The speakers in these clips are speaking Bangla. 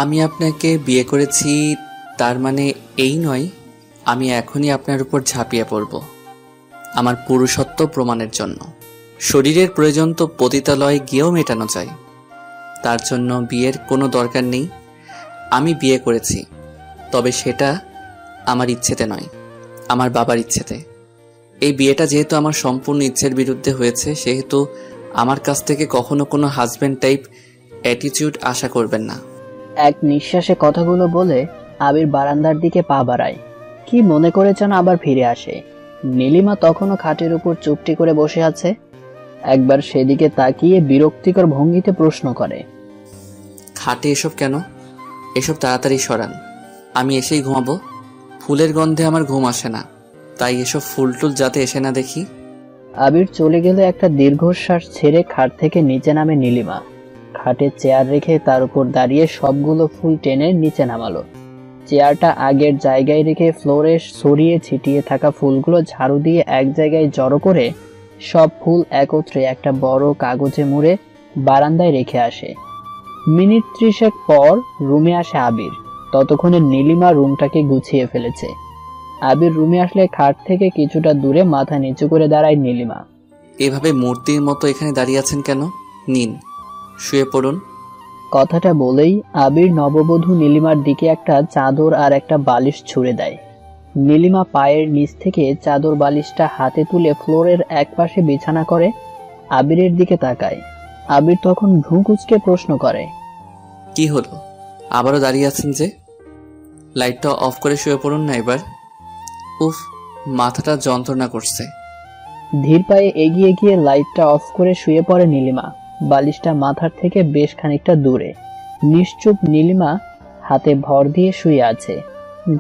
আমি আপনাকে বিয়ে করেছি, তার মানে এই নয় আমি এখনই আপনার উপর ঝাঁপিয়ে পড়ব আমার পুরুষত্ব প্রমাণের জন্য। শরীরের প্রয়োজন তো পতিতালয়ে গিয়েও মেটানো যায়, তার জন্য বিয়ের কোনো দরকার নেই। আমি বিয়ে করেছি, তবে সেটা আমার ইচ্ছেতে নয়, আমার বাবার ইচ্ছেতে। এই বিয়েটা যেহেতু আমার সম্পূর্ণ ইচ্ছের বিরুদ্ধে হয়েছে, সেহেতু আমার কাছ থেকে কখনো কোনো হাজব্যান্ড টাইপ অ্যাটিটিউড আশা করবেন না। এক নিঃশ্বাসে কথাগুলো বলে আবির বারান্দার দিকে পা বাড়ায়। কি মনে করে যেন আবার ফিরে আসে। নীলিমা তখনও খাটের উপর চুপটি করে বসে আছে। একবার সেদিকে তাকিয়ে বিরক্তিকর ভঙ্গিতে প্রশ্ন করে, খাটে এসব কেন? এসব তাড়াতাড়ি সরান, আমি এসেই ঘুমাবো। ফুলের গন্ধে আমার ঘুম আসে না, তাই এসব ফুলটুল যাতে এসে না দেখি। আবির চলে গেলে একটা দীর্ঘশ্বাস ছেড়ে খাট থেকে নিচে নামে নীলিমা। খাটে চেয়ার রেখে তার উপর দাঁড়িয়ে সবগুলো ফুল টেনে নিচে নামালো। চেয়ারটা আগের জায়গায় রেখে ফ্লোরে ছড়িয়ে ছিটিয়ে থাকা ফুলগুলো ঝাড়ু দিয়ে এক জায়গায় জড়ো করে সব ফুল একত্রে একটা বড় কাগজে মুড়ে বারান্দায় রেখে আসে। মিনিট 30 পর রুমে আসে আবির। ততক্ষণে নীলিমা রুমটাকে গুছিয়ে ফেলেছে। আবির রুমে আসলে খাট থেকে কিছুটা দূরে মাথা নিচু করে দাঁড়ায় নীলিমা। এভাবে মূর্তির মতো এখানে দাঁড়িয়ে আছেন কেন? নিন, শুয়ে পড়ুন। কথাটা বলেই আবির নববধূ নীলিমার দিকে একটা চাদর আর একটা বালিশ ছুঁড়ে দেয়। নীলিমা পায়ের নিচ থেকে চাদর বালিশটা হাতে তুলে ফ্লোরের একপাশে বিছানা করে আবিরের দিকে তাকায়। আবির তখন ভ্রু কুঁচকে প্রশ্ন করে, কি হলো, আবারও দাঁড়িয়ে আছেন যে? লাইটটা অফ করে শুয়ে পড়ুন না এবার। উফ, মাথাটা যন্ত্রণা করছে। ধীর পায়ে এগিয়ে গিয়ে লাইটটা অফ করে শুয়ে পড়ে নীলিমা। বালিশটা মাথার থেকে বেশ খানিকটা দূরে। নিশ্চুপ নীলিমা হাতে ভর দিয়ে শুয়ে আছে।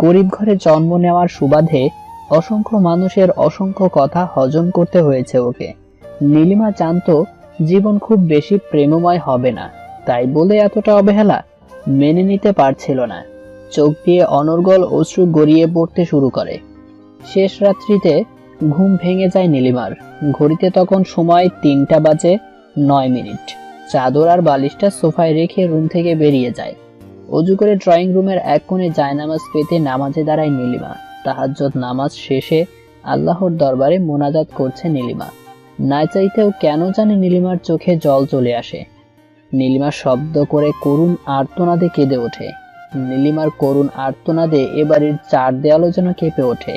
গরিব ঘরে জন্ম নেওয়ার সুবাদে অসংখ্য মানুষের অসংখ্য কথা হজম করতে হয়েছে ওকে। নীলিমা জানতো জীবন খুব বেশি প্রেমময় হবে না, তাই বলে এতটা অবহেলা মেনে নিতে পারছিল না। চোখ দিয়ে অনর্গল অশ্রু গড়িয়ে পড়তে শুরু করে। শেষ রাত্রিতে ঘুম ভেঙে যায় নীলিমার। ঘড়িতে তখন সময় 3:09। চাদর আর বালিশটা সোফায় রেখে রুম থেকে বেরিয়ে যায়। অজু করে ড্রয়িং রুমের এক কোণে জায়নামাজ পেতে নামাজে দাঁড়ায় নীলিমা। তাহাজ্জুদ নামাজ শেষে আল্লাহর দরবারে মোনাজাত করছে নীলিমা। না চাইতেও কেন জানি নীলিমার চোখে জল চলে আসে। নীলিমা শব্দ করে করুণ আর্তনাদে কেঁদে ওঠে। নীলিমার করুণ আর্তনাদে এবাড়ির 4 দেয়ালও যেন কেঁপে ওঠে।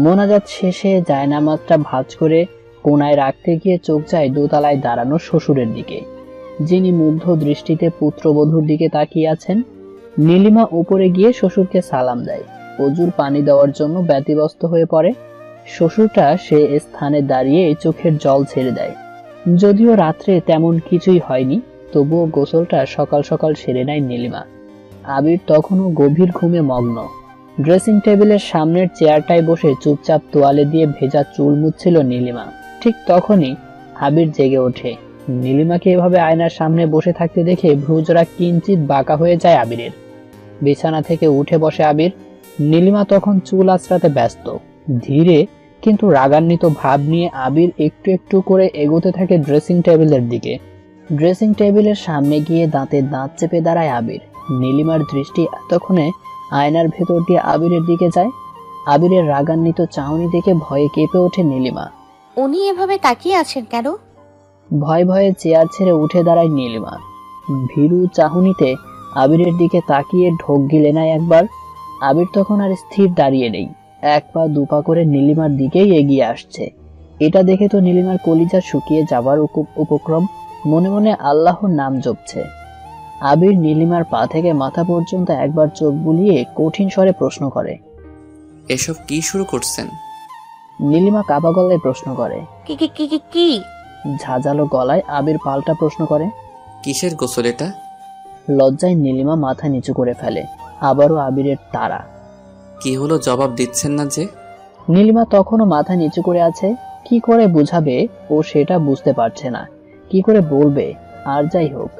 মোনাজাত শেষে জায়নামাজটা ভাঁজ করে কোনায় রাখতে গিয়ে চোখ যায় দোতলায় দাঁড়ানো শ্বশুরের দিকে, যিনি মুগ্ধ দৃষ্টিতে পুত্রবধূর দিকে তাকিয়ে আছেন। নীলিমা উপরে গিয়ে শ্বশুরকে সালাম দেয়। অজুর পানি দেওয়ার জন্য ব্যতিব্যস্ত হয়ে পড়ে। শ্বশুরটা সে স্থানে দাঁড়িয়ে চোখের জল ছেড়ে দেয়। যদিও রাত্রে তেমন কিছুই হয়নি, তবুও গোসলটা সকাল সকাল সেরে নেয় নীলিমা। আবির তখনও গভীর ঘুমে মগ্ন। ড্রেসিং টেবিলের সামনের চেয়ারটায় বসে চুপচাপ তোয়ালে দিয়ে ভেজা চুল মুছছিল নীলিমা। ঠিক তখনই আবির জেগে ওঠে। নীলিমাকে এভাবে আয়নার সামনে বসে থাকতে দেখে ভ্রুজোড়া কিঞ্চিত বাঁকা হয়ে যায় আবিরের। বিছানা থেকে উঠে বসে আবির। নীলিমা তখন চুল আঁচড়াতে ব্যস্ত। ধীরে কিন্তু রাগান্বিত ভাব নিয়ে আবির একটু একটু করে এগোতে থাকে ড্রেসিং টেবিলের দিকে। ড্রেসিং টেবিলের সামনে গিয়ে দাঁতে দাঁত চেপে দাঁড়ায় আবির। নীলিমার দৃষ্টি এতক্ষণে আয়নার ভেতর দিয়ে আবিরের দিকে যায়। আবিরের রাগান্বিত চাহনি দেখে ভয়ে কেঁপে ওঠে নীলিমা। উনি এভাবে তাকিয়ে আছেন কেন? ভয়ে ভয়ে চেয়ার ছেড়ে উঠে দাঁড়ায় নীলিমা। ভীরু চাহনিতে আবিরের দিকে তাকিয়ে ঢোক গিলে নেয় একবার। আবির তখন আর স্থির দাঁড়িয়ে নেই, 1 পা 2 পা করে নীলিমার দিকেই এগিয়ে আসছে। এটা দেখে তো নীলিমার কলিজা শুকিয়ে যাবার উপক্রম। মনে মনে আল্লাহর নাম জপছে। আবির নীলিমার পা থেকে মাথা পর্যন্ত একবার চোখ বুলিয়ে কঠিন স্বরে প্রশ্ন করে, এসব কি শুরু করছেন? নীলিমা কাঁপা গলায় প্রশ্ন করে। কি কি কি কি কি? ঝাঁঝালো গলায় আবির পাল্টা প্রশ্ন করে, কিসের গোসল এটা? লজ্জায় নীলিমা মাথা নিচু করে ফেলে। আবারও আবিরের তাড়া। কি হলো, জবাব দিচ্ছেন না যে? নীলিমা তখনও মাথা নিচু করে আছে। কি করে বুঝাবে ও সেটা বুঝতে পারছে না, কি করে বলবে। আর যাই হোক,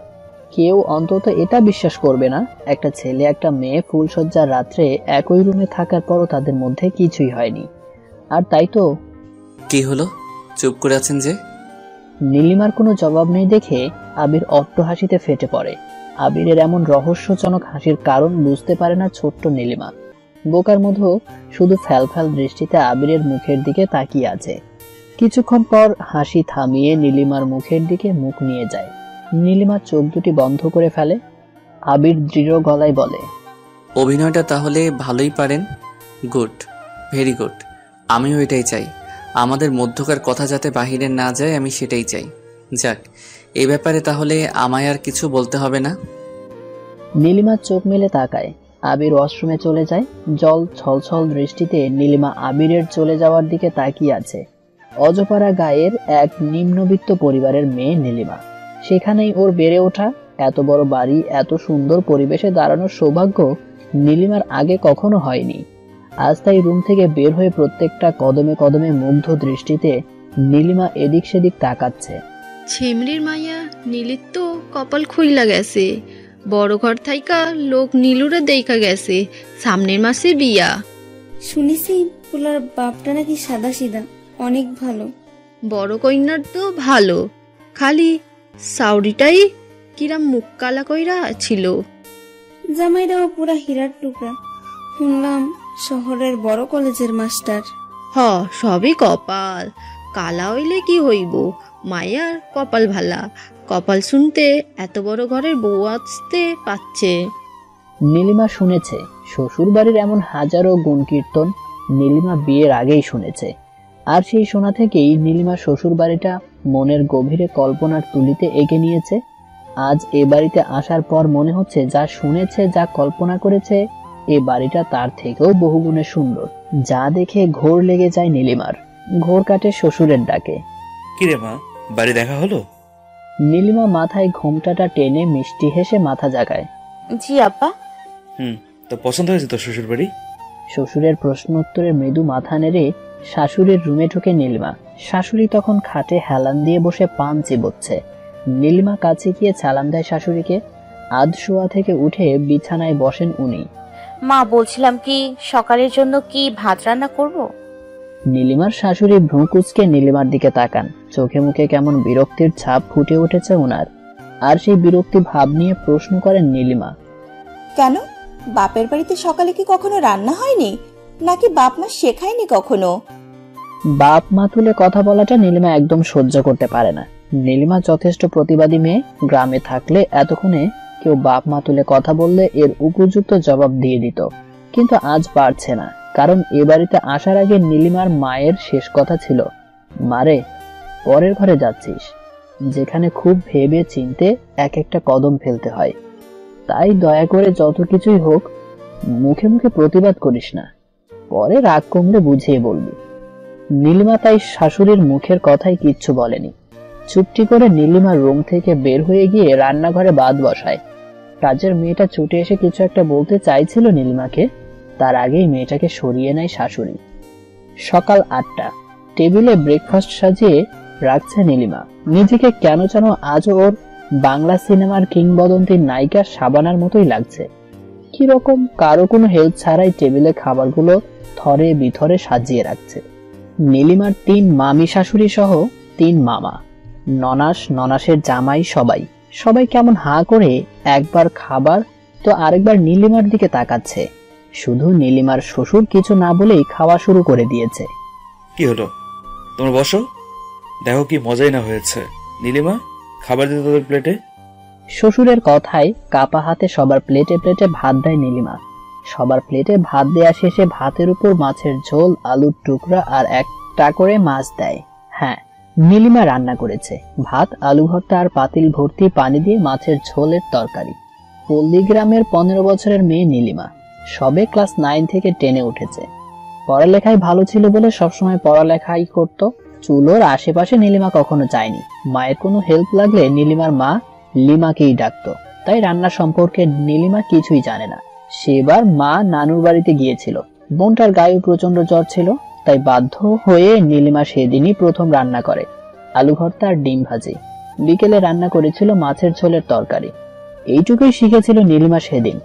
কেউ অন্তত এটা বিশ্বাস করবে না একটা ছেলে একটা মেয়ে ফুলসজ্জার রাত্রে একই রুমে থাকার পরও তাদের মধ্যে কিছুই হয়নি। আর তাই তো। কি হলো, চুপ করে আছেন যে? নীলিমার কোনো জবাব নেই দেখে আবির অট্ট হাসিতে ফেটে পড়ে। আবিরের এমন রহস্যজনক হাসির কারণ বুঝতে পারে না ছোট্ট নীলিমা। বোকার মতো শুধু ফ্যালফ্যাল দৃষ্টিতে আবিরের মুখের দিকে তাকিয়ে আছে। কিছুক্ষণ পর হাসি থামিয়ে নীলিমার মুখের দিকে মুখ নিয়ে যায়। নীলিমা চোখ দুটি বন্ধ করে ফেলে। আবির দৃঢ় গলায় বলে, অভিনয়টা তাহলে ভালোই পারেন। Good, very good. আমিও এটাই চাই। আমাদের মধ্যকার কথা যাতে বাহিরে না যায়, আমি সেটাই চাই। যাক, এই ব্যাপারে তাহলে আমায় আর কিছু বলতে হবে না। নীলিমা চোখ মেলে তাকায়। আবির ওয়াশরুমে চলে যায়। জল ছলছল দৃষ্টিতে নীলিমা আবিরের চলে যাওয়ার দিকে তাকিয়ে আছে। অজপাড়া গায়ের এক নিম্নবিত্ত পরিবারের মেয়ে নীলিমা। সেখানেই ওর বেড়ে ওঠা। এত বড় বাড়ি, এত সুন্দর পরিবেশে দাঁড়ানোর সৌভাগ্য নীলিমার আগে কখনো হয়নি। আজ তাই রুম থেকে বের হয়ে প্রত্যেকটা কদমে কদমে মুগ্ধ দৃষ্টিতে নীলিমা এদিক সেদিক তাকাচ্ছে। ছেমরির মাইয়া নীলির তো কপাল খুইলা গেছে। বড় ঘর থাইকা লোক নীলুরে দেইখা গেছে সামনের মাসে বিয়া। শুনেছি পোলার বাপটা নাকি সাদা সিধা, অনেক ভালো। বড় কইনার তো ভালো, খালি সাউরিটাই কিরাম মুখ কালা কইরা ছিল। জামাইরাও পুরা হীরার টুকরা। শুনলাম শহরের বড় কলেজের মাস্টার। হ, সবই কপাল। কালা হইলে কি হইব, মায়ার কপাল ভালা। কপাল শুনতে এত বড় ঘরের বউ আসতে পাচ্ছে। নীলিমা শুনেছে শ্বশুর বাড়ির এমন হাজারো গুণ কীর্তন নীলিমা বিয়ের আগেই শুনেছে। আর সেই শোনা থেকেই নীলিমা শ্বশুর বাড়িটা মনের গভীরে কল্পনার তুলিতে এঁকে নিয়েছে। আজ এ বাড়িতে আসার পর মনে হচ্ছে যা শুনেছে, যা কল্পনা করেছে, এ বাড়িটা তার থেকেও বহুগুণে সুন্দর। যা দেখে ঘোর লেগে যায় নীলিমার। ঘোর কাটে শ্বশুরের ডাকে। কিরে মা, বাড়ি দেখা হলো? নীলিমা মাথায় ঘোমটাটা টেনে মিষ্টি হেসে মাথা জাগায়। জি আব্বা। তো পছন্দ হয়েছে তো শ্বশুর বাড়ি? শ্বশুরের প্রশ্ন উত্তরে মৃদু মাথা নেড়ে শাশুড়ির রুমে ঢুকে নীলিমা। শাশুড়ি তখন খাটে হেলান দিয়ে বসে পান চিবোচ্ছে। নীলিমা কাছে গিয়ে সালাম দেয় শাশুড়িকে। আধশোয়া থেকে উঠে বিছানায় বসেন উনি। মা, বলছিলাম কি সকালের জন্য কি ভাত রান্না করব? নীলিমার শাশুড়ি ভ্রু কুঁচকে নীলিমার দিকে তাকান। চোখে মুখে কেমন বিরক্তির ছাপ ফুটে উঠেছে ওনার। আর সেই বিরক্তি ভাব নিয়ে প্রশ্ন করেন নীলিমা, কেন বাপের বাড়িতে সকালে কি কখনো রান্না হয়নি, নাকি বাপ মা শেখায়নি কখনো? বাপ মা তুলে কথা বলাটা নীলিমা একদম সহ্য করতে পারে না। নীলিমা যথেষ্ট প্রতিবাদী মেয়ে। গ্রামে থাকলে এতক্ষণে কেউ বাপ মা তুলে কথা বললে এর উপযুক্ত জবাব দিয়ে দিত, কিন্তু আজ পারছে না। কারণ এ বাড়িতে আসার আগে নীলিমার মায়ের শেষ কথা ছিল, মারে পরের ঘরে যাচ্ছিস, যেখানে খুব ভেবে চিনতে এক একটা কদম ফেলতে হয়। তাই দয়া করে যত কিছুই হোক মুখে মুখে প্রতিবাদ করিস না, পরে রাগ কমলে বুঝিয়ে বলবি। নীলিমা তাই শাশুড়ির মুখের কথাই কিচ্ছু বলেনি। চুপটি করে নীলিমার রুম থেকে বের হয়ে গিয়ে রান্নাঘরে ভাত বসায়। কাজের মেয়েটা ছুটে এসে কিছু একটা বলতে চাইছিল নীলিমাকে, তার আগেই মেয়েটাকে সরিয়ে নেয় শাশুড়ি। সকাল 8টা, টেবিলে ব্রেকফাস্ট সাজিয়ে রাখছে নীলিমা। নিজেকে কেন যেন আজও ওর বাংলা সিনেমার কিংবদন্তির নায়িকা শাবানার মতোই লাগছে। কিরকম কারো কোনো হেল্প ছাড়াই টেবিলে খাবারগুলো থরে বিথরে সাজিয়ে রাখছে। নীলিমার 3 মামি শাশুড়ি সহ 3 মামা, ননাস, ননাসের জামাই, সবাই কেমন হাঁ করে একবার খাবার তো আরেকবার নীলিমার দিকে তাকাচ্ছে। শুধু নীলিমার শ্বশুর কিছু না বলেই খাওয়া শুরু করে দিয়েছে। কি হলো, তোমরা বসো, দেখো কি মজাই না হয়েছে। নীলিমা, খাবার দিতে তোদের প্লেটে। শ্বশুরের কথায় কাপা হাতে সবার প্লেটে প্লেটে ভাত দেয় নীলিমা। সবার প্লেটে ভাত দেয়া শেষে ভাতের উপর মাছের ঝোল, আলুর টুকরা আর একটা করে মাছ দেয়। হ্যাঁ, নীলিমা রান্না করেছে ভাত, আলু ভর্তা আর পাতিল ভর্তি পানি দিয়ে মাছের ঝোলের তরকারি। পল্লীগ্রামের 15 বছরের মেয়ে নীলিমা, সবে ক্লাস 9 থেকে 10-এ উঠেছে। পড়ালেখায় ভালো ছিল বলে সবসময় পড়ালেখাই করত। চুলোর আশেপাশে নীলিমা কখনো যায়নি। মায়ের কোনো হেল্প লাগলে নীলিমার মা লিমাকেই ডাকতো, তাই রান্না সম্পর্কে নীলিমা কিছুই জানে না। সেবার মা নানুর বাড়িতে গিয়েছিল। বোনটার গায়ে প্রচন্ড জ্বর ছিল, তাই বাধ্য হয়ে নীলিমা সেদিনই প্রথম রান্না করে আলু ভর্তা আর ডিম ভাজি। বিকেলে রান্না করেছিল মাছের ঝোলের তরকারি। এইটুকুই শিখেছিল নীলিমা সেদিন।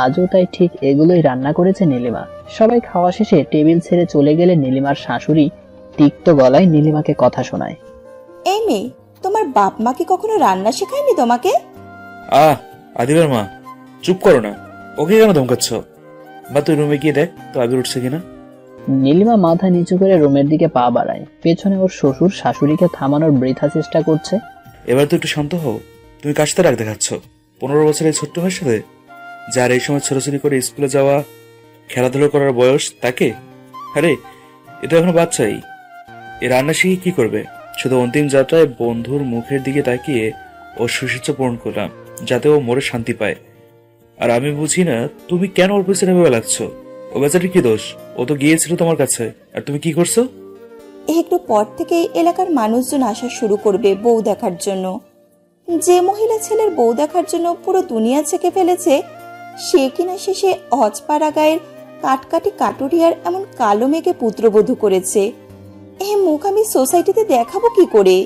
আজও তাই ঠিক এগুলোই রান্না করেছে নীলিমা। সবাই খাওয়া শেষে টেবিল ছেড়ে চলে গেলে নীলিমার শাশুড়ি তিক্ত গলায় নীলিমাকে কথা শোনায়। এই মেয়ে, তোমার বাপ মা কি কখনো রান্না শেখায়নি তোমাকে? আদিবার মা, চুপ করো না। ওকে কেন ধমকাচ্ছ? বা তুই রুমে গিয়ে দেখ তো আবির উঠছে কিনা। নীলিমা মাথা নিচু করে রুমের দিকে পা বাড়ায়। পেছনে ওর শ্বশুর শাশুড়িকে থামানোর বৃথা চেষ্টা করছে। এবার তো একটু শান্ত হও। তুমি কার সাথে রাগ দেখাচ্ছ? 15 বছরের ছোট্ট মেয়ের সাথে, যার এই সময় ছোটাছুটি করে স্কুলে যাওয়া, খেলাধুলো করার বয়স তাকে? আরে এটা এখনো বাচ্চাই। এ রান্না শিখে কি করবে? শুধু অন্তিম যাত্রায় বন্ধুর মুখের দিকে তাকিয়ে ও সুশিচ্ছা পূরণ করলাম, যাতে ও মরে শান্তি পায়। আর আমি বুঝি না তুমি কেন ওর পিছনে ভেবে লাগছো। ও বেচারির কি দোষ? ও তো গিয়েছিল তোমার কাছে, আর তুমি কি করছো? একটু পর থেকে এলাকার মানুষজন আসা শুরু করবে বউ দেখার জন্য। যে মহিলা ছেলের বউ দেখার জন্য পুরো দুনিয়া ছেকে ফেলেছে, সে কিনা শেষে অজপাড়া গায়ের কাটকাটি কাটুরিয়ার এমন কালো মেঘে পুত্রবধূ করেছে। এ মুখ আমি সোসাইটিতে দেখাবো কি করে?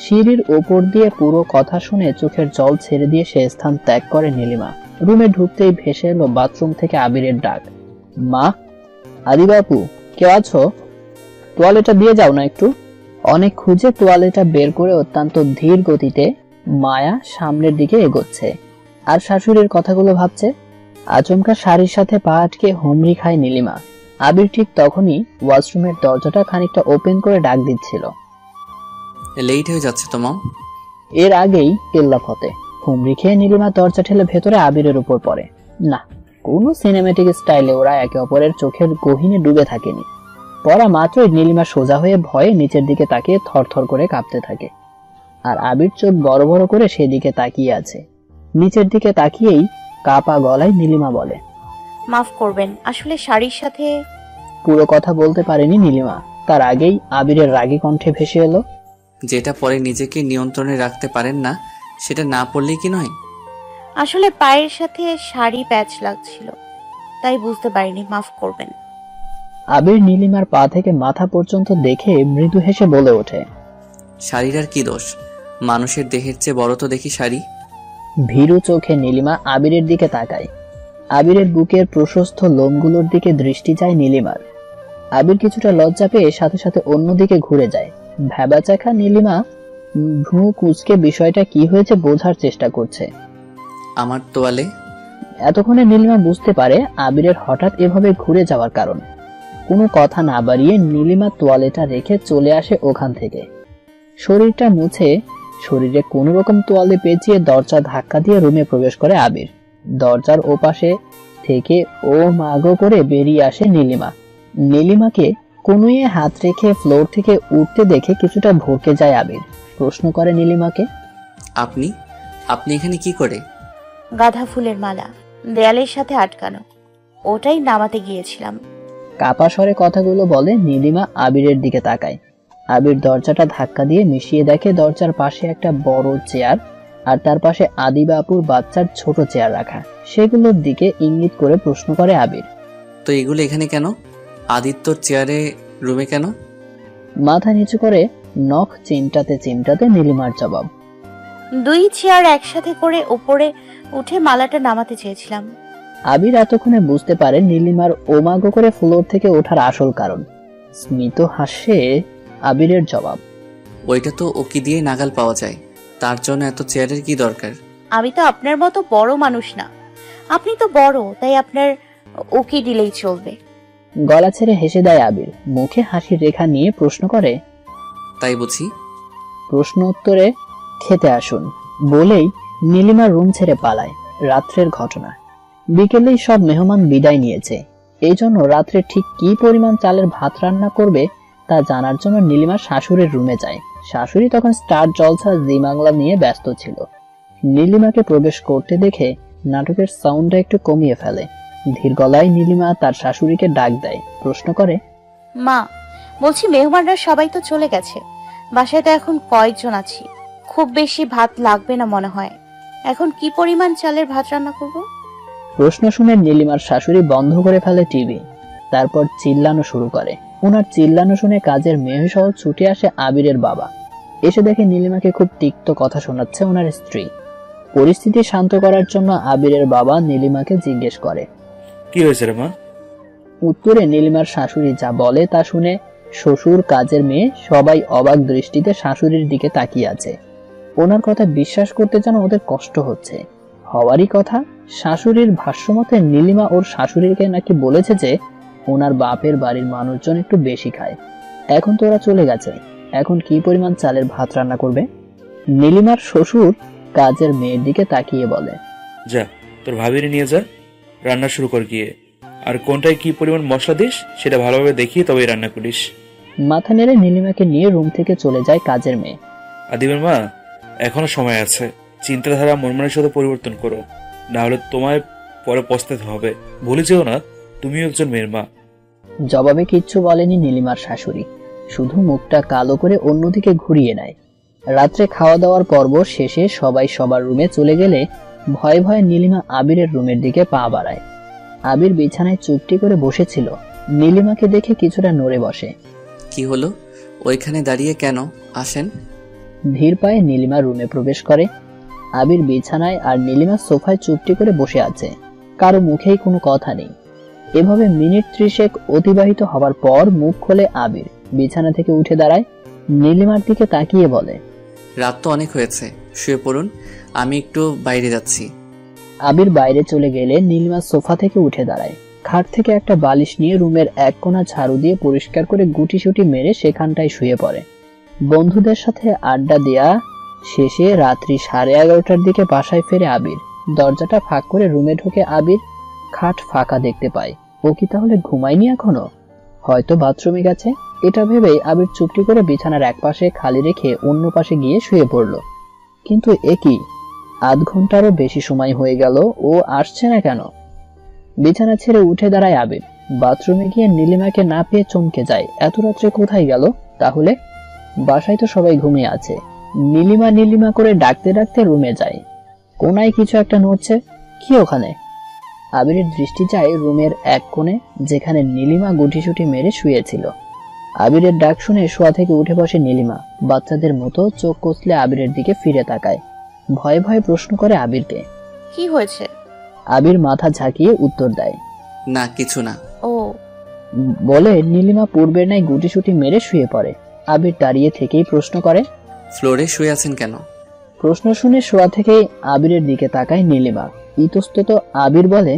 সিঁড়ির ওপর দিয়ে পুরো কথা শুনে চোখের জল ছেড়ে দিয়ে সে স্থান ত্যাগ করে নীলিমা। রুমে ঢুকতেই ভেসে এলো বাথরুম থেকে আবিরের ডাক। মা, আদিবাপু, কেউ আছো? তোয়ালেটা দিয়ে যাও না একটু। অনেক খুঁজে তোয়ালেটা বের করে অত্যন্ত ধীর গতিতে মায়া সামনের দিকে এগোচ্ছে আর শাশুড়ির কথাগুলো ভাবছে। আচমকা শাড়ির সাথে পা আটকে হুমড়ি খায় নীলিমা। আবির ঠিক তখনই ওয়াশরুমের দরজাটা খানিকটা ওপেন করে ডাক দিচ্ছিল। লেট হয়ে যাচ্ছে তো মম। এর আগেই কেল্লা ফতে হুমড়ি খেয়ে নীলিমা দরজা ঠেলে ভেতরে আবিরের উপর পড়ে। না, কোনো সিনেম্যাটিক স্টাইলে ওরা একে অপরের চোখের গহীনে ডুবে থাকেনি। পড়া মাত্রই নীলিমা সোজা হয়ে ভয়ে নিচের দিকে তাকিয়ে থরথর করে কাঁপতে থাকে, আর আবির চোখ বড় বড় করে সেদিকে তাকিয়ে আছে। নিচের দিকে তাকিয়েই কাপা গলায় নীলিমা বলে, মাফ করবেন, আসলে শাড়ির সাথে। পুরো কথা বলতে পারেনি নীলিমা, তার আগেই আবিরের রাগী কণ্ঠে ভেসে এলো, যেটা পরে নিজেকে নিয়ন্ত্রণে রাখতে পারেন না সেটা না পড়লেই কি নয়? আসলে পায়ের সাথে শাড়ি প্যাচ লাগছিল, তাই বুঝতে পারিনি, মাফ করবেন। আবির নীলিমার পা থেকে মাথা পর্যন্ত দেখে মৃদু হেসে বলে ওঠে, শাড়ির আর কি দোষ? মানুষের দেহের চেয়ে বড় তো দেখি শাড়ি। ভীরু চোখে নীলিমা আবিরের দিকে তাকায়। আবিরের বুকের প্রশস্ত লোমগুলোর দিকে দৃষ্টি যায় নীলিমার। আবির কিছুটা লজ্জা পেয়ে সাথে সাথে অন্যদিকে ঘুরে যায়। ভ্যাবাচাখা নীলিমা ভ্রু কুঁচকে বিষয়টা কি হয়েছে বোঝার চেষ্টা করছে। আমার তোয়ালে। এতক্ষণে নীলিমা বুঝতে পারে আবিরের হঠাৎ এভাবে ঘুরে যাওয়ার কারণ। কোনো কথা না বাড়িয়ে নীলিমা তোয়ালেটা রেখে চলে আসে ওখান থেকে। শরীরটা মুছে শরীরে কোনো রকম তোয়ালে পেঁচিয়ে দরজা ধাক্কা দিয়ে রুমে প্রবেশ করে আবির। দরজার ওপাশে থেকে ও মাগো করে বেরিয়ে আসে নীলিমা। নীলিমাকে কনুইয়ে হাত রেখে ফ্লোর থেকে উঠতে দেখে কিছুটা ভরকে যায় আবির। প্রশ্ন করে নীলিমাকে, আপনি আপনি এখানে কি করে? গাঁদা ফুলের মালা দেয়ালের সাথে আটকানো, ওটাই নামাতে গিয়েছিলাম। কাপা স্বরে কথাগুলো বলে নীলিমা আবিরের দিকে তাকায়। আবির দরজাটা ধাক্কা দিয়ে মিশিয়ে দেখে দরজার পাশে একটা বড় চেয়ার আর তার পাশে আদিবাপুর বাচ্চার ছোট চেয়ার রাখা। সেগুলোর দিকে ইঙ্গিত করে প্রশ্ন করে আবির, তো এগুলো এখানে কেন? আদিত্যর চেয়ারে রুমে কেন? মাথা নিচু করে নখ চিমটাতে চিমটাতে নীলিমার জবাব, দুই চেয়ার একসাথে করে উপরে উঠে মালাটা নামাতে চেয়েছিলাম। আবির এতক্ষণে বুঝতে পারে নীলিমার ওমাগো করে ফ্লোর থেকে ওঠার আসল কারণ। স্মিত হাসে আবিরের জবাব, ওইটা তো ওকি দিয়ে নাগাল পাওয়া যায়, তার জন্য এত চেয়ারের কি দরকার? আমি তো আপনার মতো বড় মানুষ না, আপনি তো বড়, তাই আপনার ওকি দিলেই চলবে। গলা ছেড়ে হেসে দেয় আবির। মুখে হাসির রেখা নিয়ে প্রশ্ন করে, তাই বুঝি? প্রশ্ন উত্তরে খেতে আসুন বলেই নীলিমার রুম ছেড়ে পালায়। রাত্রের ঘটনা। বিকেলেই সব মেহমান বিদায় নিয়েছে, এই জন্য রাত্রে ঠিক কি পরিমাণ চালের ভাত রান্না করবে তা জানার জন্য নীলিমা শাশুড়ির রুমে যায়। শাশুড়ি তখন স্টার জলসা জি বাংলা নিয়ে ব্যস্ত ছিল। নীলিমাকে প্রবেশ করতে দেখে নাটকের সাউন্ডটা একটু কমিয়ে ফেলে। ধীর গলায় নীলিমা তার শাশুড়িকে ডাক দেয়। প্রশ্ন করে, মা, বলছি মেহমানরা সবাই তো চলে গেছে, বাসায় তো এখন কয়েকজন আছি, খুব বেশি ভাত লাগবে না মনে হয়। এখন কি পরিমাণ চালের ভাত রান্না করব? প্রশ্ন শুনে নীলিমার শাশুড়ি বন্ধ করে ফেলে টিভি। তারপর চিল্লানো শুরু করে। ওনার চিল্লানো শুনে কাজের মেয়ে সহ ছুটে আসে আবিরের বাবা। এসে দেখে নীলিমাকে খুব তিক্ত কথা শোনাচ্ছে ওনার স্ত্রী। পরিস্থিতি শান্ত করার জন্য আবিরের বাবা নীলিমাকে জিজ্ঞেস করে, কি হয়েছে রে মা? উত্তরে নীলিমার শাশুড়ি যা বলে তা শুনে শ্বশুর, কাজের মেয়ে সবাই অবাক দৃষ্টিতে শাশুড়ির দিকে তাকিয়ে আছে। ওনার কথা বিশ্বাস করতে যেন ওদের কষ্ট হচ্ছে। হওয়ারই কথা, শাশুড়ির ভাষ্যমতে নীলিমা ওর শাশুড়িকে নাকি বলেছে যে ওনার বাপের বাড়ির মানুষজন একটু বেশি খায়। এখন তো ওরা চলে গেছে, এখন কি পরিমাণ চালের ভাত রান্না করবে? নীলিমার শ্বশুর কাজের মেয়ের দিকে তাকিয়ে বলে, যা তোর ভাবিরে নিয়ে যা, রান্না শুরু কর গিয়ে। আর কোনটায় কি পরিমাণ মশলা দিস সেটা ভালোভাবে দেখিয়ে তবেই রান্না করিস। মাথা নেড়ে নীলিমাকে নিয়ে রুম থেকে চলে যায় কাজের মেয়ে। আদিবের মা, এখনো সময় আছে, চিন্তাধারা মন মানসিকতা পরিবর্তন করো, না হলে তোমায় পরে পস্তাতে হবে। ভুলে যেও না তুমিও একজন মেয়ের মা। জবাবে কিচ্ছু বলেনি নীলিমার শাশুড়ি, শুধু মুখটা কালো করে অন্যদিকে ঘুরিয়ে নেয়। রাত্রে খাওয়া দাওয়ার পর্ব শেষে সবাই সবার রুমে চলে গেলে ভয়ে ভয়ে নীলিমা আবিরের রুমের দিকে পা বাড়ায়। আবির বিছানায় চুপটি করে বসেছিল, নীলিমাকে দেখে কিছুটা নড়ে বসে। কি হলো, ওইখানে দাঁড়িয়ে কেন? আসেন। ধীর পায়ে নীলিমা রুমে প্রবেশ করে। আবির বিছানায় আর নীলিমা সোফায় চুপটি করে বসে আছে, কারো মুখেই কোনো কথা নেই। এভাবে মিনিট 30 অতিবাহিত হবার পর মুখ খোলে আবির, বিছানা থেকে উঠে দাঁড়ায়, নীলিমার দিকে তাকিয়ে বলে, রাত তো অনেক হয়েছে, শুয়ে পড়ুন, আমি একটু বাইরে যাচ্ছি। আবির বাইরে চলে গেলে নীলিমা সোফা থেকে উঠে দাঁড়ায়, খাট থেকে একটা বালিশ নিয়ে রুমের এক কোণা ঝাড়ু দিয়ে পরিষ্কার করে গুটিসুটি মেরে সেখানটায় শুয়ে পড়ে। বন্ধুদের সাথে আড্ডা দেয়া শেষে রাত্রি 11:30টার দিকে বাসায় ফেরে আবির। দরজাটা ফাঁক করে রুমে ঢুকে আবির খাট ফাঁকা দেখতে পায়। ও কি তাহলে ঘুমায়নি এখনো? হয়তো বাথরুমে গেছে। এটা ভেবেই আবির চুপটি করে বিছানার এক পাশে খালি রেখে অন্য পাশে গিয়ে শুয়ে পড়ল। কিন্তু এ কি, আধ ঘন্টারও বেশি সময় হয়ে গেল, ও আসছে না কেন? বিছানা ছেড়ে উঠে দাঁড়ায় আবির। বাথরুমে গিয়ে নীলিমাকে না পেয়ে চমকে যায়। এত রাত্রে কোথায় গেল তাহলে? বাসায় তো সবাই ঘুমিয়ে আছে। নীলিমা নীলিমা করে ডাকতে ডাকতে রুমে যায়। কোনায় কিছু একটা নড়ছে, কি ওখানে? আবিরের দৃষ্টি যায় রুমের এক কোণে, যেখানে নীলিমা গুটিসুটি মেরে শুয়েছিল। আবিরের ডাক শুনে শোয়া থেকে উঠে বসে নীলিমা, বাচ্চাদের মতো চোখ কষলে আবিরের দিকে ফিরে তাকায়। ভয়ে ভয়ে প্রশ্ন করে আবিরকে, কি হয়েছে? আবির মাথা ঝাঁকিয়ে উত্তর দেয়, না কিছু না। ও বলে নীলিমা পূর্বের ন্যায় গুটিসুটি মেরে শুয়ে পড়ে। আবির দাঁড়িয়ে থেকেই প্রশ্ন করে, ফ্লোরে শুয়ে আছেন কেন? প্রশ্ন শুনে শোয়া থেকেই আবিরের দিকে তাকায় নীলিমা। ইতস্তত আবির বলে,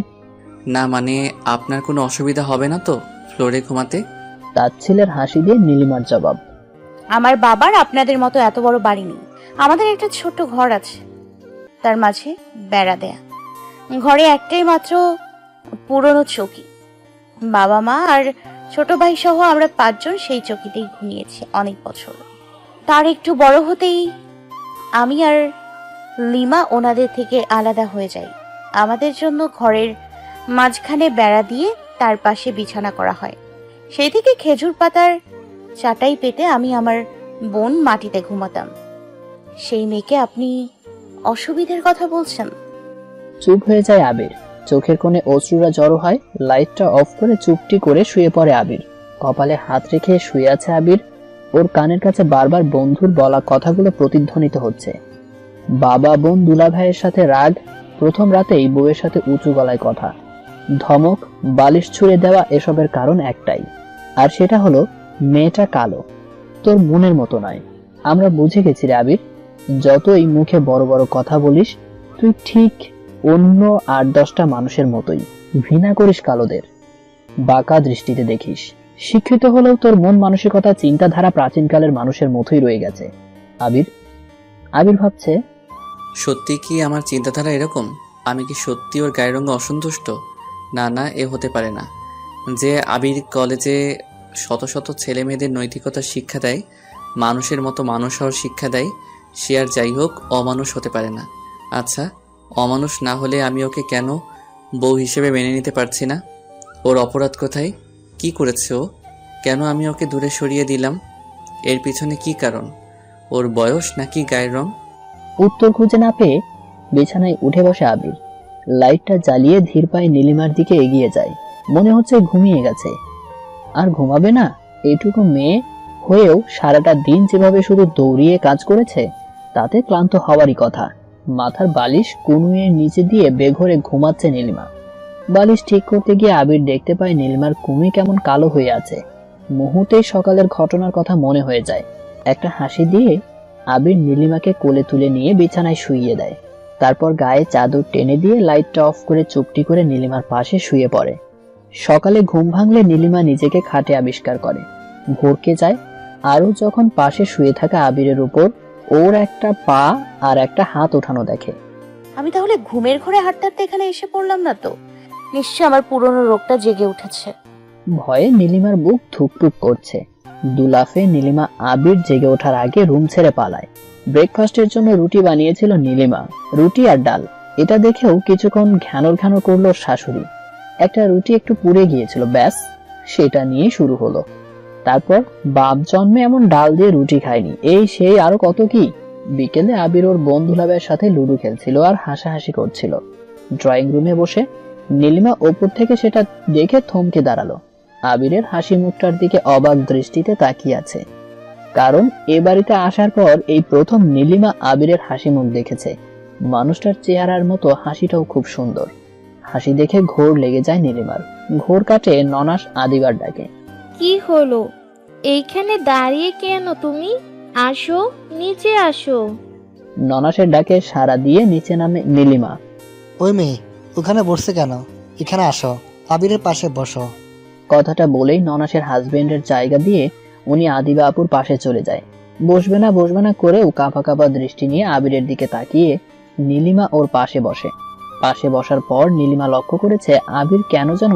না মানে আপনার কোনো অসুবিধা হবে না তো ফ্লোরে ঘুমাতে? তাচ্ছিলের হাসি দিয়ে নীলিমার জবাব, আমার বাবার আপনাদের মতো এত বড় বাড়ি নেই। আমাদের একটা ছোট্ট ঘর আছে, তার মাঝে বেড়া দেয়া। ঘরে একটাই মাত্র পুরনো চৌকি। বাবা মা আর ছোট ভাই সহ আমরা 5 জন সেই চৌকিতেই ঘুমিয়েছি অনেক বছর। তার একটু বড় হতেই আমি আর লিমা ওনাদের থেকে আলাদা হয়ে যাই। আমাদের জন্য ঘরের মাঝখানে বেড়া দিয়ে তার পাশে বিছানা করা হয়। সেই থেকে খেজুর পাতার চাটাই পেতে আমি আমার বোন মাটিতে ঘুমাতাম। সেই মেয়েকে আপনি অসুবিধার কথা বলছেন? চুপ হয়ে যায় আবির। চোখের কোণে অশ্রুরা জড়ো হয়। লাইটটা অফ করে চুপটি করে শুয়ে পড়ে আবির। কপালে হাত রেখে শুয়ে আছে আবির। ওর কানের কাছে বারবার বন্ধুর বলা কথাগুলো প্রতিধ্বনিত হচ্ছে। বাবা, বোন, দুলা ভাইয়ের সাথে রাগ, প্রথম রাতেই বউয়ের সাথে উঁচু গলায় কথা, ধমক, বালিশ ছুঁড়ে দেওয়া, এসবের কারণ একটাই, আর সেটা হলো মেয়েটা কালো, তোর মনের মতো নয়। আমরা বুঝে গেছি রে আবির, যতই মুখে বড় বড় কথা বলিস, তুই ঠিক অন্য 8-10টা মানুষের মতোই ঘৃণা করিস কালোদের, বাঁকা দৃষ্টিতে দেখিস। শিক্ষিত হলেও তোর মন মানসিকতা, চিন্তাধারা প্রাচীনকালের মানুষের মতোই রয়ে গেছে। আবির ভাবছে, সত্যি কি আমার চিন্তাধারা এরকম? আমি কি সত্যি ওর গায়ের রঙে অসন্তুষ্ট? না না, এ হতে পারে না। যে আবির কলেজে শত শত ছেলে মেয়েদের নৈতিকতার শিক্ষা দেয়, মানুষের মতো মানুষ হওয়ার শিক্ষা দেয়, সে আর যাই হোক অমানুষ হতে পারে না। আচ্ছা, অমানুষ না হলে আমি ওকে কেন বউ হিসেবে মেনে নিতে পারছি না? ওর অপরাধ কোথায়? কি করেছে ও? কেন আমি ওকে দূরে সরিয়ে দিলাম? এর পিছনে কি কারণ? ওর বয়স নাকি গায়ের রং? উত্তর খুঁজে না পেয়ে বিছানায় উঠে বসে আবির। লাইটটা জ্বালিয়ে ধীর পায়ে নীলিমার দিকে এগিয়ে যায়। মনে হচ্ছে ঘুমিয়ে গেছে। আর ঘুমাবে না? এইটুকু মেয়ে হয়েও সারাটা দিন যেভাবে শুধু দৌড়িয়ে কাজ করেছে, তাতে ক্লান্ত হওয়ারই কথা। মাথার বালিশ কুনুয়ের নিচে দিয়ে বেঘরে ঘুমাচ্ছে নীলিমা। বালিশ ঠিক করতে গিয়ে আবির দেখতে পায় নীলিমার কুমি কেমন কালো হয়ে আছে। মুহূর্তেই সকালের ঘটনার কথা মনে হয়ে যায়। একটা হাসি দিয়ে আবির নীলিমাকে কোলে তুলে নিয়ে বিছানায় শুইয়ে দেয়। তারপর গায়ে চাদর টেনে দিয়ে লাইটটা অফ করে চুপটি করে নীলিমার পাশে শুয়ে পড়ে। সকালে ঘুম ভাঙলে নীলিমা নিজেকে খাটে আবিষ্কার করে, ভরকে যায়। আরও যখন পাশে শুয়ে থাকা আবিরের উপর ওর একটা পা আর একটা হাত ওঠানো দেখে। আমি তাহলে ঘুমের ঘরে হাঁটতে হাঁটতে এখানে এসে পড়লাম না তো? নিশ্চয় আমার পুরনো রোগটা জেগে উঠেছে। ভয়ে নীলিমার বুক ধুকপুক করছে। দুলাফে নীলিমা আবির জেগে ওঠার আগে রুম ছেড়ে পালায়। ব্রেকফাস্টের জন্য রুটি বানিয়েছিল নীলিমা, রুটি আর ডাল। এটা দেখেও কিছুক্ষণ ঘ্যানর ঘ্যানর করলো শাশুড়ি। একটা রুটি একটু পুড়ে গিয়েছিল, ব্যাস সেটা নিয়ে শুরু হলো। তারপর বাপ জন্মে এমন ডাল দিয়ে রুটি খায়নি, এই সেই আরো কত কি। বিকেলে আবির ওর বন্ধুলাভের সাথে লুডো খেলছিল আর হাসাহাসি করছিল। ড্রয়িং রুমে বসে নীলিমা ওপর থেকে সেটা দেখে থমকে দাঁড়ালো। আবিরের হাসি মুখটার দিকে অবাক দৃষ্টিতে তাকিয়ে আছে, কারণ এ বাড়িতে আসার পর এই প্রথম নীলিমা আবিরের হাসি মুখ দেখেছে। মানুষটার চেহারার মতো হাসিটাও খুব সুন্দর। হাসি দেখে ঘোর লেগে যায় নীলিমার। ঘোর কাটে ননাস আদিবার ডাকে। কি হলো, এইখানে দাঁড়িয়ে কেন তুমি? আসো, নিচে আসো। ননাসের ডাকে সাড়া দিয়ে নিচে নামে নীলিমা। ওই মেয়ে ওখানে বসছে কেন? এখানে আসো, আবিরের পাশে বসো। কথাটা বলেই ননাসের হাজবেন্ডের জায়গা দিয়ে উনি আদিবা আপুর পাশে চলে যায়। বসবে না করেও কাঁপা কাঁপা দৃষ্টি নিয়ে আবিরের দিকে তাকিয়ে নীলিমা ওর পাশে বসে। পাশে বসার পর নীলিমা লক্ষ্য করেছে আবির কেন যেন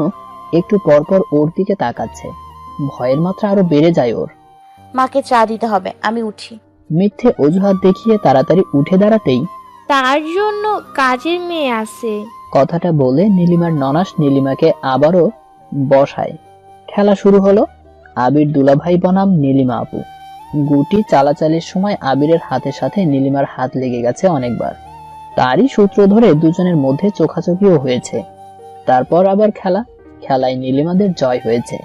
একটু পরপর ওর দিকে তাকাচ্ছে। ভয়ের মাত্রা আরো বেড়ে যায় ওর। মাকে চা দিতে হবে, আমি উঠি। মিথ্যে অজুহাত দেখিয়ে তাড়াতাড়ি উঠে দাঁড়াতেই তার জন্য কাজের মেয়ে আছে। কথাটা বলে নীলিমার ননাস নীলিমাকে আবারও বসায়। খেলা শুরু হলো। আবির দুলাভাই বনাম নীলিমা আপু। গুটি চালাচালির সময় আবিরের হাতের সাথে নীলিমার হাত লেগে গেছে অনেকবার। তারই সূত্র ধরে দুজনের মধ্যে চোখাচোখিও হয়েছে। তারপর আবার খেলায় নীলিমাদের জয় হয়েছে।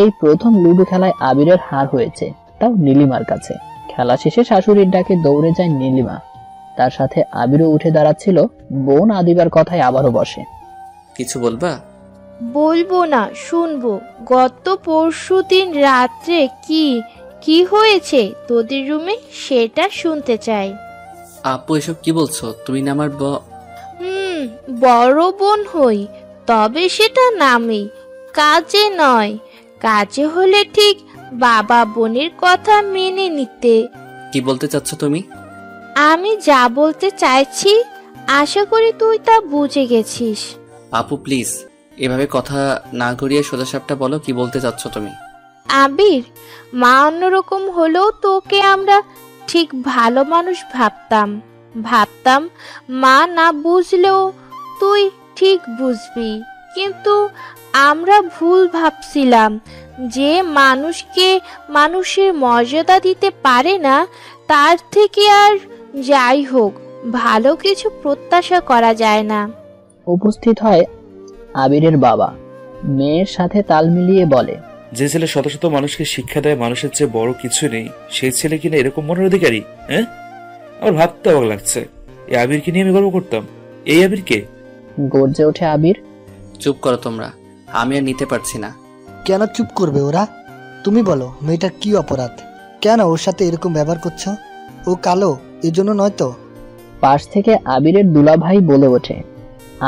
এই প্রথম লুডো খেলায় আবিরের হার হয়েছে, তাও নীলিমার কাছে। খেলা শেষে শাশুড়ির ডাকে দৌড়ে যায় নীলিমা। তার সাথে আবিরও উঠে দাঁড়াচ্ছিল। বোন আদিবার কথায় আবারও বসে। কিছু বলবা? বলবো না, শুনবো। গত পরশুদিন রাত্রে কি হয়েছে তোদের রুমে সেটা শুনতে চাই। আপু এসব কি বলছো? তুমি না আমার বড় বোন হই, তবে সেটা নামে, কাজে নয়। কাজে হলে ঠিক বাবা বোনের কথা মেনে নিতে। কি বলতে চাচ্ছ তুমি? আমি যা বলতে চাইছি আশা করি তুই তা বুঝে গেছিস। আপু প্লিজ এভাবে কথা না ঘুরিয়ে সোজাসাপটা বলো, কি বলতে চাচ্ছ তুমি? আবির, মা অন্যরকম হলেও তোকে আমরা ঠিক ভালো মানুষ ভাবতাম মা না বুঝলেও তুই ঠিক বুঝবি। কিন্তু আমরা ভুল ভাবছিলাম যে মানুষকে মানুষের মর্যাদা দিতে পারে না, তার থেকে আর যাই হোক ভালো কিছু প্রত্যাশা করা যায় না। উপস্থিত হয় আবিরের বাবা। মেয়ের সাথে তাল মিলিয়ে বলে, যে ছেলে শত শত মানুষকে শিক্ষা দেয় মানুষের চেয়ে বড় কিছু নেই, সেই ছেলে কিনা এরকম মনের অধিকারী? হ্যাঁ, আমার ভাবতে অবাক লাগছে। এই আবিরকে নিয়ে আমি গর্ব করতাম। এই আবিরকে? গর্জে ওঠে আবির। চুপ করো তোমরা, আমি আর নিতে পারছি না। কেন চুপ করবে ওরা? তুমি বলো মেয়েটার কি অপরাধ? কেন ওর সাথে এরকম ব্যবহার করছো? ও কালো এজন্য নয় তো? পাশ থেকে আবিরের দুলাভাই বলে ওঠে।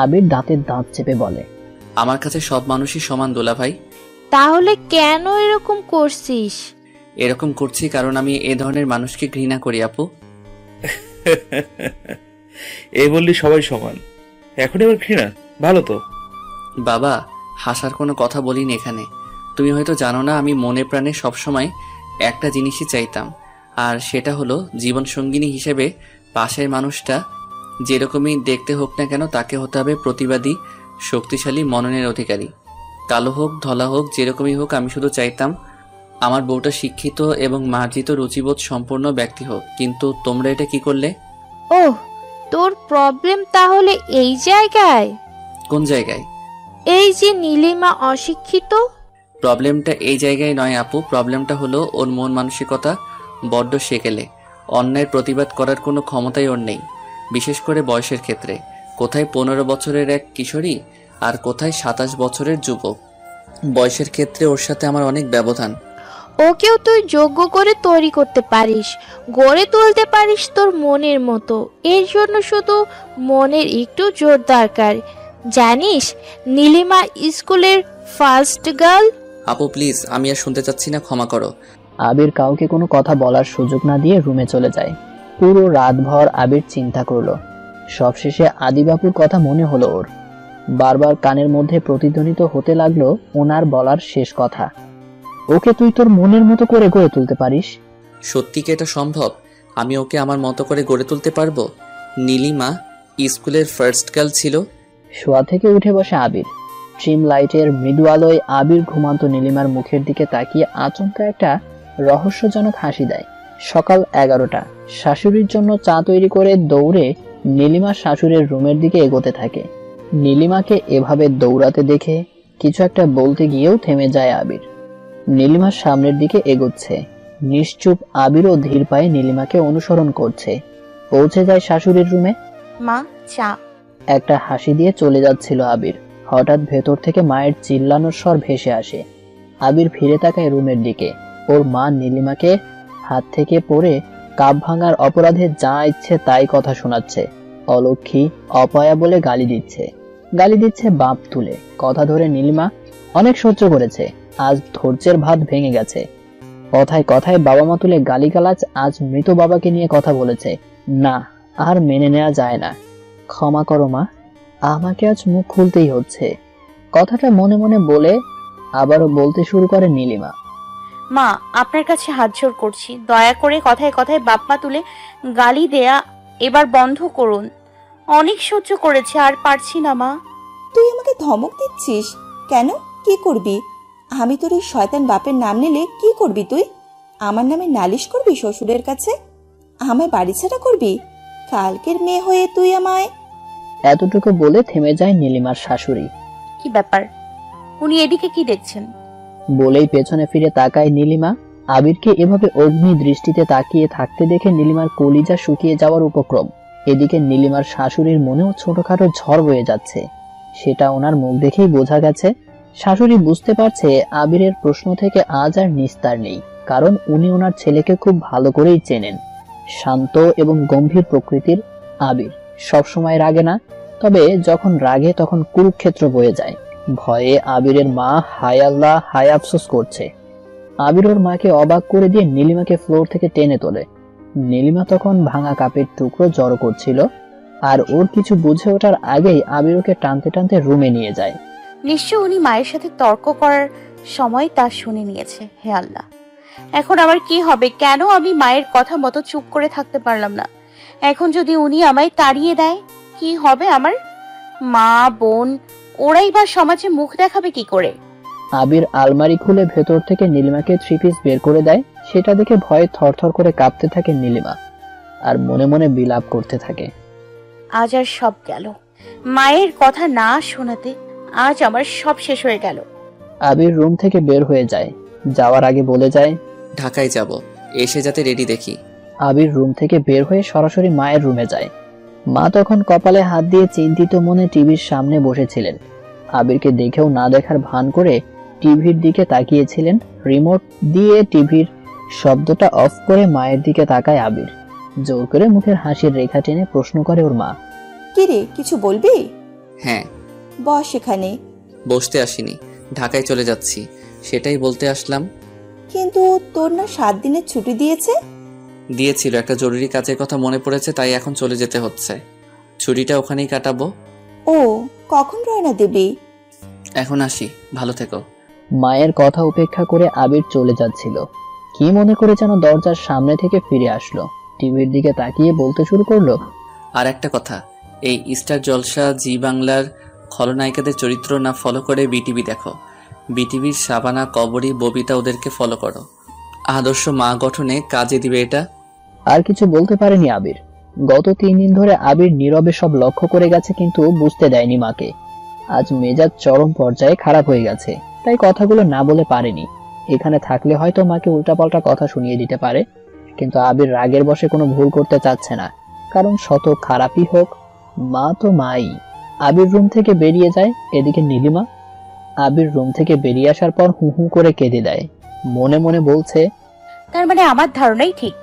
আবির দাঁতের দাঁত চেপে বলে, আমার কাছে সব মানুষই সমান দোলাভাই। তাহলে কেন এরকম করছিস? এরকম করছি কারণ আমি এ ধরনের মানুষকে ঘৃণা করি আপু। এই বললি সবাই সমান, এখন এবার ঘৃণা? ভালো তো। বাবা, হাসার কোনো কথা বলিনি এখানে। তুমি হয়তো জানো না, আমি মনে প্রাণে সবসময় একটা জিনিসই চাইতাম, আর সেটা হলো জীবন সঙ্গিনী হিসেবে পাশের মানুষটা যেরকমই দেখতে হোক না কেন তাকে হতে হবে প্রতিবাদী, শক্তিশালী, মননের অধিকারী। কালো হোক ধলা হোক যেরকমই হোক, আমি শুধু চাইতাম আমার বউটা শিক্ষিত এবং মার্জিত রুচিবোধ সম্পন্ন ব্যক্তি হোক। কিন্তু তোমরা এটা কি করলে? ওহ, তোর প্রবলেম তাহলে এই জায়গায়? কোন জায়গায়? এই যে নীলিমা অশিক্ষিত। প্রবলেমটা এই জায়গায় নয় আপু, প্রবলেমটা হলো ওর মন মানসিকতা বড্ড সেকেলে। অন্যায়ের প্রতিবাদ করার কোনো ক্ষমতাই ওর নেই, বিশেষ করে বয়সের ক্ষেত্রে। কোথায় 15 বছরের এক কিশোরী আর কোথায় 27 বছরের যুবক। বয়সের ক্ষেত্রে ওর সাথে আমার অনেক ব্যবধান। ওকেও তুই যোগ্য করে তৈরি করতে পারিস, গড়ে তুলতে পারিস তোর মনের মতো। এর জন্য শুধু মনের একটু জোর দরকার। জানিস নীলিমা স্কুলের ফার্স্ট গার্ল। আপু প্লিজ, আমি আর শুনতে চাচ্ছি না, ক্ষমা করো। আবির কাউকে কোনো কথা বলার সুযোগ না দিয়ে রুমে চলে যায়। পুরো রাতভর আবির চিন্তা করলো। সবশেষে আদিবাবুর কথা মনে হলো ওর। বারবার কানের মধ্যে প্রতিধ্বনিত হতে লাগলো ওনার বলার শেষ কথা, ওকে তুই তোর মনের মতো করে গড়ে তুলতে পারিস। সত্যি কি এটা সম্ভব? আমি ওকে আমার মতো করে গড়ে তুলতে পারবো? নীলিমা স্কুলের ফার্স্ট গার্ল ছিল। শোয়া থেকে উঠে বসে আবির। ট্রিম লাইটের মৃদু আলোয় আবির ঘুমান্ত নীলিমার মুখের দিকে তাকিয়ে আচমকা একটা রহস্যজনক হাসি দেয়। সকাল 11টা। শাশুড়ির জন্য চা তৈরি করে দৌড়ে নীলিমা শাশুড়ির রুমের দিকে এগোতে থাকে। নীলিমাকে এভাবে দৌড়াতে দেখে কিছু একটা বলতে গিয়েও থেমে যায় আবির। নীলিমার সামনের দিকে এগোচ্ছে। নিশ্চুপ আবিরও ধীর পায়ে নীলিমাকে অনুসরণ করছে। পৌঁছে যায় শাশুড়ির রুমে। মা, চা। একটা হাসি দিয়ে চলে যাচ্ছিল আবির, হঠাৎ ভেতর থেকে মায়ের চিল্লানোর স্বর ভেসে আসে। আবির ফিরে তাকায় রুমের দিকে। ওর মা নীলিমাকে হাত থেকে পড়ে কাপ ভাঙার অপরাধে যা ইচ্ছে তাই কথা শোনাচ্ছে। অলক্ষী, অপয়া বলে গালি দিচ্ছে বাপ তুলে। কথা ধরে নীলিমা অনেক সহ্য করেছে, আজ ধৈর্যের ভাত ভেঙে গেছে। কথায় কথায় বাবা মা তুলে গালিগালাজ, আজ মৃত বাবাকে নিয়ে কথা বলেছে। না, আর মেনে নেওয়া যায় না। ক্ষমা করো মা, আমাকে আজ মুখ খুলতেই হচ্ছে। কথাটা মনে মনে বলে আবারও বলতে শুরু করে নীলিমা। মা, আপনার কাছে হাত জোড় করছি, দয়া করে কথায় কথায় বাপ মা তুলে গালি দেয়া এবার বন্ধ করুন। অনেক সহ্য করেছে, আর পারছি না মা। তুই আমাকে ধমক দিচ্ছিস কেন? কি করবি? আমি তোর এই শয়তান বাপের নাম নিলে কি করবি তুই? আমার নামে নালিশ করবি শ্বশুরের কাছে? আমায় বাড়ি ছাড়া করবি? কালকের মেয়ে হয়ে তুই আমায়। এতটুকু বলে থেমে যায় নীলিমার শাশুড়ি। কি ব্যাপার, উনি এদিকে কি দেখছেন? বলেই পেছনে ফিরে তাকায় নীলিমা। আবিরকে এভাবে অগ্নি দৃষ্টিতে তাকিয়ে থাকতে দেখে নীলিমার কলিজা শুকিয়ে যাওয়ার উপক্রম। এদিকে নীলিমার শাশুড়ির মনেও ছোটখাটো ঝড় বয়ে যাচ্ছে। সেটা ওনার মুখ দেখেই বোঝা গেছে। শাশুড়ি বুঝতে পারছে আবিরের প্রশ্ন থেকে আজ আর নিস্তার নেই, কারণ উনি ওনার ছেলেকে খুব ভালো করেই চেনেন। শান্ত এবং গম্ভীর প্রকৃতির আবির সবসময় রাগে না, তবে যখন রাগে তখন কুরুক্ষেত্র বয়ে যায়। ভয়ে আবিরের মা হায় আল্লাহ হায় আফসোস করছে। আবির ওর মাকে অবাক করে দিয়ে নীলিমাকে ফ্লোর থেকে টেনে তোলে। নীলিমা তখন ভাঙা কাপের টুকরো জড়ো করছিল, আর ওর কিছু বুঝে ওঠার আগেই আবির ওকে টানতে টানতে রুমে নিয়ে যায়। নিশ্চয় উনি মায়ের সাথে তর্ক করার সময় তা শুনে নিয়েছে। হে আল্লাহ, এখন আমার কি হবে? কেন আমি মায়ের কথা মতো চুপ করে থাকতে পারলাম না? এখন যদি উনি আমায় তাড়িয়ে দেয়, কি হবে আমার? মা, বোন, ওরাই বা সমাজে মুখ দেখাবে কি করে? আবির আলমারি খুলে ভেতর থেকে নীলিমাকে 3 পিস বের করে দেয়। সেটা দেখে ভয়ে থরথর করে কাঁপতে থাকে নীলিমা, আর মনে মনে বিলাপ করতে থাকে। আজ আর সব গেল, মায়ের কথা না শোনাতে আজ আমার সব শেষ হয়ে গেল। আবির রুম থেকে বের হয়ে যায়। যাওয়ার আগে বলে যায়, ঢাকায় যাব, এসে যাতে রেডি দেখি। আবির রুম থেকে বের হয়ে সরাসরি মায়ের রুমে যায়। মা তখন কপালে হাত দিয়ে চিন্তিত মনে টিভির সামনে বসেছিলেন। আবিরকে দেখেও না দেখার ভান করে টিভির দিকে তাকিয়েছিলেন। রিমোট দিয়ে টিভির শব্দটা অফ করে মায়ের দিকে তাকায় আবির। জোর করে মুখের হাসির রেখা টেনে প্রশ্ন করে ওর মা, কি রে, কিছু বলবি? হ্যাঁ। বস এখানে। বসতে আসিনি, ঢাকায় চলে যাচ্ছি, সেটাই বলতে আসলাম। কিন্তু তোর না 7 দিনের ছুটি দিয়েছিল, একটা জরুরি কাজের কথা মনে পড়েছে, তাই এখন চলে যেতে হচ্ছে। ছুটিটা ওখানেই কাটাবো। ও, কখন রওনা দিবি? এখন আসি, ভালো থেকো। মায়ের কথা উপেক্ষা করে আবির চলে যাচ্ছিল। কি মনে করে যেন দরজার সামনে থেকে ফিরে আসলো। টিভির দিকে তাকিয়ে বলতে শুরু করলো, আর একটা কথা, এই স্টার জলসা জি বাংলার খলনায়িকাদের চরিত্র না ফলো করে বিটিভি দেখো। বিটিভির শাবানা, কবরী, ববিতা, ওদেরকে ফলো করো। আদর্শ মা গঠনে কাজে দিবে এটা। আর কিছু বলতে পারেনি আবির। গত 3 দিন ধরে আবির নীরবে সব লক্ষ্য করে গেছে, কিন্তু বুঝতে দেয়নি মাকে। আজ মেজাজ চরম পর্যায়ে খারাপ হয়ে গেছে, তাই কথাগুলো না বলে পারেনি। এখানে থাকলে হয়তো মাকে উল্টাপাল্টা কথা শুনিয়ে দিতে পারে, কিন্তু আবির রাগের বশে কোনো ভুল করতে চাচ্ছে না, কারণ শত খারাপই হোক মা তো মাই। আবির রুম থেকে বেরিয়ে যায়। এদিকে নীলিমা আবির রুম থেকে বেরিয়ে আসার পর হু হু করে কেঁদে দেয়। মনে মনে বলছে, তার মানে আমার ধারণাই ঠিক,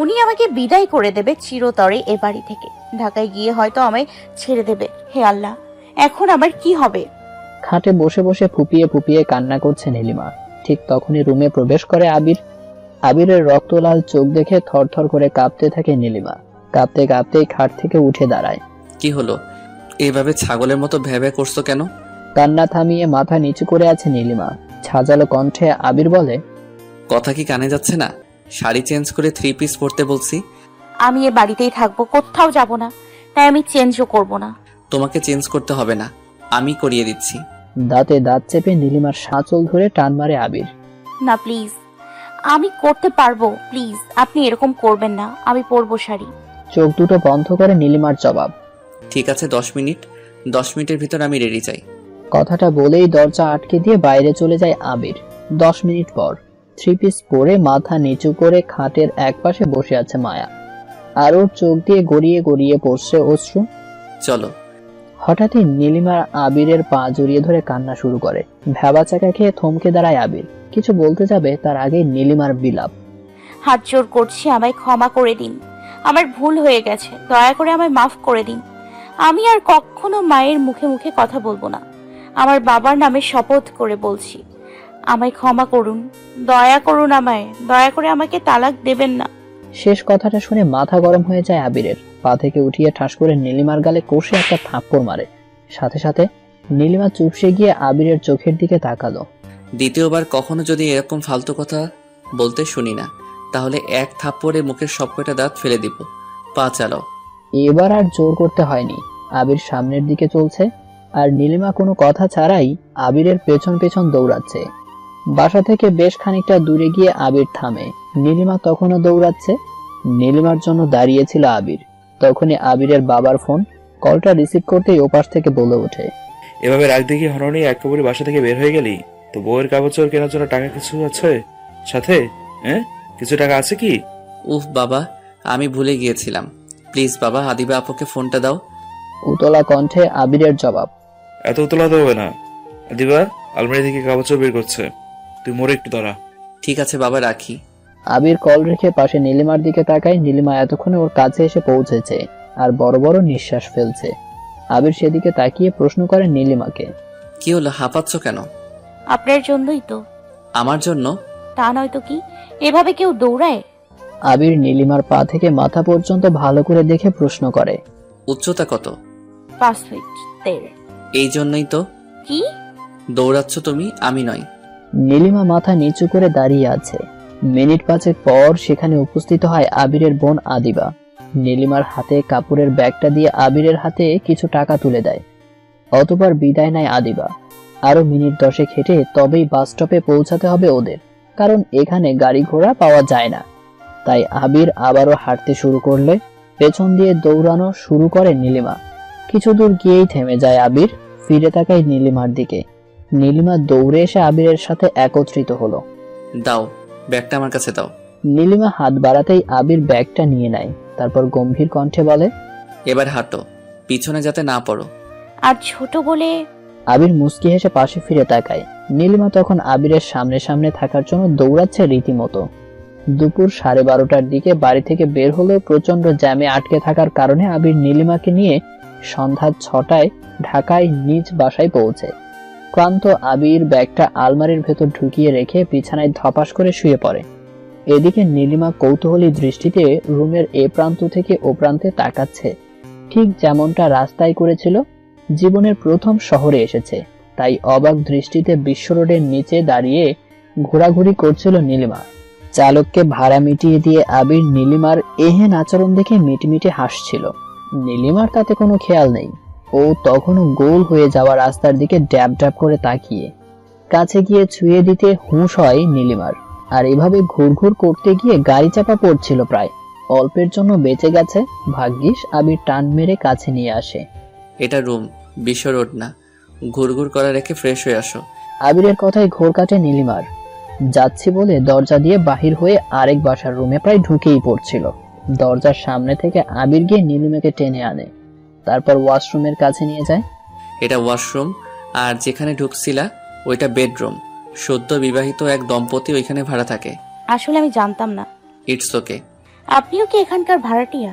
উনি আমাকে বিদায় করে দেবে চিরতরে এ বাড়ি থেকে। ঢাকায় গিয়ে হয়তো আমায় ছেড়ে দেবে। হে আল্লাহ, এখন আমার কি হবে? খাটে বসে বসে ফুপিয়ে ফুপিয়ে কান্না করছে নীলিমা। ঠিক তখনই রুমে প্রবেশ করে আবির। আবিরের রক্তলাল চোখ দেখে থরথর করে কাঁপতে থাকে নীলিমা। কাঁপতে কাঁপতেই খাট থেকে উঠে দাঁড়ায়। কি হলো? এইভাবে ছাগলের মতো ভ্যাবে করছো কেন? কান্না থামিয়ে মাথা নিচু করে আছে নীলিমা। ছাজালো কণ্ঠে আবির বলে, কথা কি কানে যাচ্ছে না? শাড়ি চেঞ্জ করে 3 পিস পরতে বলছি। আমি এ বাড়িতেই থাকবো, কোথাও যাব না। তাই আমি চেঞ্জও করব না। তোমাকে চেঞ্জ করতে হবে না, আমি করিয়ে দিচ্ছি। দাঁতে দাঁত চেপে নীলিমার সাঁচল ধরে টান মারে আবির। না প্লিজ, আমি করতে পারবো। প্লিজ আপনি এরকম করবেন না, আমি পরবো শাড়ি। চোখ দুটো বন্ধ করে নীলিমার জবাব। ঠিক আছে, 10 মিনিট। 10 মিনিটের ভিতর আমি রেডি চাই। কথাটা বলেই দরজা আটকে দিয়ে বাইরে চলে যায় আবির। 10 মিনিট পর 3 পিস পরে মাথা নিচু করে খাটের একপাশে বসে আছে মায়া। আর ওর চোখ দিয়ে গড়িয়ে গড়িয়ে পড়ছে অশ্রু। চলো। হঠাৎই নীলিমা আবিরের পা জড়িয়ে ধরে কান্না শুরু করে। ভ্যাবাচাকা খেয়ে থমকে দাঁড়ায় আবির। কিছু বলতে যাবে তার আগে নীলিমার বিলাপ। হাত জোর করছি, আমায় ক্ষমা করে দিন। আমার ভুল হয়ে গেছে, দয়া করে আমায় মাফ করে দিন। আমি আর কখনো মায়ের মুখে মুখে কথা বলবো না। আমার বাবার নামে শপথ করে বলছি, আমায় ক্ষমা করুন, দয়া করুন আমায়, দয়া করে আমাকে তালাক দেবেন না। শেষ কথাটা শুনে মাথা গরম হয়ে যায় আবিরের। পা থেকে উঠিয়ে ঠাস করে নীলিমার গালে কষে একটা থাপ্পড় মারে। সাথে সাথে নীলিমা চুপসে গিয়ে আবিরের চোখের দিকে তাকালো। দ্বিতীয়বার কখনো যদি এরকম ফালতু কথা বলতে শুনি না, তাহলে এক থাপ্পড়ে মুখের সবকটা দাঁত ফেলে দিব। পা চালাও। এবার আর জোর করতে হয়নি। আবির সামনের দিকে চলছে আর নীলিমা কোনো কথা ছাড়াই আবিরের পেছন পেছন দৌড়াচ্ছে। বাসা থেকে বেশ খানিকটা দূরে গিয়ে আবির থামে। নীলিমা তখনও দৌড়াচ্ছে। নীলিমার জন্য দাঁড়িয়েছিল আবির। তখনই আবিরের বাবার ফোন। কলটা রিসিভ করতেই ওপাশ থেকে বলে ওঠে, এভাবে রাগ দেখিয়ে হরণি একেবারে বাসা থেকে বের হয়ে গেলি? তো বউয়ের কাগজপত্র কেনার জন্য টাকা কিছু আছে সাথে? হ্যাঁ, কিছু টাকা আছে কি? উফ বাবা, আমি ভুলে গিয়েছিলাম। প্লিজ বাবা, আদিবা আপুকে ফোনটা দাও। উতলা কণ্ঠে আবিরের জবাব। এত উতলা দেবে না। দিবা আলমারি থেকে কাগজপত্র বের করছে, তুই মোরে একটু দাঁড়া। ঠিক আছে বাবা, রাখি। আবির কল রেখে পাশে নীলিমার দিকে তাকায়। নীলিমা এতক্ষণে ওর কাছে এসে পৌঁছেছে আর বড় বড় নিঃশ্বাস ফেলছে। আবির সেদিকে তাকিয়ে প্রশ্ন করে নীলিমাকে, কি হলো, হাঁপাচ্ছ কেন? আপনার জন্যই তো। আমার জন্য? তা নয়তো কি, এভাবে কেউ দৌড়ায়? আবির নীলিমার পা থেকে মাথা পর্যন্ত ভালো করে দেখে প্রশ্ন করে, উচ্চতা কত? 5 ফিট 13। এই জন্যই তো কি দৌড়াচ্ছ তুমি, আমি নয়। নীলিমা মাথা নিচু করে দাঁড়িয়ে আছে। মিনিট 5 পর সেখানে উপস্থিত হয় আবিরের বোন আদিবা। নীলিমার হাতে কাপড়ের ব্যাগটা দিয়ে আবিরের হাতে কিছু টাকা তুলে দেয়। অতঃপর বিদায় নেয় আদিবা। আরো মিনিট 10 হেঁটে তবেই বাস স্টপে পৌঁছাতে হবে ওদের, কারণ এখানে গাড়ি ঘোড়া পাওয়া যায় না। তাই আবির আবারও হাঁটতে শুরু করলে পেছন দিয়ে দৌড়ানো শুরু করে নীলিমা। কিছু দূর গিয়েই থেমে যায় আবির। ফিরে তাকায় নীলিমার দিকে। নীলিমা দৌড়ে এসে আবিরের সাথে একত্রিত হলো। দাও, ব্যাগটা আমার কাছে দাও। নীলিমা হাত বাড়াতেই আবির ব্যাগটা নিয়ে নেয়। তারপর গম্ভীর কণ্ঠে বলে, এবার হাঁটো, পিছনে যাতে না পড়ো। আর ছোট বলে? আবির মুচকি হেসে পাশে ফিরে তাকায়। নীলিমা তখন আবিরের সামনে সামনে থাকার জন্য দৌড়াচ্ছে রীতিমতো। দুপুর 12:30টার দিকে বাড়ি থেকে বের হলেও প্রচন্ড জ্যামে আটকে থাকার কারণে আবির নীলিমাকে নিয়ে সন্ধ্যা 6টায় ঢাকায় নিজ বাসায় পৌঁছে। ক্লান্ত আবির ব্যাগটা আলমারির ভেতর ঢুকিয়ে রেখে বিছানায় ধপাস করে শুয়ে পড়ে। এদিকে নীলিমা কৌতূহলী দৃষ্টিতে রুমের এ প্রান্ত থেকে ও প্রান্তে তাকাচ্ছে। ঠিক যেমনটা রাস্তায় করেছিল, জীবনের প্রথম শহরে এসেছে। তাই অবাক দৃষ্টিতে বিশ্ব রোডের নিচে দাঁড়িয়ে ঘোরাঘুরি করছিল নীলিমা। চালককে ভাড়া মিটিয়ে দিয়ে আবির নীলিমার এহেন আচরণ দেখে মিটমিটে হাসছিল। নীলিমার তাতে কোনো খেয়াল নেই। ও তখনও গোল হয়ে যাওয়া রাস্তার দিকে ড্যাব ড্যাব করে তাকিয়ে। কাছে গিয়ে ছুঁয়ে দিতে হুঁশ হয় নীলিমার। আর এভাবে ঘুরঘুর করতে গিয়ে গাড়ি চাপা পড়ছিল প্রায়। অল্পের জন্য বেঁচে গেছে। ভাগ্যিস আবির টান মেরে কাছে নিয়ে আসে। এটা রুম, বিশ্ব রোড না। ঘুরঘুর করা রেখে ফ্রেশ হয়ে আসো। আবিরের কথায় ঘোর কাটে নীলিমার। যাচ্ছি বলে দরজা দিয়ে বাহির হয়ে আরেক বাসার রুমে প্রায় ঢুকেই পড়ছিল। দরজার সামনে থেকে আবির গিয়ে নীলিমাকে টেনে আনে। তারপর ওয়াশরুমের কাছে নিয়ে যায়। এটা ওয়াশরুম, আর যেখানে ঢুকছিলা ওইটা বেডরুম। সদ্য বিবাহিত এক দম্পতি ওইখানে ভাড়া থাকে। আসলে আমি জানতাম না। It's okay. আপনিও কি এখানকার ভাড়াটিয়া?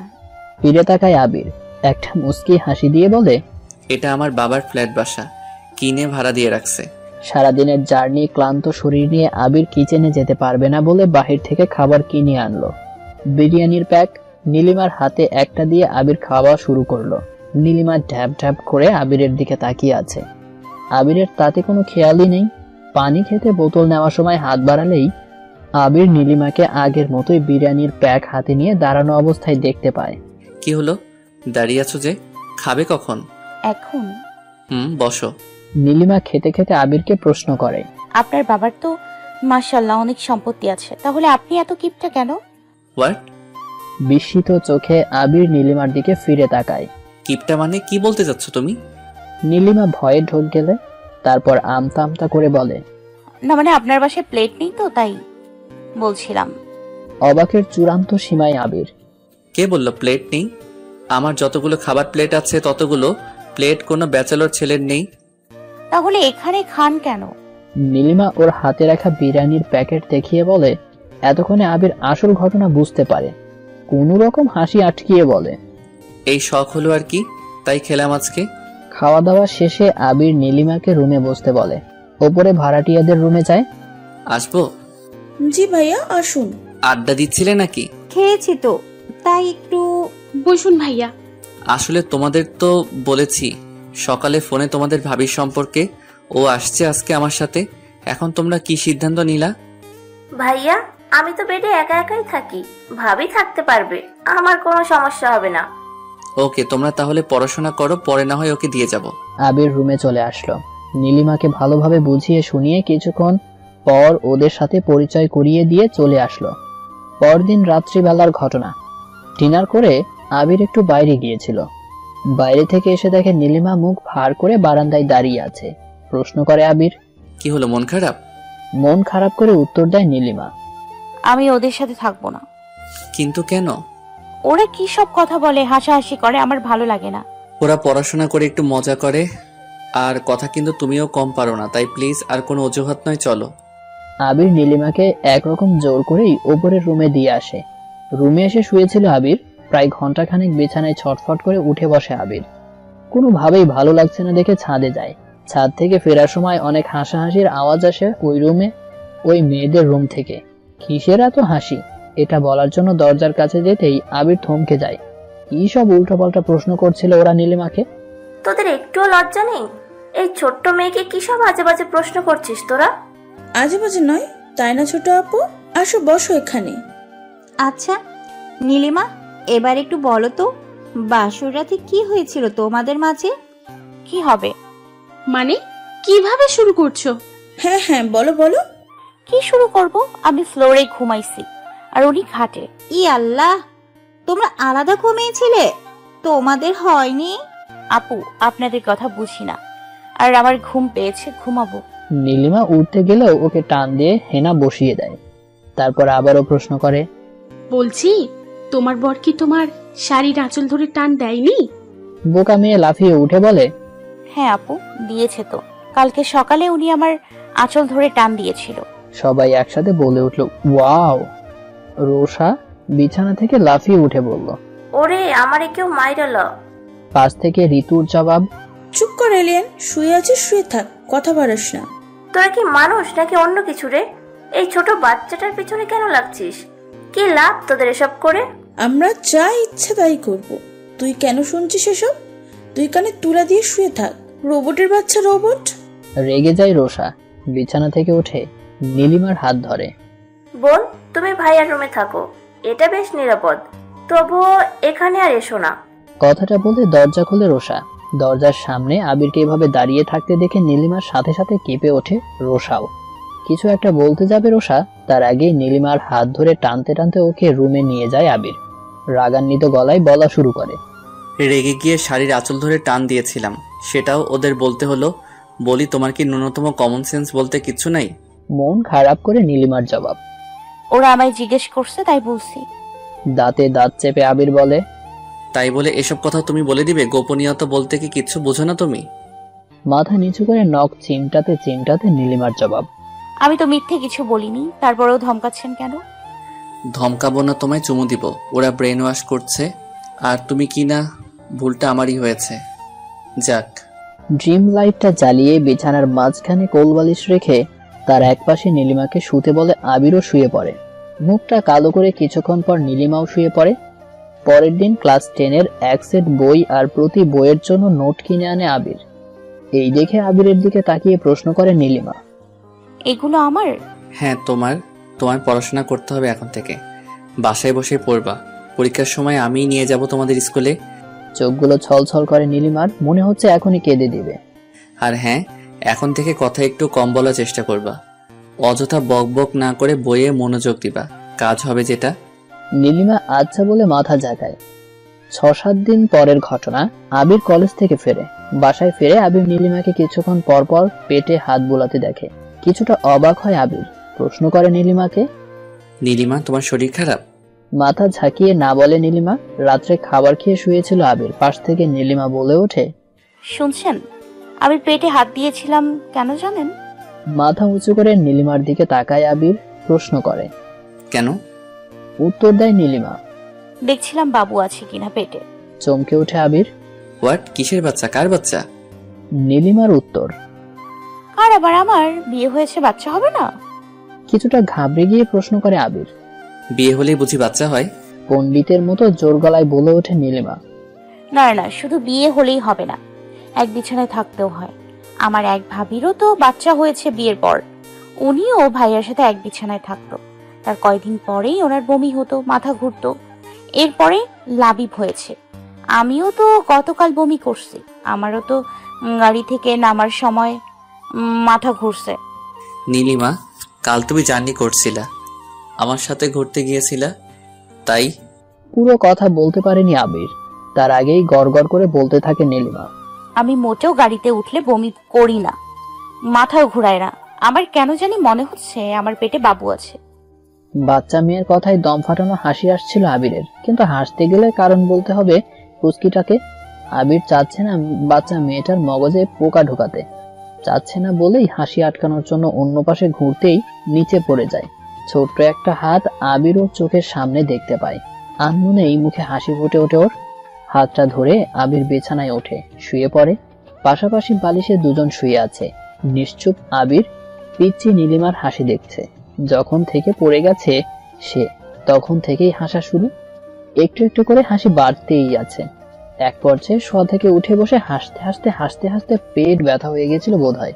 ফিরে তাকায় আবির, একটা মুচকি হাসি দিয়ে বলে, এটা আমার বাবার ফ্ল্যাট বাসা, কিনে ভাড়া দিয়ে রাখছে। সারাদিনের জার্নি ক্লান্ত শরীর নিয়ে আবির কিচেনে যেতে পারবে না বলে বাহির থেকে খাবার কিনে আনলো। বিরিয়ানির প্যাক নীলিমার হাতে একটা দিয়ে আবির খাওয়া শুরু করলো। নীলিমা ঢ্যাপ ঢ্যাপ করে আবিরের দিকে তাকিয়ে আছে। আবিরের তাতে কোনো খেয়ালই নেই। পানি খেতে বোতল নেওয়ার সময় হাত বাড়ালেই আবির নীলিমাকে আগের মতোই বিরিয়ানির প্যাক হাতে নিয়ে দাঁড়ানো অবস্থায় দেখতে পায়। কি হলো, দাঁড়িয়ে আছো যে? খাবে কখন? এখন? বসো। নীলিমা খেতে খেতে আবিরকে প্রশ্ন করে, আপনার বাবার তো মাশাআল্লাহ অনেক সম্পত্তি আছে, তাহলে আপনি এত কিপটা কেন? হোয়াট? বিস্মিত চোখে আবির নীলিমার দিকে ফিরে তাকায়। কিপটা মানে কি বলতে চাচ্ছ তুমি? নীলিমা ভয়ে ঢোক গেলে, তারপর আমতা আমতা করে বলে, না মানে আপনার বাসায় প্লেট নেই তো তাই বলছিলাম। অবাকের চূড়ান্ত সীমায় আবির। কে বলল প্লেট নেই? আমার যতগুলো খাবার প্লেট আছে ততগুলো প্লেট কোনো ব্যাচেলর ছেলের নেই। তাহলে এখানে খান কেন? নীলিমা ওর হাতে রাখা বিরিয়ানির প্যাকেট দেখিয়ে বলে। এতক্ষণে আবির আসল ঘটনা বুঝতে পারে। কোন রকম হাসি আটকিয়ে বলে, এই শখ হলো আর কি, তাই খেলাম আজকে। খাওয়া দাওয়া শেষে আবির নীলিমাকে রুমে বসতে বলে। ওপরে ভাড়াটিয়াদের রুমে যায়। আসবো? জি ভাইয়া আসুন। আড্ডা দিচ্ছিলে নাকি? খেয়েছি তো, তাই একটু বসুন ভাইয়া। আসলে তোমাদের তো বলেছি সকালে ফোনে তোমাদের ভাবির সম্পর্কে, ও আসছে আজকে আমার সাথে। এখন তোমরা কি সিদ্ধান্ত নিলা? ভাইয়া আমি তো বেডে একা একাই থাকি, ভাবি থাকতে পারবে, আমার কোনো সমস্যা হবে না। ওকে, তোমরা তাহলে পড়াশোনা করো, পরে না হয় ওকে দিয়ে যাব। আবির রুমে চলে আসলো। নীলিমাকে ভালোভাবে বুঝিয়ে শুনিয়ে কিছুক্ষণ পর ওদের সাথে পরিচয় করিয়ে দিয়ে চলে আসলো। পরদিন রাত্রিবেলার ঘটনা। ডিনার করে আবির একটু বাইরে গিয়েছিল। বাইরে থেকে এসে দেখে নীলিমা মুখ ভার করে বারান্দায় দাঁড়িয়ে আছে। প্রশ্ন করে আবির, কি হলো, মন খারাপ? মন খারাপ করে উত্তর দেয় নীলিমা, আমি ওদের সাথে থাকবো না। কিন্তু কেন? ওরা কি সব কথা বলে, হাসাহাসি করে, আমার ভালো লাগে না। ওরা পড়াশোনা করে একটু মজা করে, আর কথা কিন্তু তুমিও কম পারো না, তাই প্লিজ আর কোনো অজুহাত নয়, চলো। আবির নীলিমাকে একরকম জোর করেই ওপরের রুমে দিয়ে আসে। রুমে এসে শুয়েছিল আবির। প্রায় ঘন্টাখানেক বিছানায় ছটফট করে উঠে বসে আবির। কোনোভাবেই ভালো লাগছে না দেখে ছাদে যায়। ছাদ থেকে ফেরার সময় অনেক হাসাহাসির আওয়াজ আসে ওই রুমে, ওই মেয়েদের রুম থেকে। কিসের এত হাসি, এটা বলার জন্য দরজার কাছে যেতেই আবির থমকে যায়। কি সব উল্টোপাল্টা প্রশ্ন করছিল ওরা নীলিমাকে। তোদের একটুও লজ্জা নেই? এই ছোট্ট মেয়েকে কি সব আজে বাজে প্রশ্ন করছিস তোরা? আজে বাজে নয়, তাই না ছোট আপু? আসো বসো এখানে। আচ্ছা নীলিমা, এবার একটু বলো তো, বাসর রাতে কি হয়েছিল তোমাদের মাঝে? কি হবে মানে কিভাবে শুরু করছো? হ্যাঁ হ্যাঁ বলো বলো। কি শুরু করব? আমি ফ্লোরে ঘুমাইছি আর উনি খাটে। ই আল্লাহ, তোমরা আলাদা ঘুমিয়েছিলে? তোমাদের হয়নি? আপু আপনাদের কথা বুঝি না, আর আমার ঘুম পেয়েছে, ঘুমাবো। নীলিমা উঠতে গেলেও ওকে টান দিয়ে হেনা বসিয়ে দেয়। তারপর আবারও প্রশ্ন করে, বলছি তোমার বর কি তোমার শাড়ির আঁচল ধরে টান দেয়নি? বোকা মেয়ে লাফিয়ে উঠে বলে, হ্যাঁ আপু দিয়েছে তো, কালকে সকালে উনি আমার আঁচল ধরে টান দিয়েছিল। সবাই একসাথে বলে উঠল, ওয়াও। রোষা বিছানা থেকে লাফিয়ে উঠে বলল, ওরে আমারে কেউ মাইরাল। পাশ থেকে ঋতুর জবাব, চুপ কর এলিয়ান, শুয়ে আছিস শুয়ে থাক, কথা বাড়াস না। তোরা কি মানুষ নাকি অন্য কিছু রে? এই ছোট বাচ্চাটার পিছনে কেন লাগছিস? কি লাভ তোদের এসব করে? আমরা যা ইচ্ছা তাই করব, তুই কেন শুনছিস এসব? তুই কানে তুলা দিয়ে শুয়ে থাক, রোবটের বাচ্চা রোবট। রেগে যায় রোষা। বিছানা থেকে উঠে নীলিমার হাত ধরে। বোন তুমি ভাইয়ার রুমে থাকো, এটা বেশ নিরাপদ, তবুও এখানে আর এসো না। কথাটা বলে দরজা খুলে রোষা। দরজার সামনে আবিরকে এভাবে দাঁড়িয়ে থাকতে দেখে নীলিমার সাথে সাথে কেঁপে ওঠে রোষাও। কিছু একটা বলতে যাবে রোষা, তার আগেই নীলিমার হাত ধরে টানতে টানতে ওকে রুমে নিয়ে যায় আবির। রাগান্বিত গলায় বলা শুরু করে, রেগে গিয়ে শাড়ির আঁচল ধরে টান দিয়েছিলাম, সেটাও ওদের বলতে হলো? বলি তোমার কি ন্যূনতম কমন সেন্স বলতে কিছু নাই? মন খারাপ করে নীলিমার জবাব, ওরা আমায় জিজ্ঞেস করছে তাই বলছি। দাঁতে দাঁত চেপে আবির বলে, তাই বলে এসব কথা তুমি বলে দিবে? গোপনীয়তা বলতে কি কিচ্ছু বোঝো না তুমি? মাথা নিচু করে নখ চিমটাতে চিমটাতে নীলিমার জবাব, আমি তো মিথ্যে কিছু বলিনি, তারপরেও ধমকাচ্ছেন কেন? ধমকাবো না, তোমায় চুমু দিব। ওরা ব্রেন ওয়াশ করছে, আর তুমি কি না, ভুলটা আমারই হয়েছে। যাক। ড্রিম লাইটটা জ্বালিয়ে বিছানার মাঝখানে কোলবালিশ রেখে তার একপাশে নীলিমাকে শুতে বলে আবিরও শুয়ে পড়ে। মুখটা কালো করে কিছুক্ষণ পর নীলিমাও শুয়ে পড়ে। পরের দিন ক্লাস 10-এর এক সেট বই আর প্রতি বইয়ের জন্য নোট কিনে আনে আবির। এই দেখে আবিরের দিকে তাকিয়ে প্রশ্ন করে নীলিমা, এগুলো আমার? হ্যাঁ তোমার। তোমায় পড়াশোনা করতে হবে এখন থেকে, বাসায় বসে পড়বা। পরীক্ষার সময় আমিই নিয়ে যাব তোমাদের স্কুলে। চোখগুলো ছলছল করে নীলিমার, মনে হচ্ছে এখনই কেঁদে দিবে। আর হ্যাঁ, এখন থেকে কথা একটু কম বলার চেষ্টা করবা। অযথা বক বক না করে বইয়ে মনোযোগ দিবা, কাজ হবে যেটা। নীলিমা আচ্ছা বলে মাথা জাগায়। 6-7 দিন পরের ঘটনা। আবির কলেজ থেকে ফেরে। বাসায় ফিরে আবির নীলিমাকে কিছুক্ষণ পর পর পেটে হাত বোলাতে দেখে। কিছুটা অবাক হয় আবির, প্রশ্ন করে নীলিমাকে, নীলিমা তোমার শরীর খারাপ? মাথা ঝাঁকিয়ে না বলে নীলিমা। রাত্রে খাবার খেয়ে শুয়েছিল আবির। পাশ থেকে নীলিমা বলে ওঠে, শুনছেন, আমি পেটে হাত দিয়েছিলাম কেন জানেন? মাথা উঁচু করে নীলিমার দিকে তাকায় আবির, প্রশ্ন করে, কেন? উত্তর দেয় নীলিমা, দেখছিলাম বাবু আছে কিনা পেটে। চমকে ওঠে আবির। হোয়াট? কিসের বাচ্চা? কার বাচ্চা? নীলিমার উত্তর, আর আবার আমার বিয়ে হয়েছে, বাচ্চা হবে না? কিছুটা ঘাবড়ে গিয়ে প্রশ্ন করে আবির। বিয়ে হলেই বুঝি বাচ্চা হয়? পণ্ডিতের মতো জোর গলায় বলে ওঠে নীলিমা। না না, শুধু বিয়ে হলেই হবে না, এক বিছানায় থাকতেও হয়। আমার এক ভাবিরও তো বাচ্চা হয়েছে বিয়ের পর। উনিও ভাইয়ের সাথে এক বিছানায় থাকতো। তার কয়দিন পরেই ওনার বমি হতো, মাথা ঘুরতো। এরপরে লাবিব হয়েছে। আমিও তো গতকাল বমি করছি। আমারও তো গাড়ি থেকে নামার সময় মাথা ঘুরছে। নীলিমা, কাল তুমি জার্নি করছিলা, আমার সাথে ঘুরতে গিয়েছিলা, তাই? পুরো কথা বলতে পারেনি আবির। তার আগেই গড়গড় করে বলতে থাকে নীলিমা, আমি মোটেও গাড়িতে উঠলে বমি করি না, মাথাও ঘুরায় না। আমার কেন জানি মনে হচ্ছে আমার পেটে বাবু আছে। বাচ্চা মেয়ের কথায় দম ফাটানো হাসি আসছিল আবিরের, কিন্তু হাসতে গেলে কারণ বলতে হবে পুচকিটাকে। আবির চাচ্ছে না বাচ্চা মেয়েটার মগজে পোকা ঢোকাতে, চাচ্ছে না বলেই হাসি আটকানোর জন্য অন্য পাশে ঘুরতেই নিচে পড়ে যায়। ছোট্ট একটা হাত আবির ওর চোখের সামনে দেখতে পায়। আনমনেই মুখে হাসি ফুটে ওঠে ওর। হাতটা ধরে আবির বিছানায় ওঠে, শুয়ে পড়ে। পাশাপাশি বালিশে দুজন শুয়ে আছে। নিশ্চুপ আবির পিচ্চি নীলিমার হাসি দেখছে। যখন থেকে পড়ে গেছে সে, তখন থেকেই হাসা শুরু। একটু একটু করে হাসি বাড়তেই আছে। এক পর্যায়ে শোয়া থেকে উঠে বসে হাসতে হাসতে হাসতে হাসতে পেট ব্যথা হয়ে গেছিল বোধহয়,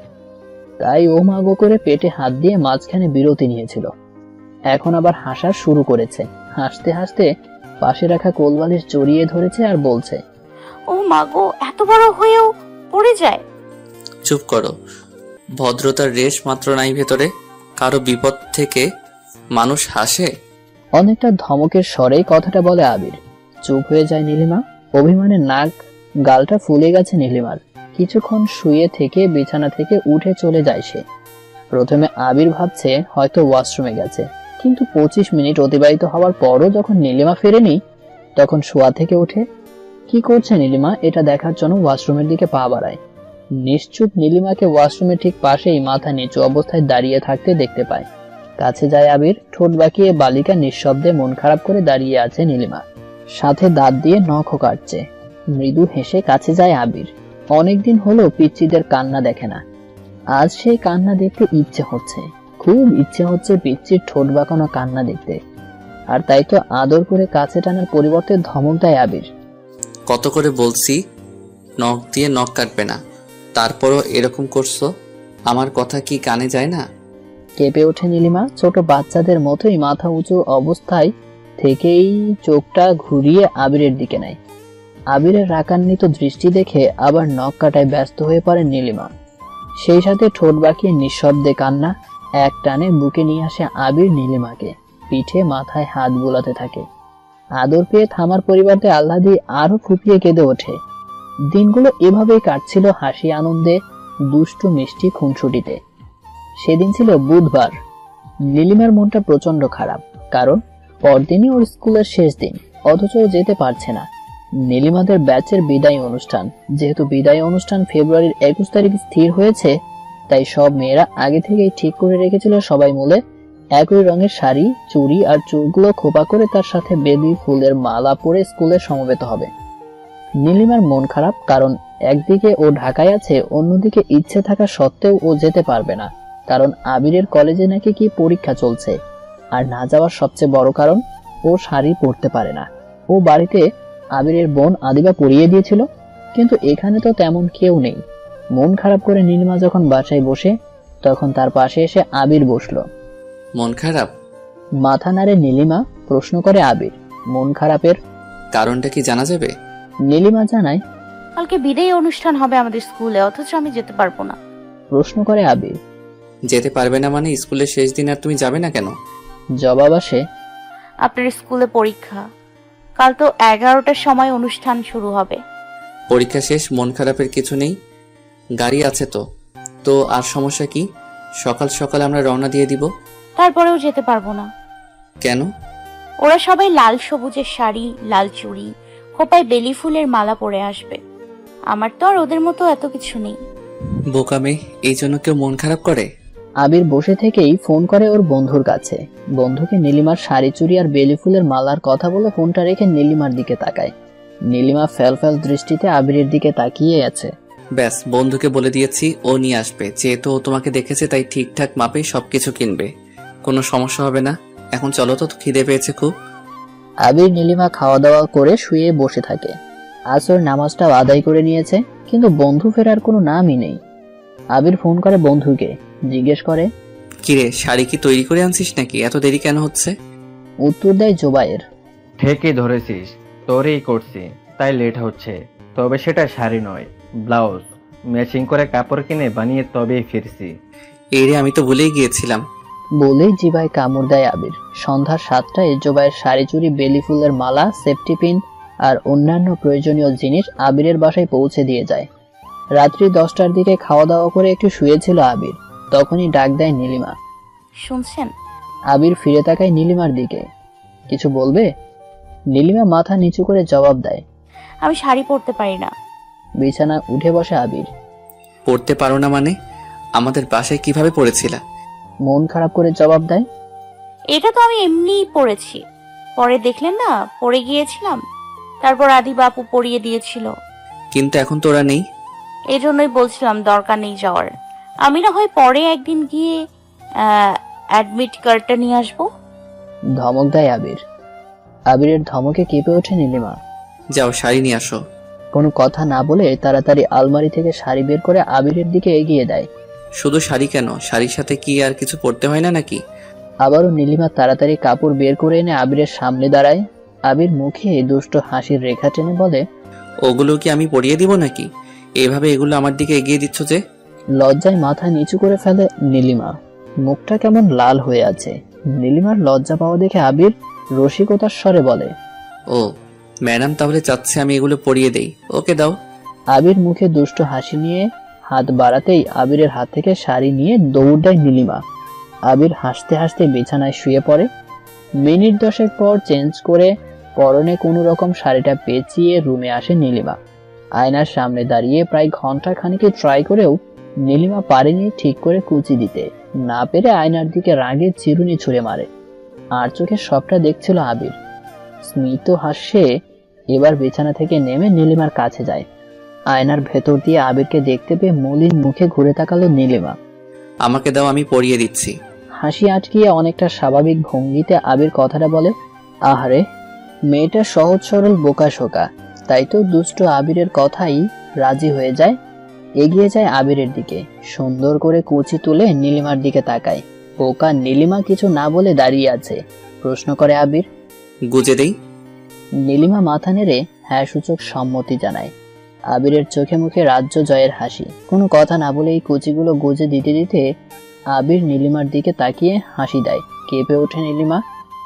তাই ও মাগো করে পেটে হাত দিয়ে মাঝখানে বিরতি নিয়েছিল। এখন আবার হাসা শুরু করেছে। হাসতে হাসতে পাশে রাখা কোলবালিশ জড়িয়ে ধরেছে আর বলছে, ও মাগো, এত বড় হয়েও পড়ে যায়। চুপ করো, ভদ্রতার রেশ মাত্র নাই ভেতরে। কারো বিপদ থেকে মানুষ হাসে? অনেকটা ধমকের স্বরে কথাটা বলে আবির। চুপ হয়ে যায় নীলিমা। অভিমানে নাক গালটা ফুলে গেছে নীলিমার। কিছুক্ষণ শুয়ে থেকে বিছানা থেকে উঠে চলে যায় সে। প্রথমে আবির ভাবছে হয়তো ওয়াশরুমে গেছে, কিন্তু 25 মিনিট অতিবাহিত হওয়ার পরও যখন নীলিমা ফেরেনি, তখন শোয়া থেকে উঠে কি করছে নীলিমা এটা দেখার জন্য ওয়াশরুমের দিকে পা বাড়ায়। নিশ্চুপ নীলিমাকে ওয়াশরুমের ঠিক পাশেই মাথা নিচু অবস্থায় দাঁড়িয়ে থাকতে দেখতে পায়। কাছে যায় আবির। ঠোঁট বাঁকিয়ে বালিকা নিঃশব্দে মন খারাপ করে দাঁড়িয়ে আছে নীলিমা, সাথে দাঁত দিয়ে নখও কাটছে। মৃদু হেসে কাছে যায় আবির। অনেকদিন হলো পিচ্চিদের কান্না দেখে না। আজ সেই কান্না দেখতে ইচ্ছে হচ্ছে, খুব ইচ্ছে হচ্ছে পিচ্চির ঠোঁট বাঁকানো কান্না দেখতে। আর তাই তো আদর করে কাছে টানার পরিবর্তে ধমক দেয় আবির। কত করে বলছি নখ দিয়ে নখ কাটবে না, তারপরও এরকম করছো। আমার কথা কি কানে যায় না? কেঁপে ওঠে নীলিমা। ছোট বাচ্চাদের মতোই মাথা উঁচু অবস্থায় থেকেই চোখটা ঘুরিয়ে আবিরের দিকে নেয়। আবিরের রাগান্বিত দৃষ্টি দেখে আবার নখ কাটায় ব্যস্ত হয়ে পড়ে নীলিমা। সেই সাথে ঠোঁট বাঁকিয়ে নিঃশব্দে কান্না। এক টানে বুকে নিয়ে আসে আবির নীলিমাকে, পিঠে মাথায় হাত বোলাতে থাকে। আদর পেয়ে থামার পরিবর্তে আহ্লাদে আরো ফুপিয়ে কেঁদে ওঠে। দিনগুলো এভাবেই কাটছিল হাসি আনন্দে, দুষ্টু মিষ্টি খুনসুটিতে। সেদিন ছিল বুধবার। নীলিমার মনটা প্রচন্ড খারাপ, কারণ পরদিনই ওর স্কুলের শেষ দিন, অথচ যেতে পারছে না। নীলিমাদের ব্যাচের বিদায় অনুষ্ঠান, যেহেতু বিদায় অনুষ্ঠান ফেব্রুয়ারির 21 তারিখ স্থির হয়েছে, তাই সব মেয়েরা আগে থেকেই ঠিক করে রেখেছিল সবাই মিলে একই রঙের শাড়ি, চুড়ি আর চুলগুলো খোপা করে তার সাথে বেলি ফুলের মালা পরে স্কুলে সমবেত হবে। নীলিমার মন খারাপ, কারণ একদিকে ও ঢাকায় আছে, অন্যদিকে ইচ্ছে থাকা সত্ত্বেও ও যেতে পারবে না, কারণ আবিরের কলেজে নাকি কি পরীক্ষা চলছে। আর না যাওয়ার সবচেয়ে বড় কারণ, ও শাড়ি পরতে পারে না। ও বাড়িতে আবিরের বোন আদিবা পরিয়ে দিয়েছিল, কিন্তু এখানে তো তেমন কেউ নেই। মন খারাপ করে নীলিমা যখন বাসায় বসে, তখন তার পাশে এসে আবির বসলো। মন খারাপ? মাথা নাড়ে নীলিমা, প্রশ্ন করে আবির, মন খারাপের কারণটা কি জানা যাবে? নীলিমা জানায়, কালকে বিদায়ী অনুষ্ঠান হবে আমাদের স্কুলে, অথচ আমি যেতে পারবো না। প্রশ্ন করে আবির, যেতে পারবে না মানে স্কুলের শেষ দিন আর তুমি যাবে না কেন? জবাব আসে, আপনার স্কুলে পরীক্ষা, কাল তো 11টার সময় অনুষ্ঠান শুরু হবে। পরীক্ষা শেষ, মন খারাপের কিছু নেই, গাড়ি আছে তো। তো আর সমস্যা কি? সকাল সকাল আমরা রওনা দিয়ে দিব। তারপরেও যেতে পারবো না। কেন? ওরা সবাই লাল সবুজের শাড়ি, লাল চুড়ি, খোপায় বেলি ফুলের মালা পরে আসবে। আমার তো আর ওদের মতো এত কিছু নেই। বোকা মেয়ে, এই জন্য কেউ মন খারাপ করে? আবির বসে থেকেই ফোন করে ওর বন্ধুর কাছে। বন্ধুকে নীলিমার শাড়ি, চুড়ি আর বেলি ফুলের মালার কথা বলে ফোনটা রেখে নীলিমার দিকে তাকায়। নীলিমা ফ্যাল দৃষ্টিতে আবিরের দিকে তাকিয়ে আছে। ব্যাস, বন্ধুকে বলে দিয়েছি ও নিয়ে আসবে, যেহেতু ও তোমাকে দেখেছে তাই ঠিকঠাক মাপে সবকিছু কিনবে, কোনো সমস্যা হবে না। এখন চলো তো, খিদে পেয়েছে খুব। আবির নীলিমা খাওয়া দাওয়া করে শুয়ে বসে থাকে। আসর নামাজটাও আদায় করে নিয়েছে, কিন্তু বন্ধু ফেরার কোনো নামই নেই। আবির ফোন করে বন্ধুকে, জিজ্ঞেস করে, কিরে, শাড়ি কি তৈরি করে আনছিস নাকি? এত দেরি কেন হচ্ছে? উত্তর দেয় জোবায়ের, ঠিকই ধরেছিস, তোরই করছি, তাই লেট হচ্ছে। তবে সেটা শাড়ি নয়, ব্লাউজ ম্যাচিং করে কাপড় কিনে বানিয়ে তবেই ফিরছি। এরে, আমি তো ভুলেই গিয়েছিলাম। বলেই জিভায় কামড় দেয় আবির। সন্ধ্যা 7টায় জোবায়ের শাড়ি, চুড়ি, বেলি ফুলের মালা, সেফটি পিন আর অন্যান্য প্রয়োজনীয় জিনিস আবিরের বাসায় পৌঁছে দিয়ে যায়। রাত্রি 10টার দিকে খাওয়া দাওয়া করে একটু শুয়েছিল আবির, তখনই ডাক দেয় নীলিমা। শুনছেন? আবির ফিরে তাকায় নীলিমার দিকে। কিছু বলবে? নীলিমা মাথা নিচু করে জবাব দেয়, আমি শাড়ি পরতে পারি না। বিছানা উঠে বসে আবির। পড়তে পারো না মানে? আমাদের বাসায় কিভাবে পড়েছিলা? মন খারাপ করে জবাব দেয়, এটা তো আমি এমনিই পরেছি, পরে দেখলেন না পরে গিয়েছিলাম, তারপর আদি বাপু পরিয়ে দিয়েছিল। কিন্তু এখন তোরা নেই। এই জন্যই বলছিলাম দরকার নেই যাওয়ার। আমি না হয় পরে একদিন গিয়ে অ্যাডমিট কার্ডটা নিয়ে আসবো। ধমক দেয় আবির। আবিরের ধমকে কেঁপে ওঠে নীলিমা। যাও, শাড়ি নিয়ে আসো। কোনো কথা না বলে তাড়াতাড়ি আলমারি থেকে শাড়ি বের করে আবিরের দিকে এগিয়ে দেয়। শুধু শাড়ি কেন, শাড়ির সাথে কি আর কিছু পরতে হয় না নাকি? আবারও নীলিমা তাড়াতাড়ি কাপড় বের করে এনে আবিরের সামনে দাঁড়ায়। আবির মুখে দুষ্ট হাসির রেখা টেনে বলে, ওগুলো কি আমি পরিয়ে দিব নাকি? এভাবে এগুলো আমার দিকে এগিয়ে দিচ্ছ যে? লজ্জায় মাথা নিচু করে ফেলে নীলিমা। মুখটা কেমন লাল হয়ে আছে। নীলিমার লজ্জা পাওয়া দেখে আবির রসিকতার স্বরে বলে, ও ম্যাডাম তাহলে চাচ্ছে আমি এগুলো পরিয়ে দেই, ওকে দাও। আবির মুখে দুষ্ট হাসি নিয়ে হাত বাড়াতেই আবিরের হাত থেকে শাড়ি নিয়ে দৌড় দেয় নীলিমা। আবির হাসতে হাসতে বিছানায় শুয়ে পড়ে। মিনিট 10 পর চেঞ্জ করে পরনে কোনো রকম শাড়িটা পেঁচিয়ে রুমে আসে নীলিমা। আয়নার সামনে দাঁড়িয়ে প্রায় ঘন্টা খানিকে ট্রাই করেও নীলিমা পারেনি ঠিক করে কুচি দিতে। না পেরে আয়নার দিকে রাগে চিরুনি ছুঁড়ে মারে। আর চোখে সবটা দেখছিল আবির। স্মিত হাসে এবার বিছানা থেকে নেমে নীলিমার কাছে যায়। আয়নার ভেতর দিয়ে আবিরকে দেখতে পেয়ে মলিন মুখে ঘুরে তাকালো নীলিমা। আমাকে দাও, আমি পরিয়ে দিচ্ছি। হাসি আটকিয়ে অনেকটা স্বাভাবিক ভঙ্গিতে আবির কথাটা বলে, আহারে মেয়েটা সহজ সরল বোকা শোকা, তাই তো দুষ্ট আবিরের কথাই রাজি হয়ে যায়। এগিয়ে যায় আবিরের দিকে, সুন্দর করে কুচি তুলে নীলিমার দিকে তাকায়। বোকা নীলিমা কিছু না বলে দাঁড়িয়ে আছে। প্রশ্ন করে আবির, গুজে দেই? নীলিমা মাথা নেড়ে হ্যাঁ সূচক সম্মতি জানায়। আবিরের চোখে মুখে রাজ্য জয়ের হাসি। কোনো কথা না বলে এই কুচিগুলো গুজে দিতে দিতে আবির নীলিমার দিকে তাকিয়ে হাসি দেয়। কেঁপে ওঠে নীলিমা।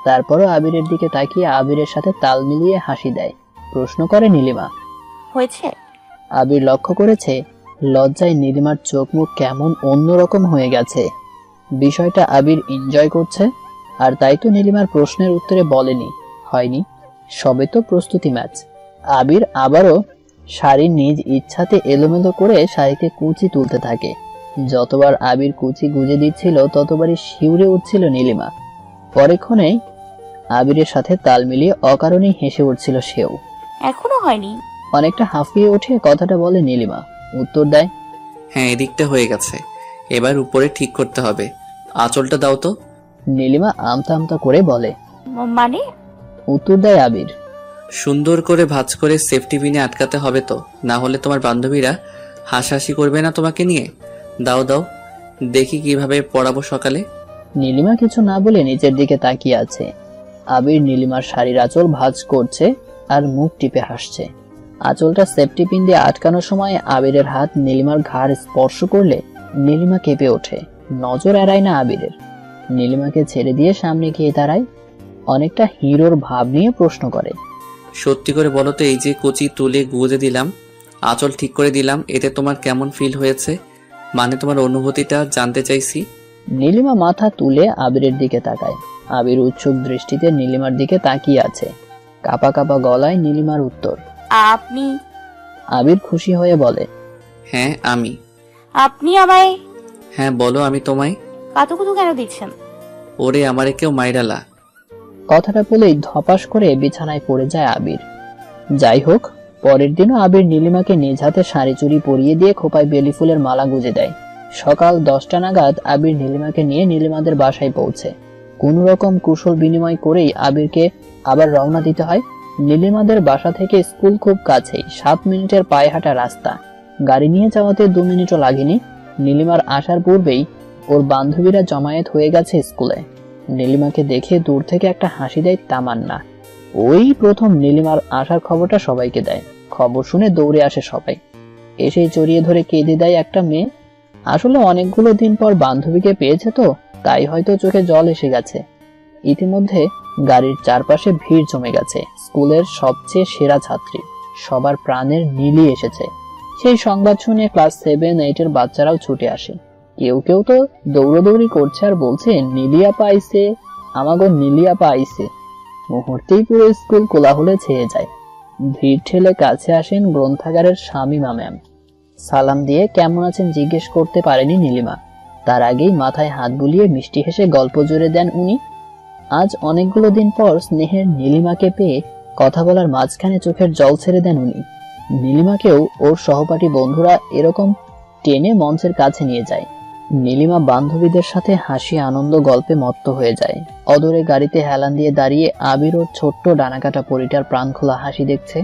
তারপরও আবিরের দিকে তাকিয়ে আবিরের সাথে তাল মিলিয়ে হাসি দেয়। প্রশ্ন করে নীলিমা, হয়েছে? আবির লক্ষ্য করেছে লজ্জায় নীলিমার চোখ মুখ কেমন অন্যরকম হয়ে গেছে। বিষয়টা আবির এনজয় করছে। আর তাই তো নীলিমার প্রশ্নের উত্তরে বলেনি হয়নি, সবে তো প্রস্তুতি ম্যাচ। আবির আবারও শাড়ি নিজ ইচ্ছাতে এলোমেলো করে শাড়িতে কুচি তুলতে থাকে। যতবার আবির কুচি গুজে দিচ্ছিল ততবারই শিউরে উঠছিল নীলিমা। পরেক্ষণে আবিরের সাথে তাল মিলিয়ে অকারণেই হেসে উঠছিল সেও। এখনো হয়নি? অনেকটা হাঁফিয়ে উঠে কথাটা বলে নীলিমা। উত্তর দেয়, হ্যাঁ, এদিকটা হয়ে গেছে, এবার উপরে ঠিক করতে হবে। আঁচলটা দাও তো। নীলিমা আমতা আমতা করে বলে। মানে? উত্তর দেয় আবির। সুন্দর করে ভাঁজ করে সেফটি পিনে আটকাতে হবে তো, না হলে তোমার বান্ধবীরা হাসাহাসি করবে না তোমাকে নিয়ে। দাও দাও, দেখি কিভাবে পড়াবো সকালে। নীলিমা কিছু না বলে নিচের দিকে তাকিয়ে আছে। আবির নীলিমার শাড়ির আঁচল ভাঁজ করছে আর মুখ টিপে হাসছে। আঁচলটা সেফটি পিন দিয়ে আটকানোর সময় আবিরের হাত নীলিমার ঘাড় স্পর্শ করলে নীলিমা কেঁপে ওঠে। নজর এড়ায় না আবিরের। নীলিমাকে ছেড়ে দিয়ে সামনে গিয়ে দাঁড়ায়। অনেকটা হিরোর ভাব নিয়ে প্রশ্ন করে, সত্যি করে বলো তো, এই যে কুচি তুলে গুজে দিলাম, আঁচল ঠিক করে দিলাম, এতে তোমার কেমন ফিল হয়েছে? মানে তোমার অনুভূতিটা জানতে চাইছি। নীলিমা মাথা তুলে আবিরের দিকে তাকায়। আবির উৎসুক দৃষ্টিতে নীলিমার দিকে তাকিয়ে আছে। কাপা কাপা গলায় নীলিমার উত্তর, আপনি? আবির খুশি হয়ে বলে, হ্যাঁ আমি। আপনি আমায়? হ্যাঁ বলো, আমি তোমায়। কাতুকুতু কেন দিচ্ছেন? ওরে আমারে কেউ মাইরালা। কথাটা বলেই ধপাস করে বিছানায় পড়ে যায় আবির। যাই হোক, পরের দিনও আবির নীলিমাকে নিজ হাতে শাড়ি চুড়ি পরিয়ে দিয়ে খোপায় বেলি ফুলের মালা গুজে দেয়। সকাল 10টা নাগাদ আবির নীলিমাকে নিয়ে নীলিমাদের বাসায় পৌঁছে। কোন রকম কুশল বিনিময় করেই আবিরকে আবার রওনা দিতে হয়। নীলিমাদের বাসা থেকে স্কুল খুব কাছেই, 7 মিনিটের পায়ে হাঁটা রাস্তা। গাড়ি নিয়ে যাওয়াতে 2 মিনিটও লাগেনি। নীলিমার আসার পূর্বেই ওর বান্ধবীরা জমায়েত হয়ে গেছে স্কুলে। নীলিমাকে দেখে দূর থেকে একটা হাসি দেয় তামান্না। ওই প্রথম নীলিমার আসার খবরটা সবাইকে দেয়। খবর শুনে দৌড়ে আসে সবাই। এসে জড়িয়ে ধরে কেঁদে দেয় একটা মেয়ে। আসলে অনেকগুলো দিন পর বান্ধবীকে পেয়েছে তো, তাই হয়তো চোখে জল এসে গেছে। ইতিমধ্যে গাড়ির চারপাশে ভিড় জমে গেছে। স্কুলের সবচেয়ে সেরা ছাত্রী, সবার প্রাণের নীলি এসেছে। সেই সংবাদ শুনে ক্লাস 7-8 এর বাচ্চারাও ছুটে আসে। কেউ কেউ তো দৌড়াদৌড়ি করছে আর বলছে, নীলিয়া পাইছে, আমাগো নীলিয়া পাইছে। মুহূর্তেই পুরো স্কুল কোলাহলে ছেয়ে যায়। ভিড় ঠেলে কাছে আসেন গ্রন্থাগারের শামিমা ম্যাম। সালাম দিয়ে কেমন আছেন জিজ্ঞেস করতে পারেনি নীলিমা। তার আগেই মাথায় হাত বুলিয়ে মিষ্টি হেসে গল্প জুড়ে দেন উনি। আজ অনেকগুলো দিন পর স্নেহের নীলিমাকে পেয়ে কথা বলার মাঝখানে চোখের জল ছেড়ে দেন উনি। নীলিমাকেও ওর সহপাঠী বন্ধুরা এরকম টেনে মঞ্চের কাছে নিয়ে যায়। নীলিমা বান্ধবীদের সাথে হাসি আনন্দ গল্পে মত্ত হয়ে যায়। অদূরে গাড়িতে হেলান দিয়ে দাঁড়িয়ে আবির ওর ছোট্ট ডানাকাটা পরিটার প্রাণ খোলা হাসি দেখছে।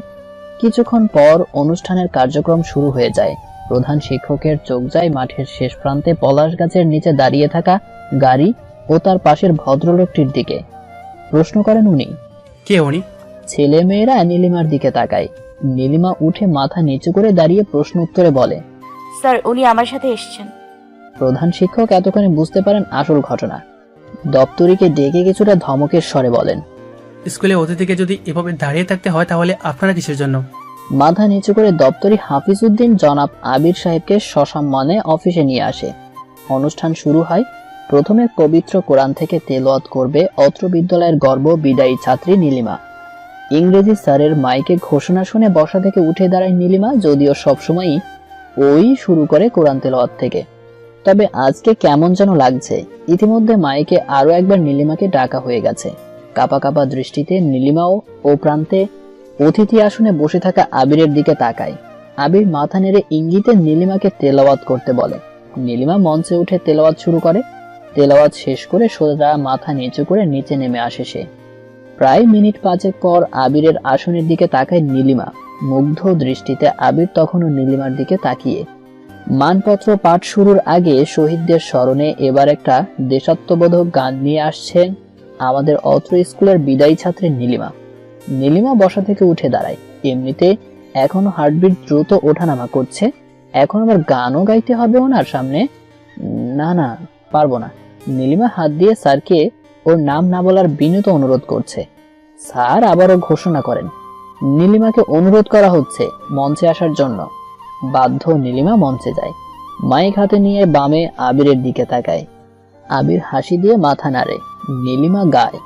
কিছুক্ষণ পর অনুষ্ঠানের কার্যক্রম শুরু হয়ে যায়। প্রধান শিক্ষকের চোখ যায় মাঠের শেষ প্রান্তে পলাশ গাছের নিচে দাঁড়িয়ে থাকা গাড়ি ও তার পাশের ভদ্রলোকটির দিকে। প্রশ্ন করেন উনি, কে উনি? ছেলে মেয়েরা নীলিমার দিকে তাকায়। নীলিমা উঠে মাথা নিচু করে দাঁড়িয়ে প্রশ্ন উত্তরে বলে, স্যার উনি আমার সাথে এসেছেন। প্রধান শিক্ষক এতক্ষণে বুঝতে পারেন আসল ঘটনা। দপ্তরিকে ডেকে কিছুটা ধমকের স্বরে বলেন, স্কুলে অতিথিকে যদি এভাবে দাঁড়িয়ে থাকতে হয় তাহলে আপনারা কিসের জন্য? মাথা নিচু করে দপ্তরি হাফিজউদ্দিন জনাব আবির সাহেবকে সসম্মানে অফিসে নিয়ে আসে। অনুষ্ঠান শুরু হয়। প্রথমে পবিত্র কোরআন থেকে তেলাওয়াত করবে অত্র বিদ্যালয়ের গর্ব বিদায়ী ছাত্রী নীলিমা। ইংরেজি স্যারের মাইকে ঘোষণা শুনে বসা থেকে উঠে দাঁড়ায় নীলিমা, যদিও সবসময়ই ওই শুরু করে কোরআন তেলাওয়াত থেকে। তবে আজকে কেমন যেন লাগছে। ইতিমধ্যে মাইকে আরো একবার নীলিমাকে ডাকা হয়ে গেছে। কাপা কাপা দৃষ্টিতে নীলিমাও ও প্রান্তে অতিথি আসনে বসে থাকা আবিরের দিকে তাকায়। আবির মাথা নেড়ে ইঙ্গিতে নীলিমাকে তেলাওয়াত করতে বলে। নীলিমা মঞ্চে উঠে তেলাওয়াত শুরু করে। তেলাওয়াত শেষ করে সোজা মাথা নিচু করে নিচে নেমে আসে সে। প্রায় মিনিট 5 পর আবিরের আসনের দিকে তাকায় নীলিমা। মুগ্ধ দৃষ্টিতে আবির তখনও নীলিমার দিকে তাকিয়ে। মানপত্র পাঠ শুরুর আগে শহীদদের স্মরণে এবার একটা দেশাত্মবোধক গান নিয়ে আসছেন আমাদের অত্র স্কুলের বিদায়ী ছাত্রী নীলিমা। নীলিমা বসা থেকে উঠে দাঁড়ায়। এমনিতে এখনো হার্টবিট দ্রুত ওঠানামা করছে, এখন আবার গানও গাইতে হবে ওনার সামনে? না না, পারবো না। নীলিমা হাত দিয়ে স্যারকে ওর নাম না বলার বিনীত অনুরোধ করছে। স্যার আবারও ঘোষণা করেন, নীলিমাকে অনুরোধ করা হচ্ছে মঞ্চে আসার জন্য। বাধ্য নীলিমা মঞ্চে যায়। মাইক হাতে নিয়ে বামে আবিরের দিকে তাকায়। আবির হাসি দিয়ে মাথা নাড়ে। নীলিমা গায়,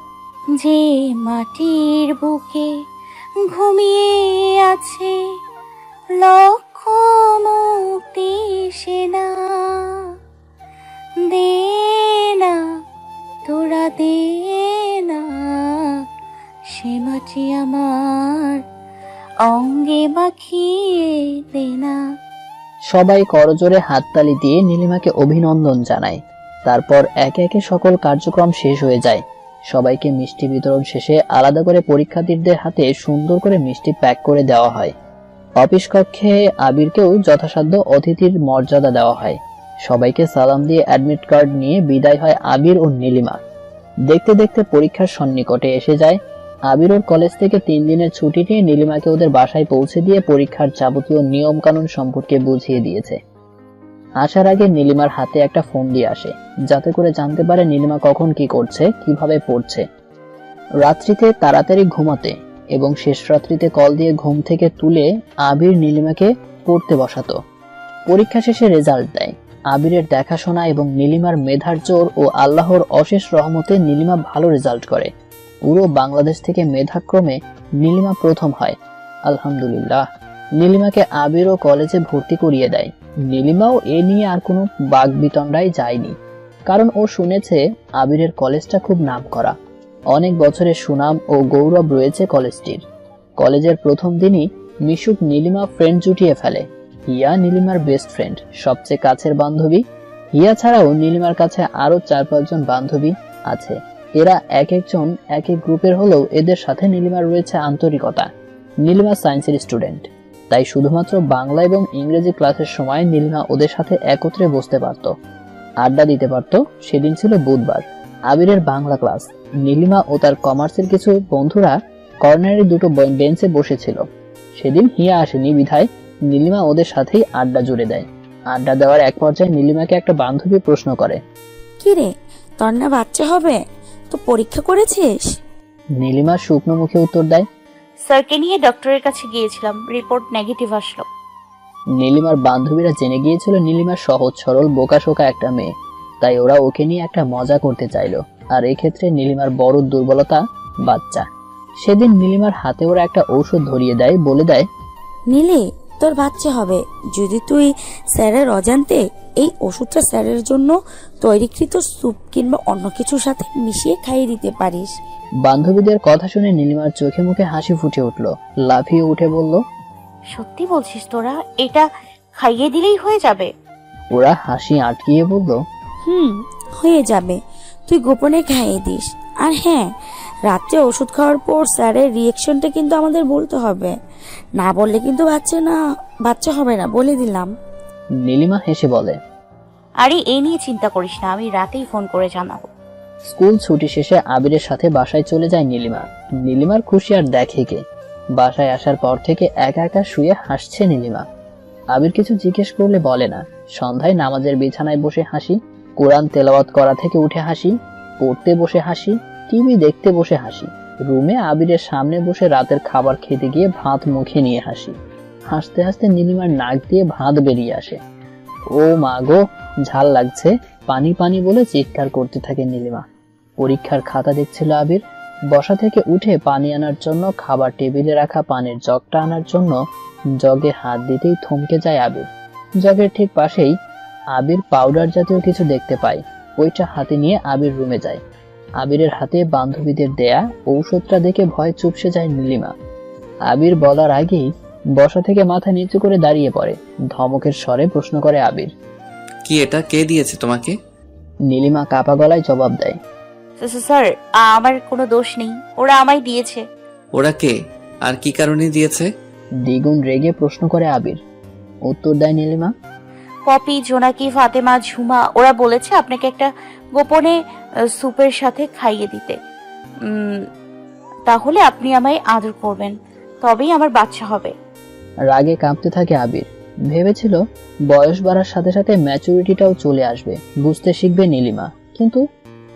যে মাটির বুকে ঘুমিয়ে আছে লক্ষ মুক্তি সেনা, যে আমার অঙ্গে মাখিয়ে দে না। সবাই করজোরে হাততালি দিয়ে নীলিমাকে অভিনন্দন জানায়। তারপর একে একে সকল কার্যক্রম শেষ হয়ে যায়। সবাইকে মিষ্টি বিতরণ শেষে আলাদা করে পরীক্ষার্থীদের হাতে সুন্দর করে মিষ্টি প্যাক করে দেওয়া হয়। অফিস কক্ষে আবিরকেও যথাসাধ্য অতিথির মর্যাদা দেওয়া হয়। সবাইকে সালাম দিয়ে অ্যাডমিট কার্ড নিয়ে বিদায় হয় আবির ও নীলিমা। দেখতে দেখতে পরীক্ষার সন্নিকটে এসে যায়। আবির ওর কলেজ থেকে 3 দিনের ছুটি নিয়ে নীলিমাকে ওদের বাসায় পৌঁছে দিয়ে পরীক্ষার যাবতীয় নিয়ম কানুন সম্পর্কে বুঝিয়ে দিয়েছে। আসার আগে নীলিমার হাতে একটা ফোন দিয়ে আসে, যাতে করে জানতে পারে নীলিমা কখন কি করছে, কিভাবে পড়ছে। রাত্রিতে তাড়াতাড়ি ঘুমাতে এবং শেষ রাত্রিতে কল দিয়ে ঘুম থেকে তুলে আবির নীলিমাকে পড়তে বসাতো। পরীক্ষা শেষে রেজাল্ট দেয়। আবিরের দেখাশোনা এবং নীলিমার মেধার জোর ও আল্লাহর অশেষ রহমতে নীলিমা ভালো রেজাল্ট করে। পুরো বাংলাদেশ থেকে মেধাক্রমে নীলিমা প্রথম হয়। আলহামদুলিল্লাহ। নীলিমাকে আবির ও কলেজে ভর্তি করিয়ে দেয়। নীলিমাও এ নিয়ে আর কোনো বাগবিতণ্ডায় যায়নি, কারণ ও শুনেছে আবিরের কলেজটা খুব নামকরা। অনেক বছরের সুনাম ও গৌরব রয়েছে কলেজটির। কলেজের প্রথম দিনই মিশুক নীলিমা ফ্রেন্ড জুটিয়ে ফেলে। হিয়া নীলিমার বেস্ট ফ্রেন্ড, সবচেয়ে কাছের বান্ধবী। হিয়া ছাড়াও নীলিমার কাছে আরো 4-5 জন বান্ধবী আছে। এরা এক একজন এক এক গ্রুপের হলেও এদের সাথে নীলিমার রয়েছে আন্তরিকতা। নীলিমা সায়েন্সের স্টুডেন্ট, তাই শুধুমাত্র বাংলা এবং ইংরেজি ক্লাসের সময় নীলিমা ওদের সাথে একত্রে বসতে পারত, আড্ডা দিতে পারত। সেদিন ছিল বুধবার, আবিরের বাংলা ক্লাস। নীলিমা ও তার কমার্সের কিছু বন্ধুরা কর্নারের দুটো বেঞ্চে বসেছিল। সেদিন হিয়া আসেনি বিধায় নীলিমা ওদের সাথেই আড্ডা জুড়ে দেয়। আড্ডা দেওয়ার এক পর্যায়ে নীলিমাকে একটা বান্ধবী প্রশ্ন করে, কি রে, তোর না বাচ্চা হবে? তো পরীক্ষা করেছিস? নীলিমা শুকনো মুখে উত্তর দেয়, স্যারকে নিয়ে ডক্টরের কাছে গিয়েছিলাম, রিপোর্ট নেগেটিভ আসলো। নীলিমার বান্ধবীরা জেনে গিয়েছিল নীলিমা সহজ সরল বোকাশোকা একটা মেয়ে, তাই ওরা ওকে নিয়ে একটা মজা করতে চাইলো। আর এই ক্ষেত্রে নীলিমার বড় দুর্বলতা বাচ্চা। সেদিন নীলিমার হাতে ওরা একটা ঔষধ ধরিয়ে দেয়, বলে দেয়, নীলি, তোর বাচ্চা হবে যদি তুই স্যারের অজান্তে এই ওষুধটা স্যারের জন্য তৈরিকৃত স্যুপ কিংবা অন্য কিছুর সাথে মিশিয়ে খাইয়ে দিতে পারিস। বান্ধবীদের কথা শুনে নীলিমার চোখে মুখে হাসি ফুটে উঠলো। লাফিয়ে উঠে বলল, সত্যি বলছিস তোরা? এটা খাইয়ে দিলেই হয়ে যাবে? ওরা হাসি আটকিয়ে বলল, হয়ে যাবে, তুই গোপনে খাইয়ে দিস। আর হ্যাঁ, রাত্রে ওষুধ খাওয়ার পর স্যারের রিয়েকশনটা কিন্তু আমাদের বলতে হবে, না বললে কিন্তু বাচ্চা হবে না, বলে দিলাম। নীলিমা হেসে বলে, আরে এই নিয়ে চিন্তা করিস না, আমি রাতেই ফোন করে জানাবো। স্কুল ছুটি শেষে আবিরের সাথে বাসায় চলে যায় নীলিমা। নীলিমার খুশি আর দেখে কে। বাসায় আসার পর থেকে একা একা শুয়ে হাসছে নীলিমা। আবির কিছু জিজ্ঞেস করলে বলে না। সন্ধ্যায় নামাজের বিছানায় বসে হাসি, কোরআন তেলাওয়াত করা থেকে উঠে হাসি, পড়তে বসে হাসি, টিভি দেখতে বসে হাসি, রুমে আবিরের সামনে বসে রাতের খাবার খেতে গিয়ে ভাত মুখে নিয়ে হাসি। হাসতে হাসতে নীলিমার নাক দিয়ে ভাত বেরিয়ে আসে। ও মা গো, ঝাল লাগছে, পানি পানি বলে চিৎকার করতে থাকে নীলিমা। পরীক্ষার খাতা দেখছিল আবির। বসা থেকে উঠে পানি আনার জন্য, খাবার টেবিলে রাখা পানির জগটা আনার জন্য জগে হাত দিতেই থমকে যায় আবির। জগের ঠিক পাশেই আবির পাউডার জাতীয় কিছু দেখতে পায়। ওইটা হাতে নিয়ে আবির রুমে যায়। আবিরের হাতে বান্ধবীদের দেয়া ঔষধটা দেখে ভয় চুপসে যায় নীলিমা। আবির বলার আগেই বসা থেকে মাথা নিচু করে দাঁড়িয়ে পড়ে। ধমকের স্বরে প্রশ্ন করে আবির, কি এটা কে দিয়েছে তোমাকে? নীলিমা কাপা গলায় জবাব দেয়, স্যার আমার কোনো দোষ নেই, ওরা আমায় দিয়েছে। ওরা কে আর কি কারণে দিয়েছে? দ্বিগুণ রেগে প্রশ্ন করে আবির। উত্তর দেয় নীলিমা, পপি, জোনাকি, ফাতেমা, ঝুমা, ওরা বলেছে আপনাকে একটা গোপনে স্যুপের সাথে খাইয়ে দিতে, তাহলে আপনি আমায় আদর করবেন, তবেই আমার বাচ্চা হবে। রাগে কাঁপতে থাকে আবির। ভেবেছিল বয়স বাড়ার সাথে সাথে ম্যাচুরিটিটাও চলে আসবে, বুঝতে শিখবে নীলিমা, কিন্তু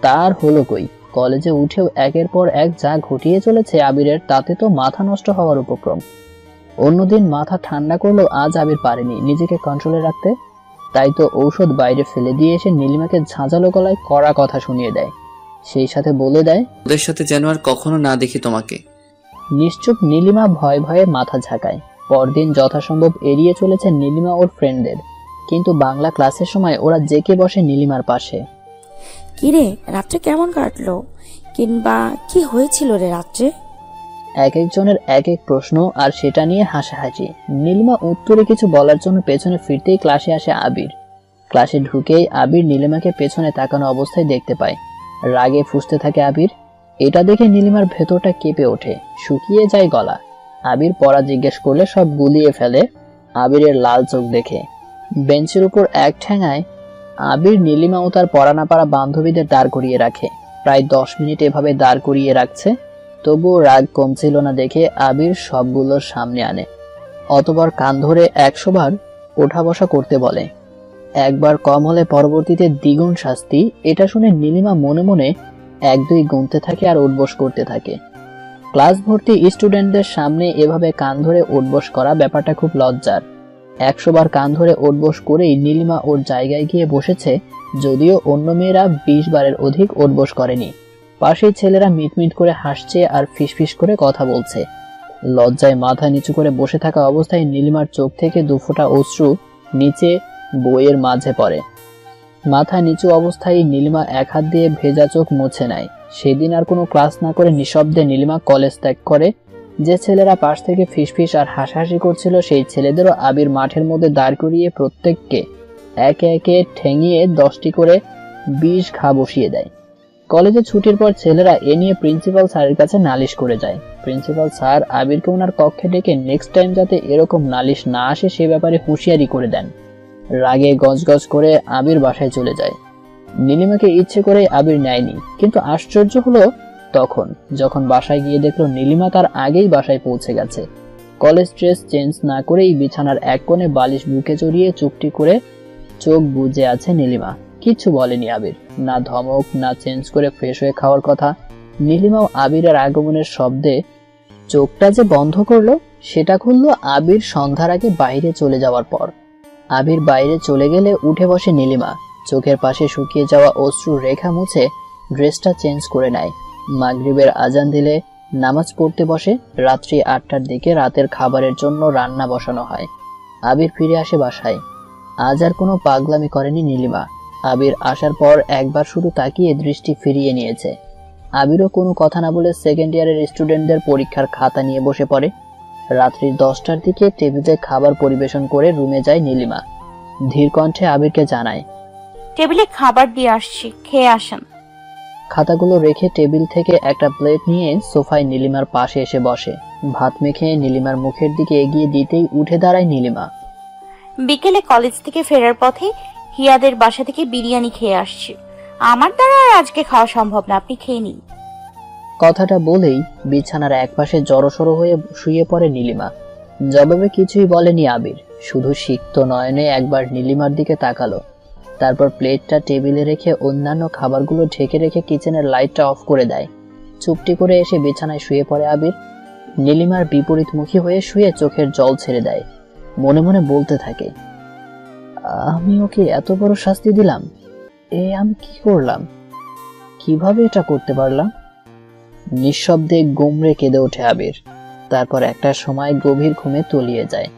তার হলো কই। কলেজে উঠেও একের পর এক যা ঘটিয়ে চলেছে আবিরের, তাতে তো মাথা নষ্ট হওয়ার উপক্রম। অন্যদিন মাথা ঠান্ডা করলেও আজ আবির পারেনি নিজেকে কন্ট্রোলে রাখতে। তাই তো ঔষধ বাইরে ফেলে দিয়ে এসে নীলিমাকে ঝাঁঝালো গলায় কড়া কথা শুনিয়ে দেয়। সেই সাথে বলে দেয়, ওদের সাথে যেন আর কখনো না দেখি তোমাকে। নিশ্চুপ নীলিমা ভয়ে ভয়ে মাথা ঝাঁকায়। পরদিন যথাসম্ভব এড়িয়ে চলেছে নীলিমা ওর ফ্রেন্ডদের, কিন্তু বাংলা ক্লাসের সময় ওরা জেকে বসে নীলিমার পাশে। কিরে, রাত্রে কেমন কাটলো, কিংবা কি হয়েছিল রে রাত্রে? এক একজনের এক এক প্রশ্ন, আর সেটা নিয়ে হাসাহাসি। নীলিমা উত্তরে কিছু বলার জন্য পেছনে ফিরতেই ক্লাসে আসে আবির। ক্লাসে ঢুকেই আবির নীলিমাকে পেছনে তাকানো অবস্থায় দেখতে পায়। রাগে ফুঁসতে থাকে আবির। এটা দেখে নীলিমার ভেতরটা কেঁপে ওঠে, শুকিয়ে যায় গলা। আবির পড়া জিজ্ঞেস করলে সব গুলিয়ে ফেলে আবিরের লাল চোখ দেখে। বেঞ্চের উপর এক ঠ্যাঙায় আবির নীলিমা ও তার পড়া না পারা বান্ধবীদের দাঁড় করিয়ে রাখে। প্রায় 10 মিনিট এভাবে দাঁড় করিয়ে রাখছে, তবুও রাগ কমছিল না দেখে আবির সবগুলোর সামনে আনে। অতবার কান ধরে 100 বার ওঠা বসা করতে বলে। একবার কম হলে পরবর্তীতে দ্বিগুণ শাস্তি। এটা শুনে নীলিমা মনে মনে 1-2 গুনতে থাকে আর উঠবোস করতে থাকে। ক্লাস ভর্তি স্টুডেন্টদের সামনে এভাবে কান ধরে উঠবোস করা ব্যাপারটা খুব লজ্জার। 100 বার কান ধরে উঠবোস করেই নীলিমা ওর জায়গায় গিয়ে বসেছে, যদিও অন্য মেয়েরা 20 বারের অধিক উঠবোস করেনি। পাশেই ছেলেরা মিটমিট করে হাসছে আর ফিসফিস করে কথা বলছে। লজ্জায় মাথা নিচু করে বসে থাকা অবস্থায় নীলিমার চোখ থেকে 2 ফোঁটা অশ্রু নিচে বইয়ের মাঝে পড়ে। মাথা নিচু অবস্থায় নীলিমা এক হাত দিয়ে ভেজা চোখ মুছে নেয়। সেদিন আর কোনো ক্লাস না করে নিঃশব্দে নীলিমা কলেজ ত্যাগ করে। যে ছেলেরা পাশ থেকে ফিসফিস আর হাসাহাসি করছিল, সেই ছেলেদেরও আবির মাঠের মধ্যে দাঁড় করিয়ে প্রত্যেককে একে একে ঠেঙিয়ে 10টি করে 20 ঘা বসিয়ে দেয়। কলেজে ছুটির পর ছেলেরা এ নিয়ে প্রিন্সিপাল স্যারের কাছে নালিশ করে যায়। প্রিন্সিপাল স্যার আবিরকে ওনার কক্ষে ডেকে নেক্সট টাইম যাতে এরকম নালিশ না আসে সে ব্যাপারে হুঁশিয়ারি করে দেন। রাগে গজগজ করে আবির বাসায় চলে যায়। নীলিমাকে ইচ্ছে করে আবির নেয়নি, কিন্তু আশ্চর্য হলো তখন যখন বাসায় গিয়ে দেখলো নীলিমা তার আগেই বাসায় পৌঁছে গেছে। কলেজ ড্রেস চেঞ্জ না করেই বিছানার এক কোণে বালিশ বুকে জড়িয়ে চুপটি করে চোখ বুজে আছে নীলিমা। কিচ্ছু বলেনি আবির, না ধমক, না চেঞ্জ করে ফ্রেশ হয়ে খাওয়ার কথা। নীলিমাও আবিরের আগমনের শব্দে চোখটা যে বন্ধ করলো সেটা খুললো আবির সন্ধ্যার আগে বাইরে চলে যাওয়ার পর। আবির বাইরে চলে গেলে উঠে বসে নীলিমা। চোখের পাশে শুকিয়ে যাওয়া অশ্রু রেখা মুছে ড্রেসটা চেঞ্জ করে নেয়। মাগরিবের আজান দিলে নামাজ পড়তে বসে। রাত্রি 8টার দিকে রাতের খাবারের জন্য রান্না বসানো হয়। আবির ফিরে আসে বাসায়। আজ আর কোনো পাগলামি করেনি নীলিমা। আবির আসার পর একবার শুধু তাকিয়ে দৃষ্টি ফিরিয়ে নিয়েছে। আবিরও কোনো কথা না বলে সেকেন্ড ইয়ারের স্টুডেন্টদের পরীক্ষার খাতা নিয়ে বসে পড়ে। রাত্রি 10টার দিকে টেবিলে খাবার পরিবেশন করে রুমে যায় নীলিমা। ধীর কণ্ঠে আবিরকে জানায়, টেবিলে খাবার দিয়ে আসছি, খেয়ে আসেন। খাতাগুলো রেখে টেবিল থেকে একটা প্লেট নিয়ে সোফায় নীলিমার পাশে এসে বসে। ভাত মেখে নীলিমার মুখের দিকে এগিয়ে দিতেই উঠে দাঁড়ায় নীলিমা। বিকেলে কলেজ থেকে ফেরার পথে হিয়াদের বাসা থেকে বিরিয়ানি খেয়ে আসছি। আমার দ্বারা আর আজকে খাওয়া সম্ভব না, আপনি খেয়ে নিন। কথাটা বলেই বিছানার একপাশে জড়সড় হয়ে শুয়ে পড়ে নীলিমা। জবাবে কিছুই বলেনি আবির, শুধু সিক্ত নয়নে একবার নীলিমার দিকে তাকালো। তারপর প্লেটটা টেবিলে রেখে অন্যান্য খাবারগুলো ঢেকে রেখে কিচেনের লাইটটা অফ করে দেয়। চুপটি করে এসে বিছানায় শুয়ে পড়ে আবির। নীলিমার বিপরীতমুখী হয়ে শুয়ে চোখের জল ছেড়ে দেয়। মনে মনে বলতে থাকে, আমি ওকে এত বড় শাস্তি দিলাম, আমি কি করলাম, কিভাবে এটা করতে পারলাম? নিঃশব্দে গুমরে কেঁদে ওঠে আবির। তারপর একটা সময় গভীর ঘুমে তলিয়ে যায়।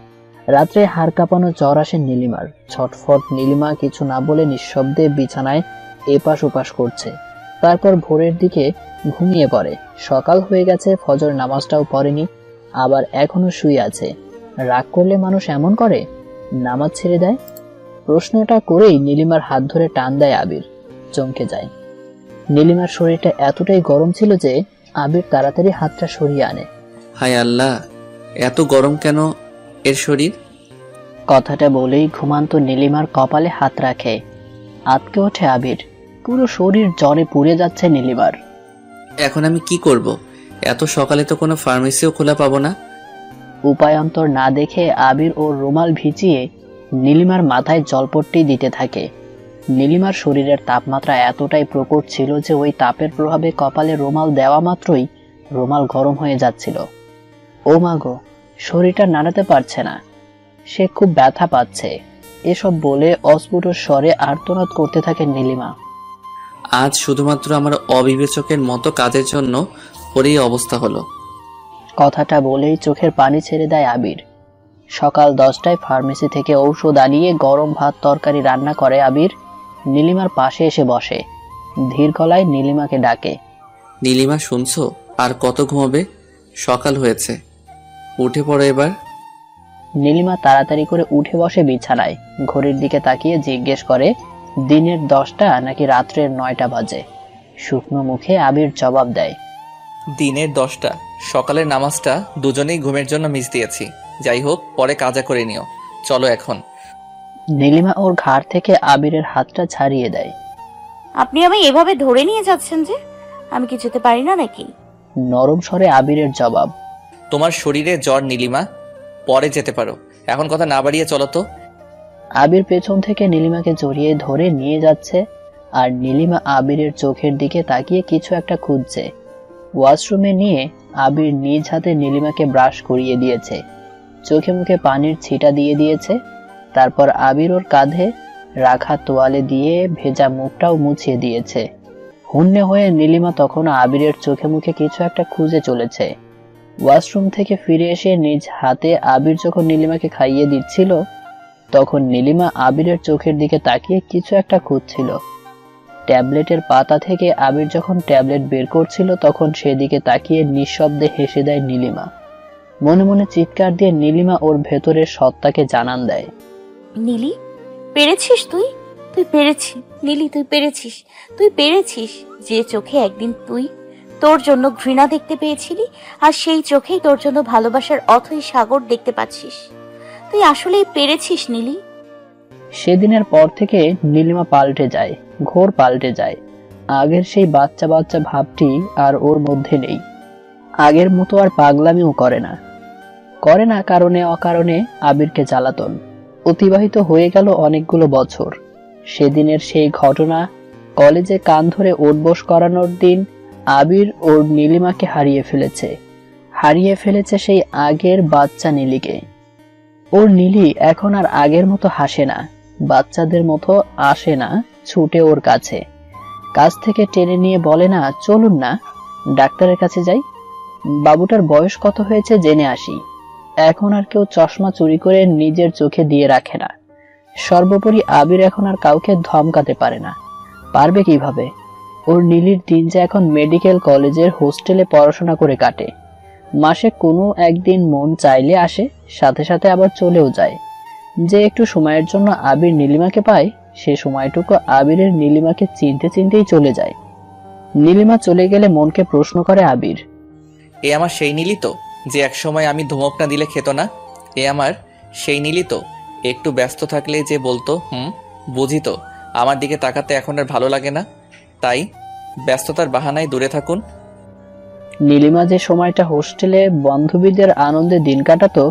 রাত্রে হাড় কাঁপানো জ্বর আসে নীলিমার। ছটফট নীলিমা কিছু না বলে নিঃশব্দে বিছানায় এপাশ ওপাশ করছে। তারপর ভোরের দিকে ঘুমিয়ে পড়ে। সকাল হয়ে গেছে, ফজর নামাজটাও পড়েনি, আবার এখনো শুয়ে আছে। রাগ করলে মানুষ এমন করে, নামাজ ছেড়ে দেয়? প্রশ্নটা করেই নীলিমার হাত ধরে টান দেয় আবির। চমকে যায়। নীলিমার শরীরটা এতটাই গরম ছিল যে আবির তাড়াতাড়ি হাতটা সরিয়ে আনে। হায় আল্লাহ, এত গরম কেন এর শরীর? কথাটা বলেই ঘুমান্ত নীলিমার কপালে হাত রাখে। আতকে ওঠে আবির। পুরো শরীর জ্বরে পুড়ে যাচ্ছে নীলিমার। এখন আমি কি করব? এত সকালে তো কোনো ফার্মেসিও খোলা পাবো না। উপায়ান্তর না দেখে আবির ও রুমাল ভিজিয়ে নীলিমার মাথায় জলপট্টি দিতে থাকে। নীলিমার শরীরের তাপমাত্রা এতটাই প্রকট ছিল যে ওই তাপের প্রভাবে কপালে রুমাল দেওয়া মাত্রই রুমাল গরম হয়ে যাচ্ছিল। ও মা গো, শরীরটা নাড়াতে পারছে না, সে খুব ব্যথা পাচ্ছে। এসব বলে অস্ফুট স্বরে আর্তনাদ করতে থাকে নীলিমা। আজ শুধুমাত্র আমার অবিবেচকের মতো কাজের জন্য ওর এই অবস্থা হলো। কথাটা বলেই চোখের পানি ছেড়ে দেয় আবির। সকাল 10টায় ফার্মেসি থেকে ঔষধ আনিয়ে গরম ভাত তরকারি রান্না করে আবির। নীলিমার পাশে এসে বসে। ধীর গলায় নীলিমাকে ডাকে, নীলিমা শুনছো? আর কত ঘুমাবে? সকাল হয়েছে, উঠে পড়ো এবার। নীলিমা তাড়াতাড়ি করে উঠে বসে বিছানায়, ঘড়ির দিকে তাকিয়ে জিজ্ঞেস করে দিনের 10টা নাকি রাত্রের 9টা বাজে। শুকনো মুখে আবির জবাব দেয়, দিনের 10টা। সকালের নামাজটা দুজনেই ঘুমের জন্য মিস দিয়েছি। যাই হোক, পরে কাজা করে নিও। চলো এখন। নীলিমা ওর ঘাড় থেকে আবিরের হাতটা ছাড়িয়ে দেয়। আপনি আমায় এভাবে ধরে নিয়ে যাচ্ছেন যে, আমি কি যেতে পারি না নাকি? নরম স্বরে আবিরের জবাব। তোমার শরীরে জ্বর নীলিমা, পরে যেতে পারো। এখন কথা না বাড়িয়ে চলো তো। আবির পেছন থেকে নীলিমাকে জড়িয়ে ধরে নিয়ে যাচ্ছে, আর নীলিমা আবিরের চোখের দিকে তাকিয়ে কিছু একটা খুঁজছে। ওয়াশরুমে নিয়ে আবির নিজ হাতে নীলিমাকে ব্রাশ করিয়ে দিয়েছে, চোখে মুখে পানির ছিটা দিয়ে দিয়েছে। তারপর আবির ওর কাঁধে রাখা তোয়ালে দিয়ে ভেজা মুখটাও মুছিয়ে দিয়েছে। হুন্নে হয়ে নীলিমা তখন আবিরের চোখে মুখে কিছু একটা খুঁজে চলেছে। ওয়াশরুম থেকে ফিরে এসে নিজ হাতে আবির যখন নীলিমাকে খাইয়ে দিচ্ছিল, তখন নীলিমা আবিরের চোখের দিকে তাকিয়ে কিছু একটা খুঁজছিল। ট্যাবলেটের পাতা থেকে আবির যখন ট্যাবলেট বের করছিল, তখন সেদিকে তাকিয়ে নিঃশব্দে হেসে দেয় নীলিমা। মনে মনে চিৎকার দিয়ে নীলিমা ওর ভেতরের সত্তাকে জানান দেয়, নীলি, পেরেছিস তুই? তুই পেরেছিস নীলি, তুই পেরেছিস, তুই পেরেছিস। যে চোখে একদিন তুই তোর জন্য ঘৃণা দেখতে পেয়েছিলি, আর সেই চোখেই তোর জন্য ভালোবাসার অথই সাগর দেখতে পাচ্ছিস। তুই আসলেই পেরেছিস নীলি। সেদিনের পর থেকে নীলিমা পাল্টে যায়, ঘোর পাল্টে যায়। আগের সেই বাচ্চা বাচ্চা ভাবটি আর ওর মধ্যে নেই। আগের মতো আর পাগলামিও করে না কারণে অকারণে আবিরকে জ্বালাতন। অতিবাহিত হয়ে গেল অনেকগুলো বছর। সেদিনের সেই ঘটনা, কলেজে কান ধরে ওঠবোস করানোর দিন, আবির ওর নীলিমাকে হারিয়ে ফেলেছে সেই আগের বাচ্চা নীলিকে। ওর নীলি এখন আর আগের মতো হাসে না, বাচ্চাদের মতো আসে না ছুটে ওর কাছে। কাছ থেকে টেনে নিয়ে বলে না, চলুন না ডাক্তারের কাছে যাই, বাবুটার বয়স কত হয়েছে জেনে আসি। এখন আর কেউ চশমা চুরি করে নিজের চোখে দিয়ে রাখে না। সর্বোপরি আবির এখন আর কাউকে ধমকাতে পারে না। পারবে কিভাবে? ওর নীলির দিন যে এখন মেডিকেল কলেজের হোস্টেলে পড়াশোনা করে কাটে। মাসে কোনো একদিন মন চাইলে আসে, সাথে সাথে আবার চলেও যায়। যে একটু সময়ের জন্য আবির নীলিমাকে পায়, সে সময়টুকু আবিরের নীলিমাকে চিনতে চিনতেই চলে যায়। নীলিমা চলে গেলে মনকে প্রশ্ন করে আবির, এ আমার সেই নীলি তো, যে একসময় আমি ধমক না দিলে খেত না? এ আমার সেই নীলি তো, একটু ব্যস্ত থাকলে যে বলতো বুঝি তো, আমার দিকে তাকাতে এখন আর ভালো লাগে না, তাই ব্যস্ততার বাহানায় দূরে থাকুন। নীলিমা যে সময়টা হোস্টেলে বান্ধবীদের আনন্দে দিন কাটাতো,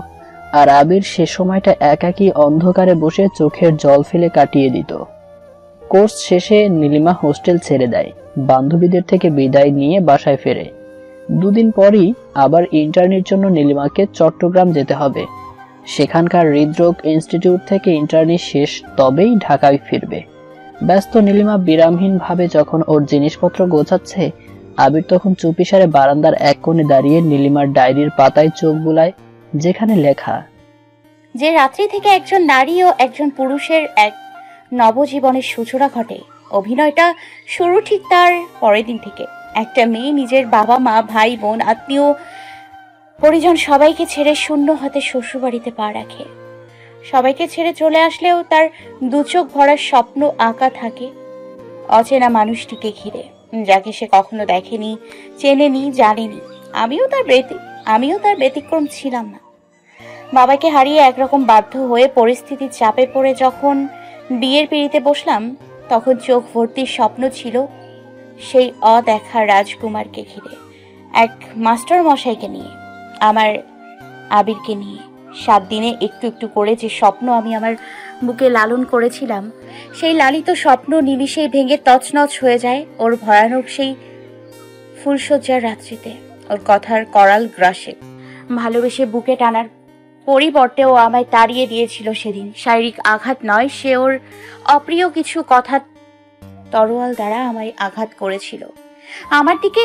আর আবির সে সময়টা একাকী অন্ধকারে বসে চোখের জল ফেলে কাটিয়ে দিত। কোর্স শেষে নীলিমা হোস্টেল ছেড়ে দেয়, বান্ধবীদের থেকে বিদায় নিয়ে বাসায় ফেরে। দুদিন পরই আবার ইন্টার্নির জন্য নীলিমাকে চট্টগ্রাম যেতে হবে। সেখানকার হৃদরোগ ইনস্টিটিউট থেকে ইন্টার্নি শেষ, তবেই ঢাকায় ফিরবে। ব্যস্ত নীলিমা বিরামহীন ভাবে যখন ওর জিনিসপত্র গোছাচ্ছে, আবির তখন চুপিসারে বারান্দার এক কোণে দাঁড়িয়ে নীলিমার ডায়েরির পাতায় চোখ বুলায়, যেখানে লেখা, যে রাত্রি থেকে একজন নারী ও একজন পুরুষের এক নবজীবনের সূচনা ঘটে। অভিনয়টা শুরু ঠিক তার পরের দিন থেকে। একটা মেয়ে নিজের বাবা মা ভাই বোন আত্মীয় পরিজন সবাইকে ছেড়ে শূন্য হাতে শ্বশুরবাড়িতে পা রাখে। সবাইকে ছেড়ে চলে আসলেও তার দুচোখ ভরা স্বপ্ন আঁকা থাকে অচেনা মানুষটিকে ঘিরে, যাকে সে কখনো দেখেনি, চেনেনি, জানেনি। আমিও তার ব্যতিক্রম ছিলাম না। বাবাকে হারিয়ে একরকম বাধ্য হয়ে পরিস্থিতির চাপে পড়ে যখন বিয়ের পিঁড়িতে বসলাম, তখন চোখ ভর্তি স্বপ্ন ছিল সেই অদেখা রাজকুমারকে ঘিরে, এক মাস্টার মশাইকে নিয়ে, আমার আবিরকে নিয়ে। 7 দিনে একটু একটু করে যে স্বপ্ন আমি আমার বুকে লালন করেছিলাম, সেই লালিত স্বপ্ন নিমিষেই ভেঙে তছনছ হয়ে যায় ওর ভয়ানক সেই ফুলশয্যার রাত্রিতে, ওর কথার করাল গ্রাসে। ভালোবেসে বুকে টানার পরিবর্তে ও আমায় তাড়িয়ে দিয়েছিল সেদিন। শারীরিক আঘাত নয়, সে ওর অপ্রিয় কিছু কথা তরোয়াল দ্বারা আমায় আঘাত করেছিল। আমার দিকে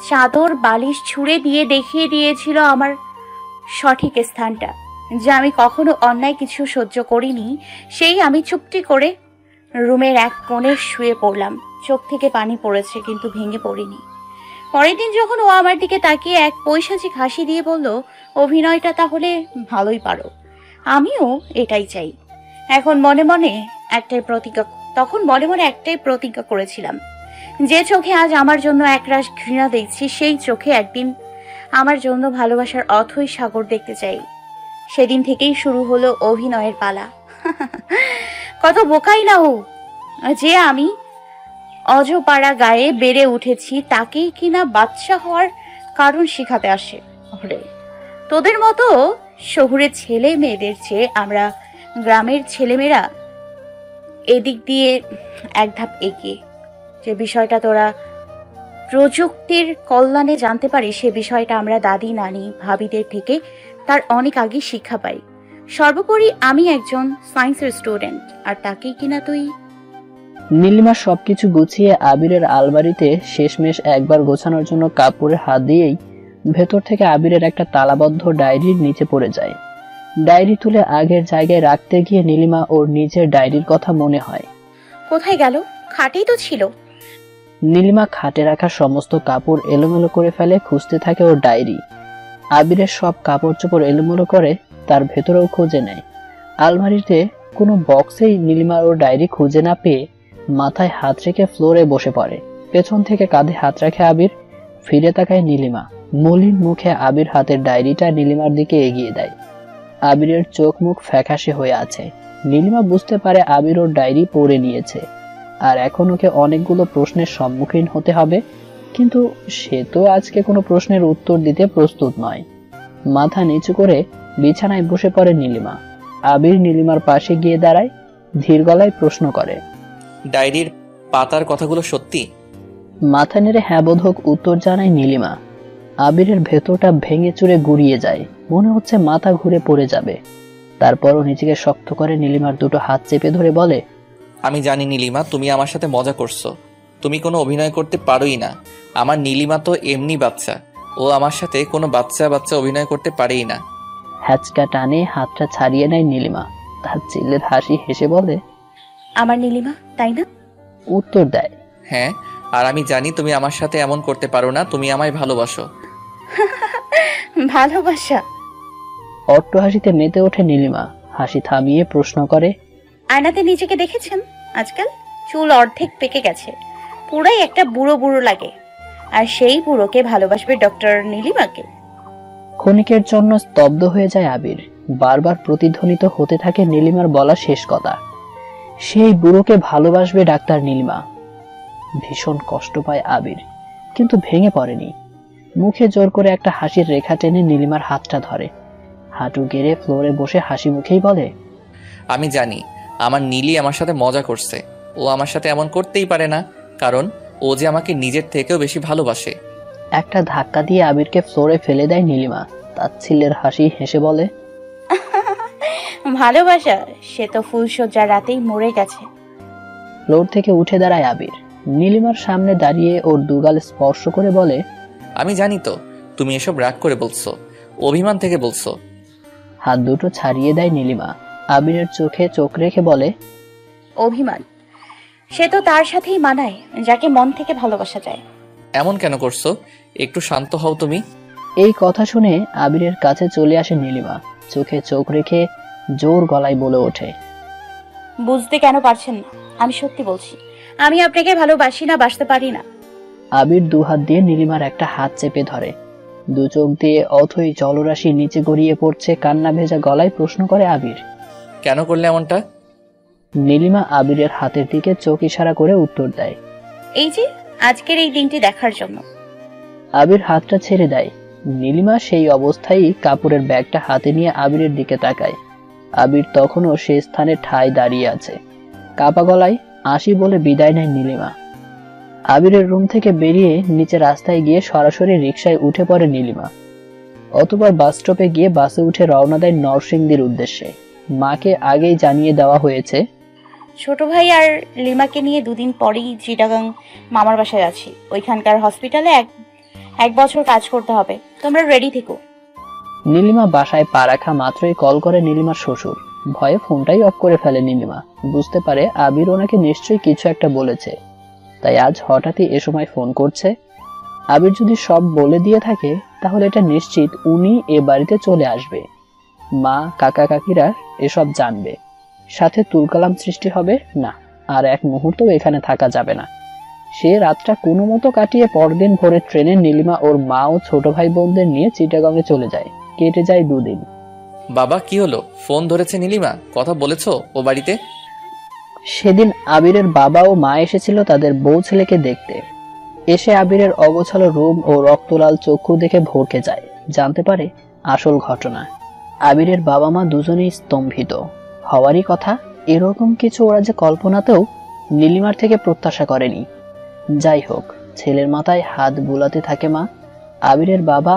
চাদর বালিশ ছুঁড়ে দিয়ে দেখিয়ে দিয়েছিল আমার সঠিক স্থানটা। যা আমি কখনো অন্যায় কিছু সহ্য করিনি, সেই আমি চুপটি করে রুমের এক কোণে শুয়ে পড়লাম। চোখ থেকে পানি পড়েছে, কিন্তু ভেঙে পড়িনি। পরের দিন যখন ও আমার দিকে তাকিয়ে এক পৈশাচিক হাসি দিয়ে বলল, অভিনয়টা তাহলে ভালোই পারো, আমিও এটাই চাই। তখন মনে মনে একটাই প্রতিজ্ঞা করেছিলাম, যে চোখে আজ আমার জন্য একরাশ ঘৃণা দেখছি, সেই চোখে একদিন আমার জন্য ভালোবাসার অথৈ সাগর দেখতে চাই। সেদিন থেকেই শুরু হলো অভিনয়ের পালা। কত বোকাই না ও, যে আমি অজপাড়া গায়ে বেড়ে উঠেছি তাকেই কিনা বাচ্চা হওয়ার কারণ শিখাতে আসে। ওরে, তোদের মতো শহুরের ছেলে মেয়েদের চেয়ে আমরা গ্রামের ছেলেমেয়েরা এদিক দিয়ে এক ধাপ এগিয়ে। যে বিষয়টা তোরা প্রযুক্তির কল্যাণে জানতে পারি, সে বিষয়টা আমরা দাদি নানি ভাবিদের থেকে তার অনেক আগে শিক্ষা পাই। সর্বোপরি আমি একজন সায়েন্সের স্টুডেন্ট, আর তাকেই কিনা তুই। নীলিমা সবকিছু গুছিয়ে আবিরের আলমারিতে শেষমেশ একবার গোছানোর জন্য কাপড়ে হাত দিয়েই ভেতর থেকে আবিরের একটা তালাবদ্ধ ডায়েরির নিচে পড়ে যায়। ডায়েরি তুলে আগের জায়গায় রাখতে গিয়ে নীলিমা ওর নিজের ডায়েরির কথা মনে হয়। কোথায় গেল? খাটেই তো ছিল। নীলিমা খাটে রাখা সমস্ত কাপড় এলোমেলো করে ফেলে, খুঁজতে থাকে ওর ডায়েরি। আবিরের সব কাপড় চোপড় এলোমেলো করে তার ভেতরেও খুঁজে নেয়। আলমারিতে কোনো বক্সেই নীলিমা ওর ডায়েরি খুঁজে না পেয়ে মাথায় হাত রেখে ফ্লোরে বসে পড়ে। পেছন থেকে কাঁধে হাত রাখে আবির। ফিরে তাকায় নীলিমা। মলিন মুখে আবির হাতের ডায়েরিটা নীলিমার দিকে এগিয়ে দেয়। আবিরের চোখ মুখ ফ্যাকাশে হয়ে আছে। নীলিমা বুঝতে পারে আবির ওর ডায়েরি পড়ে নিয়েছে, আর এখন ওকে অনেকগুলো প্রশ্নের সম্মুখীন হতে হবে, কিন্তু সে তো আজকে কোনো প্রশ্নের উত্তর দিতে প্রস্তুত নয়। মাথা নিচু করে বিছানায় বসে পড়ে নীলিমা। আবির নীলিমার পাশে গিয়ে দাঁড়ায়, ধীর গলায় প্রশ্ন করে, ডায়েরির পাতার কথাগুলো সত্যি? মাথা নেড়ে হ্যাঁ বোধক উত্তর জানায় নীলিমা। আবিরের ভেতরটা ভেঙে চুরে গুড়িয়ে যায়, মনে হচ্ছে মাথা ঘুরে পড়ে যাবে। তারপরও নিজেকে শক্ত করে নীলিমার দুটো হাত চেপে ধরে বলে, আমি জানি নীলিমা, তুমি আমার সাথে মজা করছো, তুমি কোনো অভিনয় করতে পারোই না। আমার নীলিমা তো এমনি বাচ্চা, ও আমার সাথে কোনো বাচ্চা অভিনয় করতে পারেই না। হ্যাচকা টানে হাতটা ছাড়িয়ে নেয় নীলিমা। তার চিল্লের হাসি হেসে বলে, আমার নীলিমা, তাই না? উত্তর দেয়, হ্যাঁ, আর আমি জানি তুমি আমার সাথে এমন করতে পারো না, তুমি আমায় ভালোবাসো। ভালোবাসা? অট্ট হাসিতে মেতে ওঠে নীলিমা। হাসি থামিয়ে প্রশ্ন করে, আয়নাতে নিজেকে দেখেছেন? আজকাল চুল অর্ধেক পেকে গেছে, পুরাই একটা বুড়ো বুড়ো লাগে। আর সেই বুড়োকে ভালোবাসবে ডক্টর নীলিমাকে? ক্ষণিকের জন্য স্তব্ধ হয়ে যায় আবির। বারবার প্রতিধ্বনিত হতে থাকে নীলিমার বলা শেষ কথা, সেই বুড়োকে ভালোবাসবে ডাক্তার নীলিমা। ভীষণ কষ্ট পায় আবির, কিন্তু ভেঙে পড়েনি। মুখে জোর করে একটা হাসির রেখা টেনে নীলিমার হাতটা ধরে। হাঁটু গেড়ে ফ্লোরে বসে হাসি মুখেই বলে, আমি জানি আমার নীলি আমার সাথে মজা করছে, ও আমার সাথে এমন করতেই পারে না, কারণ ও যে আমাকে নিজের থেকেও বেশি ভালোবাসে। একটা ধাক্কা দিয়ে আবিরকে ফ্লোরে ফেলে দেয় নীলিমা। তাচ্ছিল্যের হাসি হেসে বলে, ভালোবাসা সে তো ফুলশয্যার রাতেই মরে গেছে। ফ্লোর থেকে উঠে দাঁড়ায় আবির। নীলিমার সামনে দাঁড়িয়ে ওর দুগাল স্পর্শ করে বলে, আমি জানি তো তুমি এসব রাগ করে বলছো, অভিমান থেকে বলছো। হাত দুটো ছাড়িয়ে দেয় নীলিমা। আবিরের চোখে চোখ রেখে বলে, অভিমান সে তো তার সাথেই মানায় যাকে মন থেকে ভালোবাসা যায়। এমন কেন করছো? একটু শান্ত হও তুমি। এই কথা শুনে আবিরের কাছে চলে আসে নীলিমা। চোখে চোখ রেখে জোর গলায় বলে ওঠে, বুঝতে কেন পারছেন না? আমি সত্যি বলছি, আমি আপনাকে ভালোবাসি না, বাসতে পারি না। আবির দুহাত দিয়ে নীলিমার একটা হাত চেপে ধরে। দু চোখ দিয়ে অথই জলরাশি নিচে গড়িয়ে পড়ছে। কান্না ভেজা গলায় প্রশ্ন করে আবির, কেন করলে এমনটা? নীলিমা আবিরের হাতের দিকে চোখ ইশারা করে উত্তর দেয়, এই যে আজকের এই দিনটি দেখার জন্য। আবির হাতটা ছেড়ে দেয়। নীলিমা সেই অবস্থায় কাপড়ের ব্যাগটা হাতে নিয়ে আবিরের দিকে তাকায়। আবির তখনও সে স্থানে ঠায় দাঁড়িয়ে আছে। কাপা গলায় আসি বলে বিদায় নেয় নীলিমা। আবিরের রুম থেকে বেরিয়ে নিচে রাস্তায় গিয়ে সরাসরি রিকশায় উঠে পড়ে নীলিমা। অতঃপর বাস স্টপে গিয়ে বাসে উঠে রওনা দেয় নরসিংদীর উদ্দেশ্যে। মাকে আগেই জানিয়ে দেওয়া হয়েছে ছোট ভাই আর লিমাকে নিয়ে দুদিন পরেই চিটাগাং মামার বাসায় আছি। ওইখানকার হসপিটালে এক বছর কাজ করতে হবে, তোমরা রেডি থেকো। নীলিমা বাসায় পা রাখা মাত্রই কল করে নীলিমার শ্বশুর। ভয়ে ফোনটাই অফ করে ফেলে নীলিমা। বুঝতে পারে আবির ওনাকে নিশ্চয়ই কিছু একটা বলেছে, তাই আজ হঠাৎই এ সময় ফোন করছে। আবির যদি সব বলে দিয়ে থাকে তাহলে এটা নিশ্চিত উনি এ বাড়িতে চলে আসবে। মা কাকা কাকিরা এসব জানবে, সাথে তুলকালাম সৃষ্টি হবে না, আর এক মুহূর্তও এখানে থাকা যাবে না। সে রাতটা কোনো মতো কাটিয়ে পরদিন ভোরে ট্রেনে নীলিমা ওর মা ও ছোট ভাই বোনদের নিয়ে চিটাগাংয়ে চলে যায়। কেটে যায় 2 দিন। বাবা কি হলো, ফোন ধরেছে নীলিমা? কথা বলেছো ও বাড়িতে? সেদিন আবিরের বাবা ও মা এসেছিল তাদের বউ ছেলেকে দেখতে। এসে আবিরের অগোছালো রুম ও রক্তলাল চক্ষু দেখে ভরকে যায়, জানতে পারে আসল ঘটনা। আবিরের বাবা মা দুজনেই স্তম্ভিত। হওয়ারই কথা, এরকম কিছু ওরা যে কল্পনাতেও নীলিমার থেকে প্রত্যাশা করেনি। যাই হোক, ছেলের মাথায় হাত বুলাতে থাকে মা। আবিরের বাবা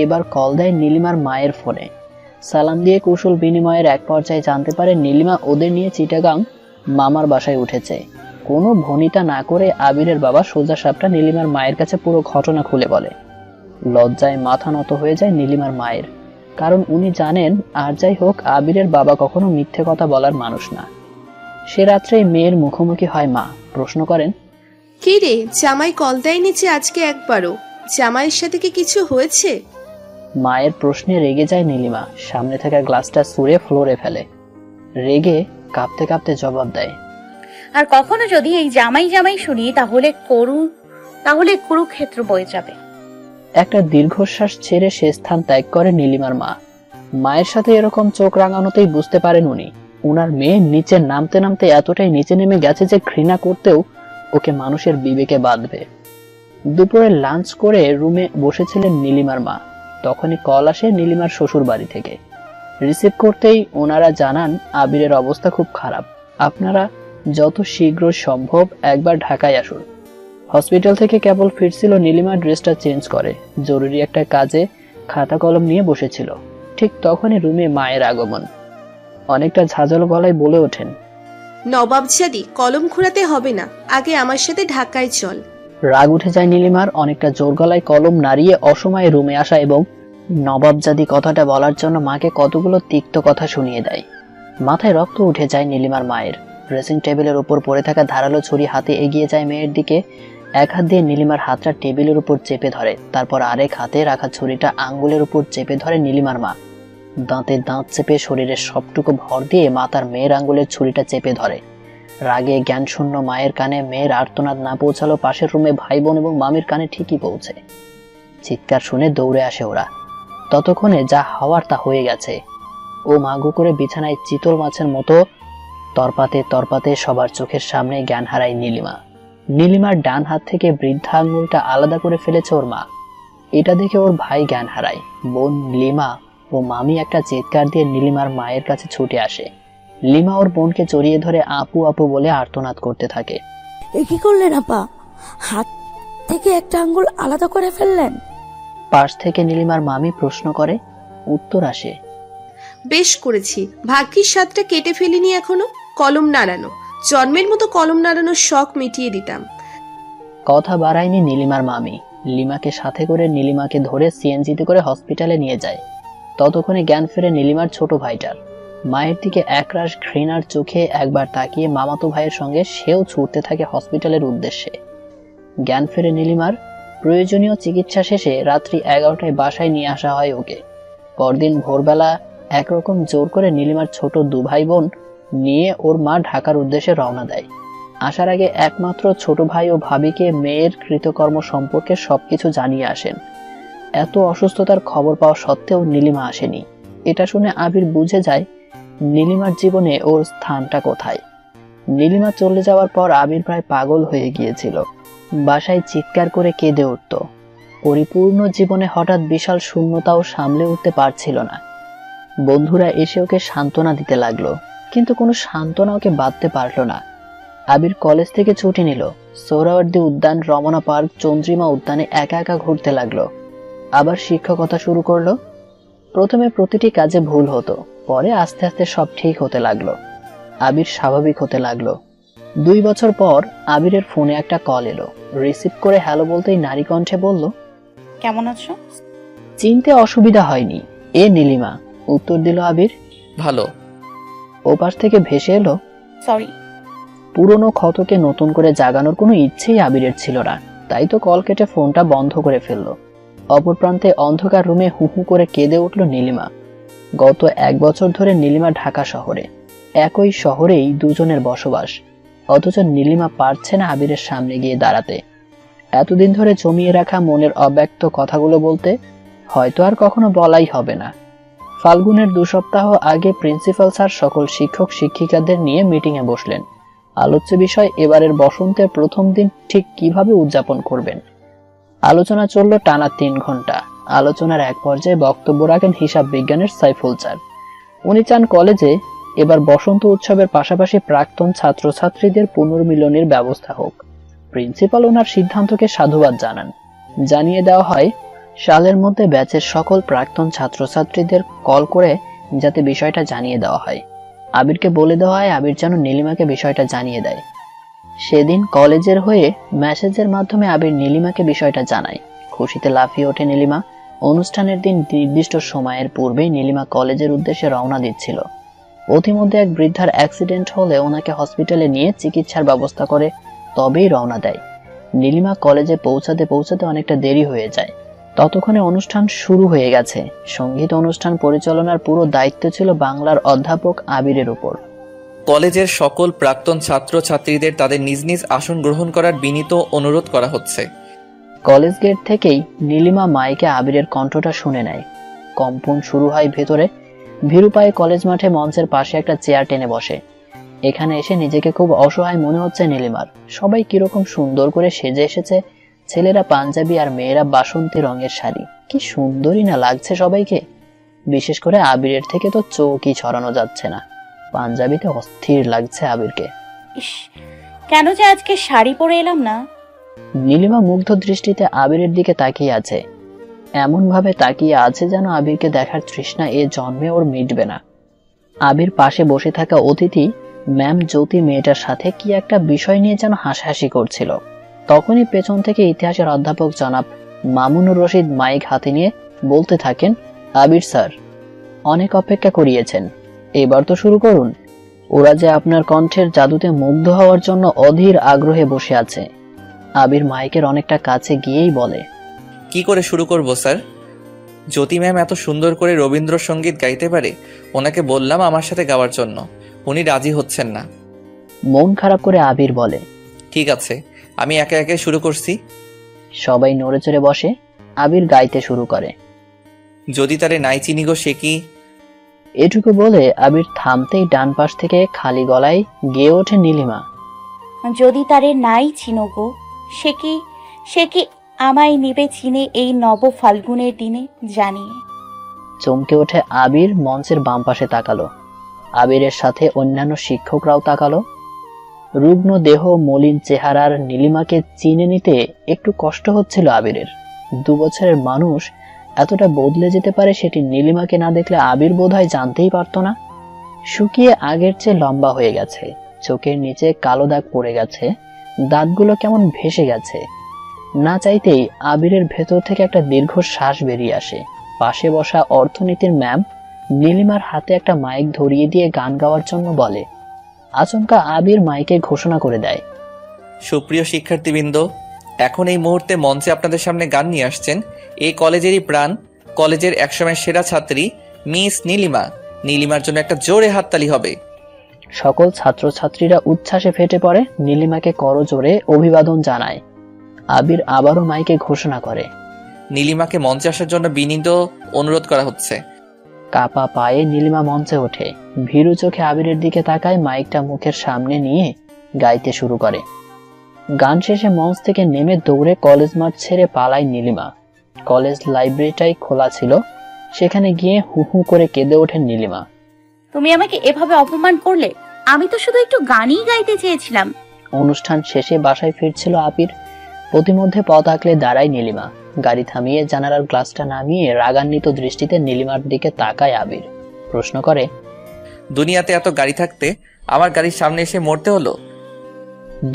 এবার কল দেয় নীলিমার মায়ের ফোনে। সালাম দিয়ে কৌশল বিনিময়ের এক পর্যায়ে জানতে পারে নীলিমা ওদের নিয়ে চিটাগাং মামার বাসায় উঠেছে। কোনো ভনিতা না করে আবিরের বাবা সোজা সাপটা নীলিমার মায়ের কাছে পুরো ঘটনা খুলে বলে। লজ্জায় মাথা নত হয়ে যায় নীলিমার মায়ের, কারণ উনি জানেন আর যাই হোক আবিরের বাবা কখনো মিথ্যে কথা বলার মানুষ না। সে রাত্রেই মেয়ের মুখোমুখি হয় মা। প্রশ্ন করেন, কি রে, জামাই কল দেয়নি যে আজকে একবারও? জামাইয়ের সাথে কি কিছু হয়েছে? মায়ের প্রশ্নে রেগে যায় নীলিমা, সামনে থাকা গ্লাসটা ছুঁড়ে ফ্লোরে ফেলে। রেগে কাঁপতে কাঁপতে জবাব দেয়, আর কখনো যদি এই জামাই জামাই শুনি তাহলে কুরুক্ষেত্র বয়ে যাবে। একটা দীর্ঘশ্বাস ছেড়ে সে স্থান ত্যাগ করে নীলিমার মা। মায়ের সাথে এরকম চোখ রাঙানোতেই বুঝতে পারেন উনি, উনার মেয়ে নিচে নামতে নামতে এতটাই নিচে নেমে গেছে যে ঘৃণা করতেও ওকে মানুষের বিবেকে বাঁধবে। দুপুরে লাঞ্চ করে রুমে বসেছিলেন নীলিমার মা, তখনই কল আসে নীলিমার শ্বশুর বাড়ি থেকে। রিসিভ করতেই ওনারা জানান আবিরের অবস্থা খুব খারাপ, আপনারা যত শীঘ্র সম্ভব একবার ঢাকায় আসুন। হসপিটাল থেকে কেবল ফিরছিল নীলিমা ড্রেসটা চেঞ্জ করে, জরুরি একটা কাজে খাতা কলম নিয়ে বসেছিল। ঠিক তখনই রুমে মায়ের আগমন। অনেকটা ঝাঁঝালো গলায় বলে ওঠেন, নবাবজাদি, কলম ঘোরাতে হবে না, আগে আমার সাথে ঢাকায় চল। রাগ উঠে যায় নীলিমার, অনেকটা জোর গলায় কলম নাড়িয়ে অসময়ে রুমে আসা এবং নবাবজাদি কথাটা বলার জন্য মাকে কতগুলো তিক্ত কথা শুনিয়ে দেয়। মাথায় রক্ত উঠে যায় নীলিমার মায়ের। ড্রেসিং টেবিলের উপর পড়ে থাকা ধারালো ছুরি হাতে এগিয়ে যায় মেয়ের দিকে। এক হাত দিয়ে নীলিমার হাতটা টেবিলের উপর চেপে ধরে, তারপর আরেক হাতে রাখা ছুরিটা আঙ্গুলের উপর চেপে ধরে নীলিমার মা। দাঁতে দাঁত চেপে শরীরের সবটুকু ভর দিয়ে মা তার মেয়ের আঙ্গুলের ছুরিটা চেপে ধরে। রাগে জ্ঞানশূন্য মায়ের কানে মেয়ের আর্তনাদ না পৌঁছালো পাশের রুমে ভাই বোন এবং মামির কানে ঠিকই পৌঁছে। চিৎকার শুনে দৌড়ে আসে ওরা। ততক্ষণে যা হওয়ার তা হয়ে গেছে। ও মাগু করে বিছানায় চিতল মাছের মতো তরপাতে তরপাতে সবার চোখের সামনে জ্ঞান হারায় নীলিমা। নীলিমার ডান হাত থেকে বৃদ্ধা আঙ্গুলটা আলাদা করে ফেলেছে ওর মা। এটা দেখে ওর ভাই জ্ঞান হারায়। বোন লিমা ও মামি একটা চিৎকার দিয়ে নীলিমার মায়ের কাছে ছুটে আসে। লিমা ওর বোনকে জড়িয়ে ধরে আপু আপু বলে আর্তনাদ করতে থাকে। এ কি করলেন আপা? হাত থেকে একটা আঙ্গুল আলাদা করে ফেললেন? পাশ থেকে নীলিমার মামি প্রশ্ন করে, উত্তর আসে, বেশ করেছি, ভাগ্যিস সাতটা কেটে ফেলিনি এখনো। কলম নাড়ানো, জন্মের মতো কলম নাড়ানোর শখ মিটিয়ে দিতাম। কথা বাড়ায়নি নীলিমার মামি। লিমাকে সাথে করে নীলিমাকে ধরে সিএনজিতে করে হসপিটালে নিয়ে যায়। ততক্ষণে জ্ঞান ফেরে নীলিমার ছোট ভাইটার। মায়ের দিকে একরাশ ঘৃণার চোখে একবার তাকিয়ে মামাতো ভাইয়ের সঙ্গে সেও ছুটতে থাকে হসপিটালের উদ্দেশ্যে। জ্ঞান ফেরে নীলিমার। প্রয়োজনীয় চিকিৎসা শেষে রাত্রি 11টায় বাসায় নিয়ে আসা হয় ওকে। পরদিন ভোরবেলা একরকম জোর করে নীলিমার ছোট 2 ভাই বোন নিয়ে ওর মা ঢাকার উদ্দেশ্যে রওনা দেয়। আসার আগে একমাত্র ছোট ভাই ও ভাবিকে মেয়ের কৃতকর্ম সম্পর্কে সবকিছু জানিয়ে আসেন। এত অসুস্থতার খবর পাওয়া সত্ত্বেও নীলিমা আসেনি। এটা শুনে আবির বুঝে যায় নীলিমার জীবনে ওর স্থানটা কোথায়। নীলিমা চলে যাওয়ার পর আবির প্রায় পাগল হয়ে গিয়েছিল। বাসায় চিৎকার করে কেঁদে উঠত। পরিপূর্ণ জীবনে হঠাৎ বিশাল শূন্যতাও সামলে উঠতে পারছিল না। বন্ধুরা এসে ওকে সান্ত্বনা দিতে লাগলো, কিন্তু কোনো সান্ত্বনা ওকে বাঁধতে পারলো না। আবির কলেজ থেকে ছুটি নিল। সোহরাওয়ার্দী উদ্যান, রমনা পার্ক, চন্দ্রিমা উদ্যানে একা একা ঘুরতে লাগলো। আবার শিক্ষকতা শুরু করলো। প্রথমে প্রতিটি কাজে ভুল হতো, পরে আস্তে আস্তে সব ঠিক হতে লাগলো। আবির স্বাভাবিক হতে লাগলো। 2 বছর পর আবিরের ফোনে একটা কল এলো। রিসিভ করে হ্যালো বলতেই নারী কণ্ঠে বলল, কেমন আছো? চিনতে অসুবিধা হয়নি, এ নীলিমা। উত্তর দিল আবির, ভালো। ওপাশ থেকে ভেসে এলো, সরি। পুরনো ক্ষতকে নতুন করে জাগানোর কোনো ইচ্ছেই আবিরের ছিল না। তাই তো কল কেটে ফোনটা বন্ধ করে ফেলল। অপর প্রান্তে অন্ধকার রুমে হু হু করে কেঁদে উঠল নীলিমা। গত 1 বছর ধরে নীলিমা ঢাকা শহরে, একই শহরেই দুজনের বসবাস, অথচ নীলিমা পারছে না আবিরের সামনে গিয়ে দাঁড়াতে, এতদিন ধরে জমিয়ে রাখা মনের অব্যক্ত কথাগুলো বলতে। হয়তো আর কখনো বলাই হবে না। ফাল্গুনের 2 সপ্তাহ আগে প্রিন্সিপাল স্যার সকল শিক্ষক শিক্ষিকাদের নিয়ে মিটিংয়ে বসলেন। আলোচ্য বিষয় এবারের বসন্তের প্রথম দিন ঠিক কিভাবে উদযাপন করবেন। আলোচনা চলল টানা 3 ঘন্টা। আলোচনার এক পর্যায়ে বক্তব্য রাখেন হিসাব বিজ্ঞানের সাইফুল স্যার। উনি চান কলেজে এবার বসন্ত উৎসবের পাশাপাশি প্রাক্তন ছাত্রছাত্রীদের পুনর্মিলনের ব্যবস্থা হোক। প্রিন্সিপাল ওনার সিদ্ধান্তকে সাধুবাদ জানান। জানিয়ে দেওয়া হয় সালের মধ্যে ব্যাচের সকল প্রাক্তন ছাত্রছাত্রীদের কল করে যাতে বিষয়টা জানিয়ে দেওয়া হয়। আবিরকে বলে দেওয়া হয় আবির যেন নীলিমাকে বিষয়টা জানিয়ে দেয়। সেদিন কলেজের হয়ে মেসেজের মাধ্যমে আবির নীলিমাকে বিষয়টা জানায়। খুশিতে লাফিয়ে ওঠে নীলিমা। অনুষ্ঠানের দিন নির্দিষ্ট সময়ের পূর্বেই নীলিমা কলেজের উদ্দেশ্যে রওনা দিচ্ছিল। অতিমধ্যে এক বৃদ্ধার অ্যাক্সিডেন্ট হলে ওনাকে হসপিটালে নিয়ে চিকিৎসার ব্যবস্থা করে তবেই রওনা দেয়। নীলিমা কলেজে পৌঁছাতে পৌঁছাতে অনেকটা দেরি হয়ে যায়। ততক্ষণে অনুষ্ঠান শুরু হয়ে গেছে। সঙ্গীত অনুষ্ঠান পরিচালনার পুরো দায়িত্ব ছিল বাংলার অধ্যাপক আবিরের উপর। কলেজের সকল প্রাক্তন ছাত্রছাত্রীদের তাদের নিজ নিজ আসন গ্রহণ করার বিনীত অনুরোধ করা হচ্ছে। কলেজ গেট থেকেই নীলিমা মাইকে আবিরের কণ্ঠটা শুনে নেয়। কম্পন শুরু হয় ভেতরে। ভীরু পায়ে কলেজ মাঠে মঞ্চের পাশে একটা চেয়ার টেনে বসে। এখানে এসে নিজেকে খুব অসহায় মনে হচ্ছে নীলিমার। সবাই কিরকম সুন্দর করে সেজে এসেছে। ছেলেরা পাঞ্জাবি আর মেয়েরা বাসন্তী রঙের শাড়ি। কি সুন্দরই না লাগছে সবাইকে। বিশেষ করে আবিরের থেকে তো চোখই ছড়ানো যাচ্ছে না। পাঞ্জাবিতে অস্থির লাগছে আবিরকে। কেন যে আজকে শাড়ি পরে এলাম না। নীলিমা মুগ্ধ দৃষ্টিতে আবিরের দিকে তাকিয়ে আছে। এমন ভাবে তাকিয়ে আছে যেন আবিরকে দেখার তৃষ্ণা এ জন্মে ওর মিটবে না। আবির পাশে বসে থাকা অতিথি ম্যাম জ্যোতি মেয়েটার সাথে কি একটা বিষয় নিয়ে যেন হাসাহাসি করছিল। তখনই পেছন থেকে ইতিহাসের অধ্যাপক জনাব মামুনুর রশিদ মাইক হাতে নিয়ে বলতে থাকেন, আবির স্যার, অনেক অপেক্ষা করিয়েছেন, এবার তো শুরু করুন। ওরা যে আপনার কণ্ঠের জাদুতে মুগ্ধ হওয়ার জন্য অধীর আগ্রহে বসে আছে। আবির মাইকের অনেকটা কাছে গিয়েই বলে, কি করে শুরু করব স্যার? জ্যোতি ম্যাম এত সুন্দর করে রবীন্দ্রসঙ্গীত গাইতে পারে। ওনাকে বললাম আমার সাথে গাওয়ার জন্য, উনি রাজি হচ্ছেন না। মন খারাপ করে আবির বলে, ঠিক আছে, আমি একে একে শুরু করছি। সবাই নড়ে চড়ে বসে। আবির গাইতে শুরু করে, যদি তারে নাই চিনি গো সে কি। এটুকু বলে আবির থামতেই ডান পাশ থেকে খালি গলায় গেয়ে ওঠে নীলিমা, যদি তারে নাই চিনো গো সে কি আমায় নিবে চিনে এই নব ফাল্গুনের দিনে জানিয়ে। চমকে ওঠে আবির। মঞ্চের বাম পাশে তাকালো। আবিরের সাথে অন্যান্য শিক্ষকরাও তাকালো। রুগ্ন দেহ, মলিন চেহারার নীলিমাকে চিনে নিতে একটু কষ্ট হচ্ছিল আবিরের। 2 বছরের মানুষ এতটা বদলে যেতে পারে সেটি নীলিমাকে না দেখলে আবির বোধহয় জানতেই পারত না। শুকিয়ে আগের চেয়ে লম্বা হয়ে গেছে। চোখের নিচে কালো দাগ পড়ে গেছে। দাঁতগুলো কেমন ভেসে গেছে। না চাইতেই আবিরের ভেতর থেকে একটা দীর্ঘ শ্বাস বেরিয়ে আসে। পাশে বসা অর্থনীতির ম্যাম নীলিমার হাতে একটা মাইক ধরিয়ে দিয়ে গান গাওয়ার জন্য বলে। আচমকা আবির মাইকে ঘোষণা করে দেয়, সুপ্রিয় শিক্ষার্থীবৃন্দ, এখন এই মুহূর্তে মঞ্চে আপনাদের সামনে গান নিয়ে আসছেন এই কলেজেরই প্রাণ, কলেজের একসময় সেরা ছাত্রী মিস নীলিমা। নীলিমার জন্য একটা জোরে হাততালি হবে। সকল ছাত্রছাত্রীরা উচ্ছ্বাসে ফেটে পড়ে। নীলিমাকে করজোরে অভিবাদন জানায়। আবির আবারও মাইকে ঘোষণা করে, নীলিমাকে মঞ্চে আসার জন্য বিনীত অনুরোধ করা হচ্ছে। কাপা পায়ে নীলিমা মঞ্চে ওঠে। ভীরু চোখে আবিরের দিকে তাকায়। মাইকটা মুখের সামনে নিয়ে গাইতে শুরু করে। গান শেষে মঞ্চ থেকে নেমে দৌড়ে কলেজ মাঠ ছেড়ে পালায় নীলিমা। কলেজ লাইব্রেরিটাই খোলা ছিল। সেখানে গিয়ে হু হু করে কেঁদে ওঠেন নীলিমা। তুমি আমাকে এভাবে অপমান করলে? আমি তো শুধু একটু গানই গাইতে চেয়েছিলাম। অনুষ্ঠান শেষে বাসায় ফিরছিল আবির। প্রতিমধ্যে পথ আঁকলে দাঁড়ায় নীলিমা। গাড়ি থামিয়ে জানালার গ্লাসটা নামিয়ে রাগান্বিত দৃষ্টিতে নীলিমার দিকে তাকায় আবির। প্রশ্ন করে, দুনিয়াতে এত গাড়ি থাকতে আমার গাড়ির সামনে এসে মরতে হলো?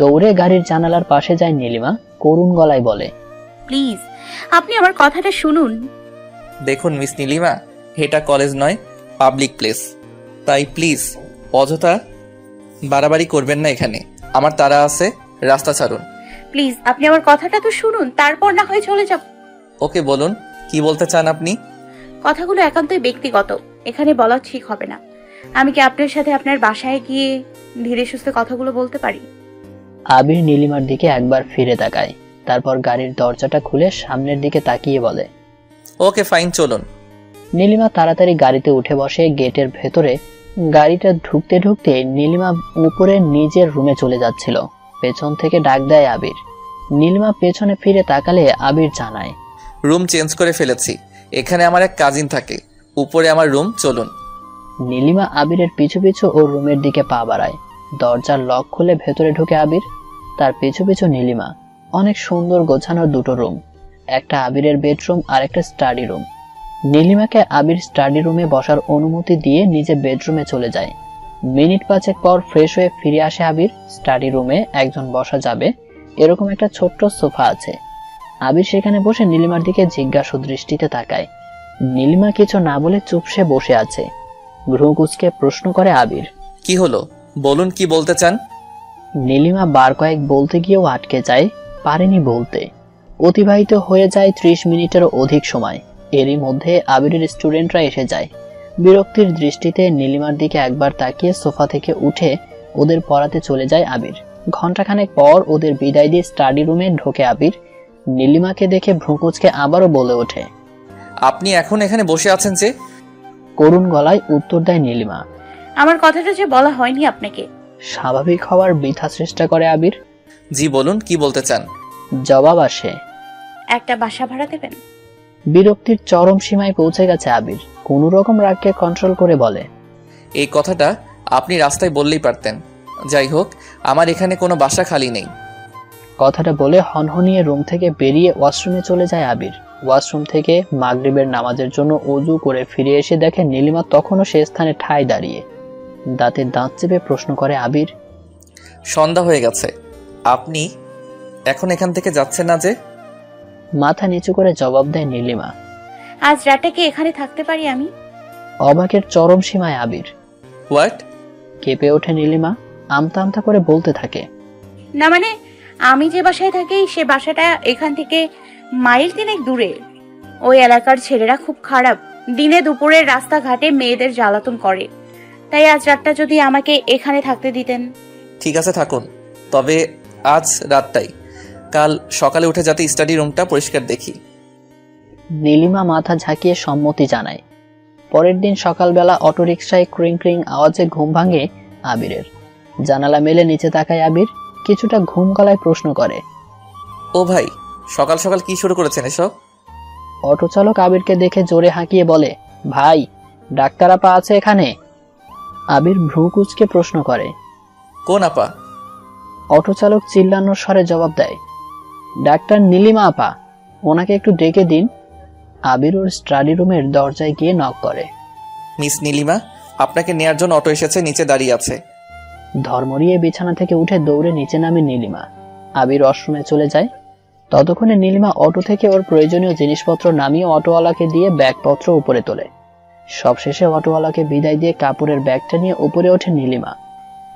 দৌড়ে গাড়ির জানালার পাশে যায় নীলিমা। করুণ গলায় বলে, প্লিজ আপনি আমার কথাটা শুনুন। দেখুন মিস নীলিমা, এটা কলেজ নয়, পাবলিক প্লেস। তাই প্লিজ অযথা বাড়াবাড়ি করবেন না এখানে। আমার তারা আছে, রাস্তা ছাড়ুন। প্লিজ আপনি আমার কথাটা তো শুনুন, তারপর না হয় চলে যাব। ওকে বলুন, কি বলতে চান আপনি? কথাগুলো একান্তই ব্যক্তিগত, এখানে বলা ঠিক হবে না। আমি কি আপনার সাথে আপনার বাসায় গিয়ে ধীরে সুস্থে কথাগুলো বলতে পারি? আবির নীলিমার দিকে একবার ফিরে তাকায়, তারপর গাড়ির দরজাটা খুলে সামনের দিকে তাকিয়ে বলে, ওকে ফাইন, চলুন। নীলিমা তাড়াতাড়ি গাড়িতে উঠে বসে। গেটের ভেতরে গাড়িটা ঢুকতে ঢুকতে নীলিমা উপরে নিজের রুমে চলে যাচ্ছিল। পেছন থেকে ডাক দেয় আবির। নীলিমা পেছনে ফিরে তাকালে আবির জানায়, রুম চেঞ্জ করে ফেলেছি, এখানে আমার এক কাজিন থাকে, উপরে আমার রুম, চলুন। নীলিমা আবিরের পিছু পিছু ওর রুমের দিকে পা বাড়ায়। দরজার লক খুলে ভেতরে ঢুকে আবির, তার পিছু পিছু নীলিমা। অনেক সুন্দর গোছানো দুটো রুম, একটা আবিরের বেডরুম আর একটা স্টাডি রুম। নীলিমাকে আবির স্টাডি রুমে বসার অনুমতি দিয়ে নিজে বেডরুমে চলে যায়। মিনিট 5 পর ফ্রেশ হয়ে ফিরে আসে আবির। স্টাডি রুমে একজন বসা যাবে এরকম একটা ছোট্ট সোফা আছে। আবির সেখানে বসে নীলিমার দিকে জিজ্ঞাসু দৃষ্টিতে তাকায়। নীলিমা কিছু না বলে চুপসে বসে আছে। ভ্রু কুঁচকে প্রশ্ন করে আবির, কি হলো বলুন, কি বলতে চান? নীলিমা বার কয়েক বলতে গিয়েও আটকে যায়, পারেনি বলতে। অতিবাহিত হয়ে যায় 30 মিনিটেরও অধিক সময়। এরই মধ্যে আবিরের স্টুডেন্টরা এসে যায়। বিরক্তির দৃষ্টিতে নীলিমার দিকে একবার তাকিয়ে সোফা থেকে উঠে ওদের পড়াতে চলে যায় আবির। ঘন্টাখানেক পর ওদের বিদায় দিয়ে স্টাডি রুমে ঢোকে আবির। নীলিমাকে দেখে ভ্রু কুঁচকে আবারও বলে ওঠে, আপনি এখন এখানে বসে আছেন যে? করুণ গলায় উত্তর দেয় নীলিমা, আমার কথাটা যে বলা হয়নি আপনাকে। স্বাভাবিক হওয়ার বৃথা চেষ্টা করে আবির। জি বলুন, কি বলতে চান? জবাব আসে, একটা বাসা ভাড়া দেবেন? বিরক্তির চরম সীমায় পৌঁছে গেছে আবির। কোনো রকম রাগকে কন্ট্রোল করে বলে, এই কথাটা আপনি রাস্তায় বললেই পারতেন। যাই হোক, আমার এখানে কোনো বাসা খালি নেই। কথাটা বলে হনহনিয়ে রুম থেকে বেরিয়ে ওয়াশরুমে চলে যায় আবির। ওয়াশরুম থেকে মাগরিবের নামাজের জন্য ওযু করে ফিরে এসে দেখে নীলিমা তখনও সে স্থানে ঠায় দাঁড়িয়ে। দাঁতে দাঁত চেপে প্রশ্ন করে আবির, সন্ধ্যা হয়ে গেছে, আপনি এখন এখান থেকে যাচ্ছেন না যে? মাথা নিচু করে জবাব দেয় নীলিমা, আজ রাতে কি এখানে থাকতে পারি আমি? অবাকের চরম সীমায় আবির। হোয়াট? কেঁপে ওঠে নীলিমা, আমতা আমতা করে বলতে থাকে, না মানে আমি যে বাসায় থাকি সে বাসাটা এখান থেকে মাইল 3 দূরে। ওই এলাকার ছেলেরা খুব খারাপ, দিনে দুপুরে রাস্তাঘাটে মেয়েদের জ্বালাতন করে। তাই আজ রাতটা যদি আমাকে এখানে থাকতে দিতেন। ঠিক আছে থাকুন, তবে আজ রাতটাই, কাল সকালে উঠে যাতে স্টাডি রুমটা পরিষ্কার দেখি। নীলিমা মাথা ঝাঁকিয়ে সম্মতি জানায়। পরের দিন সকালবেলা অটোরিকশায় ক্রিং ক্রিং আওয়াজে ঘুম ভাঙে আবিরের। জানালা মেলে নিচে তাকায় আবির, কিছুটা ঘুম গলায় প্রশ্ন করে, ও ভাই, সকাল সকাল কি শুরু করেছেন এসব? অটো চালক আবিরকে দেখে জোরে হাঁকিয়ে বলে, ভাই ডাক্তার আপা আছে এখানে? আবির ভ্রু কুঁচকে প্রশ্ন করে, কোন আপা? অটো চালক চিল্লানোর স্বরে জবাব দেয়, ডাক্তার নীলিমা আপা, ওনাকে একটু ডেকে দিন। আবির ওর স্টাডি রুমের দরজায় গিয়ে নক করে। মিস নীলিমা, আপনাকে নেয়ার জন্য অটো এসেছে, নিচে দাঁড়িয়ে আছে। ধর্মরিয়ে বিছানা থেকে উঠে দৌড়ে নিচে নামে নীলিমা। আবির ওয়াশরুমে চলে যায়। ততক্ষণে নীলিমা অটো থেকে ওর প্রয়োজনীয় জিনিসপত্র নামিয়ে অটোওয়ালাকে দিয়ে ব্যাগপত্র উপরে তোলে। সবশেষে অটোওয়ালাকে বিদায় দিয়ে কাপড়ের ব্যাগটা নিয়ে উপরে ওঠে নীলিমা।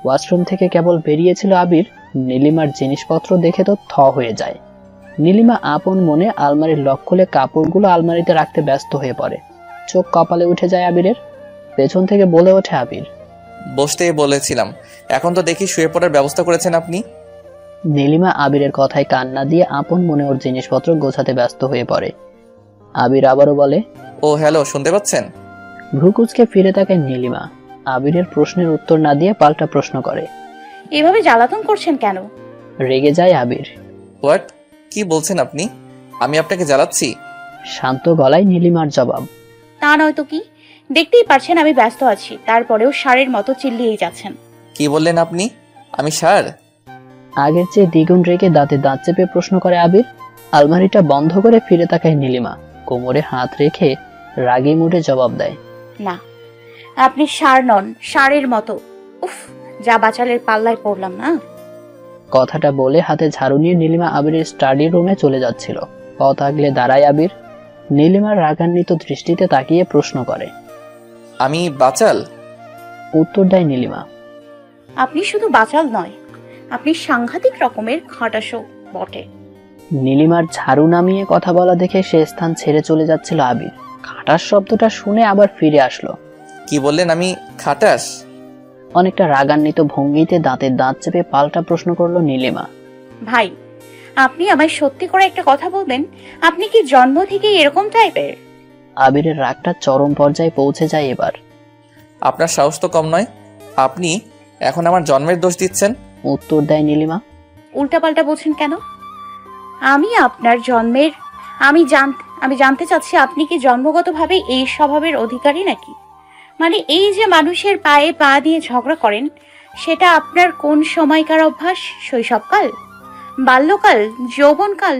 ওয়াশরুম থেকে কেবল বেরিয়েছিল আবির, নীলিমার জিনিসপত্র দেখে তো থ হয়ে যায়। নীলিমা আপন মনে আলমারির লক খুলে কাপড়গুলো আলমারিতে রাখতে ব্যস্ত হয়ে পড়ে। চোখ কপালে উঠে যায় আবিরের। পেছন থেকে বলে ওঠে আবির, বসতে বলেছিলাম, এখন তো দেখি শুয়ে পড়ার ব্যবস্থা করেছেন আপনি। নীলিমা আবিরের কথায় কান না দিয়ে আপন মনে ওর জিনিসপত্র গোছাতে ব্যস্ত হয়ে পড়ে। আবির আবারও বলে, ও হ্যালো, শুনতে পাচ্ছেন? ভ্রু কুঁচকে ফিরে তাকায় নীলিমা। আবিরের প্রশ্নের উত্তর না দিয়ে পাল্টা প্রশ্ন করে, এভাবে জ্বালাতন করছেন কেন? রেগে যায় আবির। হোয়াট? কি বলছেন আপনি? আমি আপনাকে জ্বালাচ্ছি? শান্ত গলায় নীলিমার জবাব, তা নয় তো কি, দেখতেই পাচ্ছেন আমি ব্যস্ত আছি, তারপরেও ষাঁড়ের মতো চিল্লিয়েই যাচ্ছেন। কি বললেন আপনি? আমি ষাঁড়? আগের চেয়ে দ্বিগুণ রেগে দাঁতে দাঁত চেপে প্রশ্ন করে আবির। আলমারিটা বন্ধ করে ফিরে তাকায় নীলিমা। কোমরে হাত রেখে রাগী মুডে জবাব দেয়, না, আপনি ষাঁড় নন, ষাঁড়ের মতো। উফ, যা বাচালের পাল্লায় পড়লাম না। কথাটা বলে হাতে ঝাড়ু নিয়ে নীলিমা আবিরের স্টাডি রুমে চলে যাচ্ছিল। পথ আগলে দাঁড়ায় আবির। নীলিমার রাগান্বিত দৃষ্টিতে তাকিয়ে প্রশ্ন করে, আমি বাচাল? উত্তর দেয় নীলিমা, আপনি শুধু বাচাল নয়, আপনি সাংঘাতিক রকমের খাটাসো। বটে। নীলিমার ঝাড়ু নামিয়ে কথা বলা দেখে সে স্থান ছেড়ে চলে যাচ্ছিল আবির। খাটাস শব্দটা শুনে আবার ফিরে আসলো। কি বললেন, আমি খাটাস? অনেকটা রাগান্বিত ভঙ্গিতে দাঁতের দাঁত চেপে পাল্টা প্রশ্ন করলো নীলিমা। ভাই, আপনি আমায় সত্যি করে একটা কথা বলবেন, আপনি কি জন্ম থেকেই এরকম টাইপের? আবিরের রাগটা চরম পর্যায়ে পৌঁছে যায় এবার। আপনার সাহস তো কম নয়, আপনি এখন আমার জন্মের দোষ দিচ্ছেন। উত্তর দেয় নীলিমা। উল্টাপাল্টা বলছেন কেন? আমি আপনার জন্মের আমি জানতে চাচ্ছি, আপনি কি জন্মগতভাবে এই স্বভাবের অধিকারী নাকি? মানে এই যে মানুষের পায়ে পা দিয়ে ঝগড়া করেন, সেটা আপনার কোন সময়কার অভ্যাস? শৈশবকাল, বাল্যকাল, যৌবনকাল,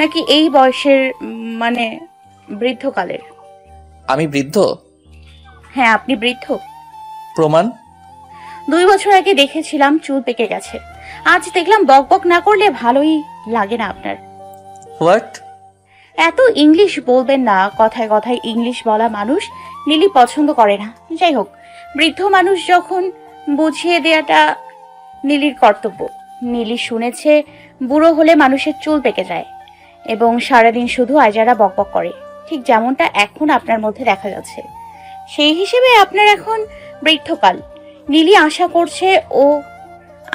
নাকি এই বয়সের মানে বৃদ্ধকালের? আমি বৃদ্ধ? হ্যাঁ, আপনি বৃদ্ধ। প্রমাণ? 2 বছর আগে দেখেছিলাম চুল পেকে গেছে, আজ দেখলাম বকবক না করলে ভালোই লাগে না আপনার। হোয়াট? এত ইংলিশ বলবেন না, কথায় কথায় ইংলিশ বলা মানুষ নীলি পছন্দ করে না। যাই হোক, বৃদ্ধ মানুষ যখন বুঝিয়ে দেয়াটা নীলির কর্তব্য। নীলি শুনেছে বুড়ো হলে মানুষের চুল পেকে যায় এবং সারাদিন শুধু আজারা বকবক করে, ঠিক যেমনটা এখন আপনার মধ্যে দেখা যাচ্ছে। সেই হিসেবে আপনার এখন বৃদ্ধকাল। নীলি আশা করছে ও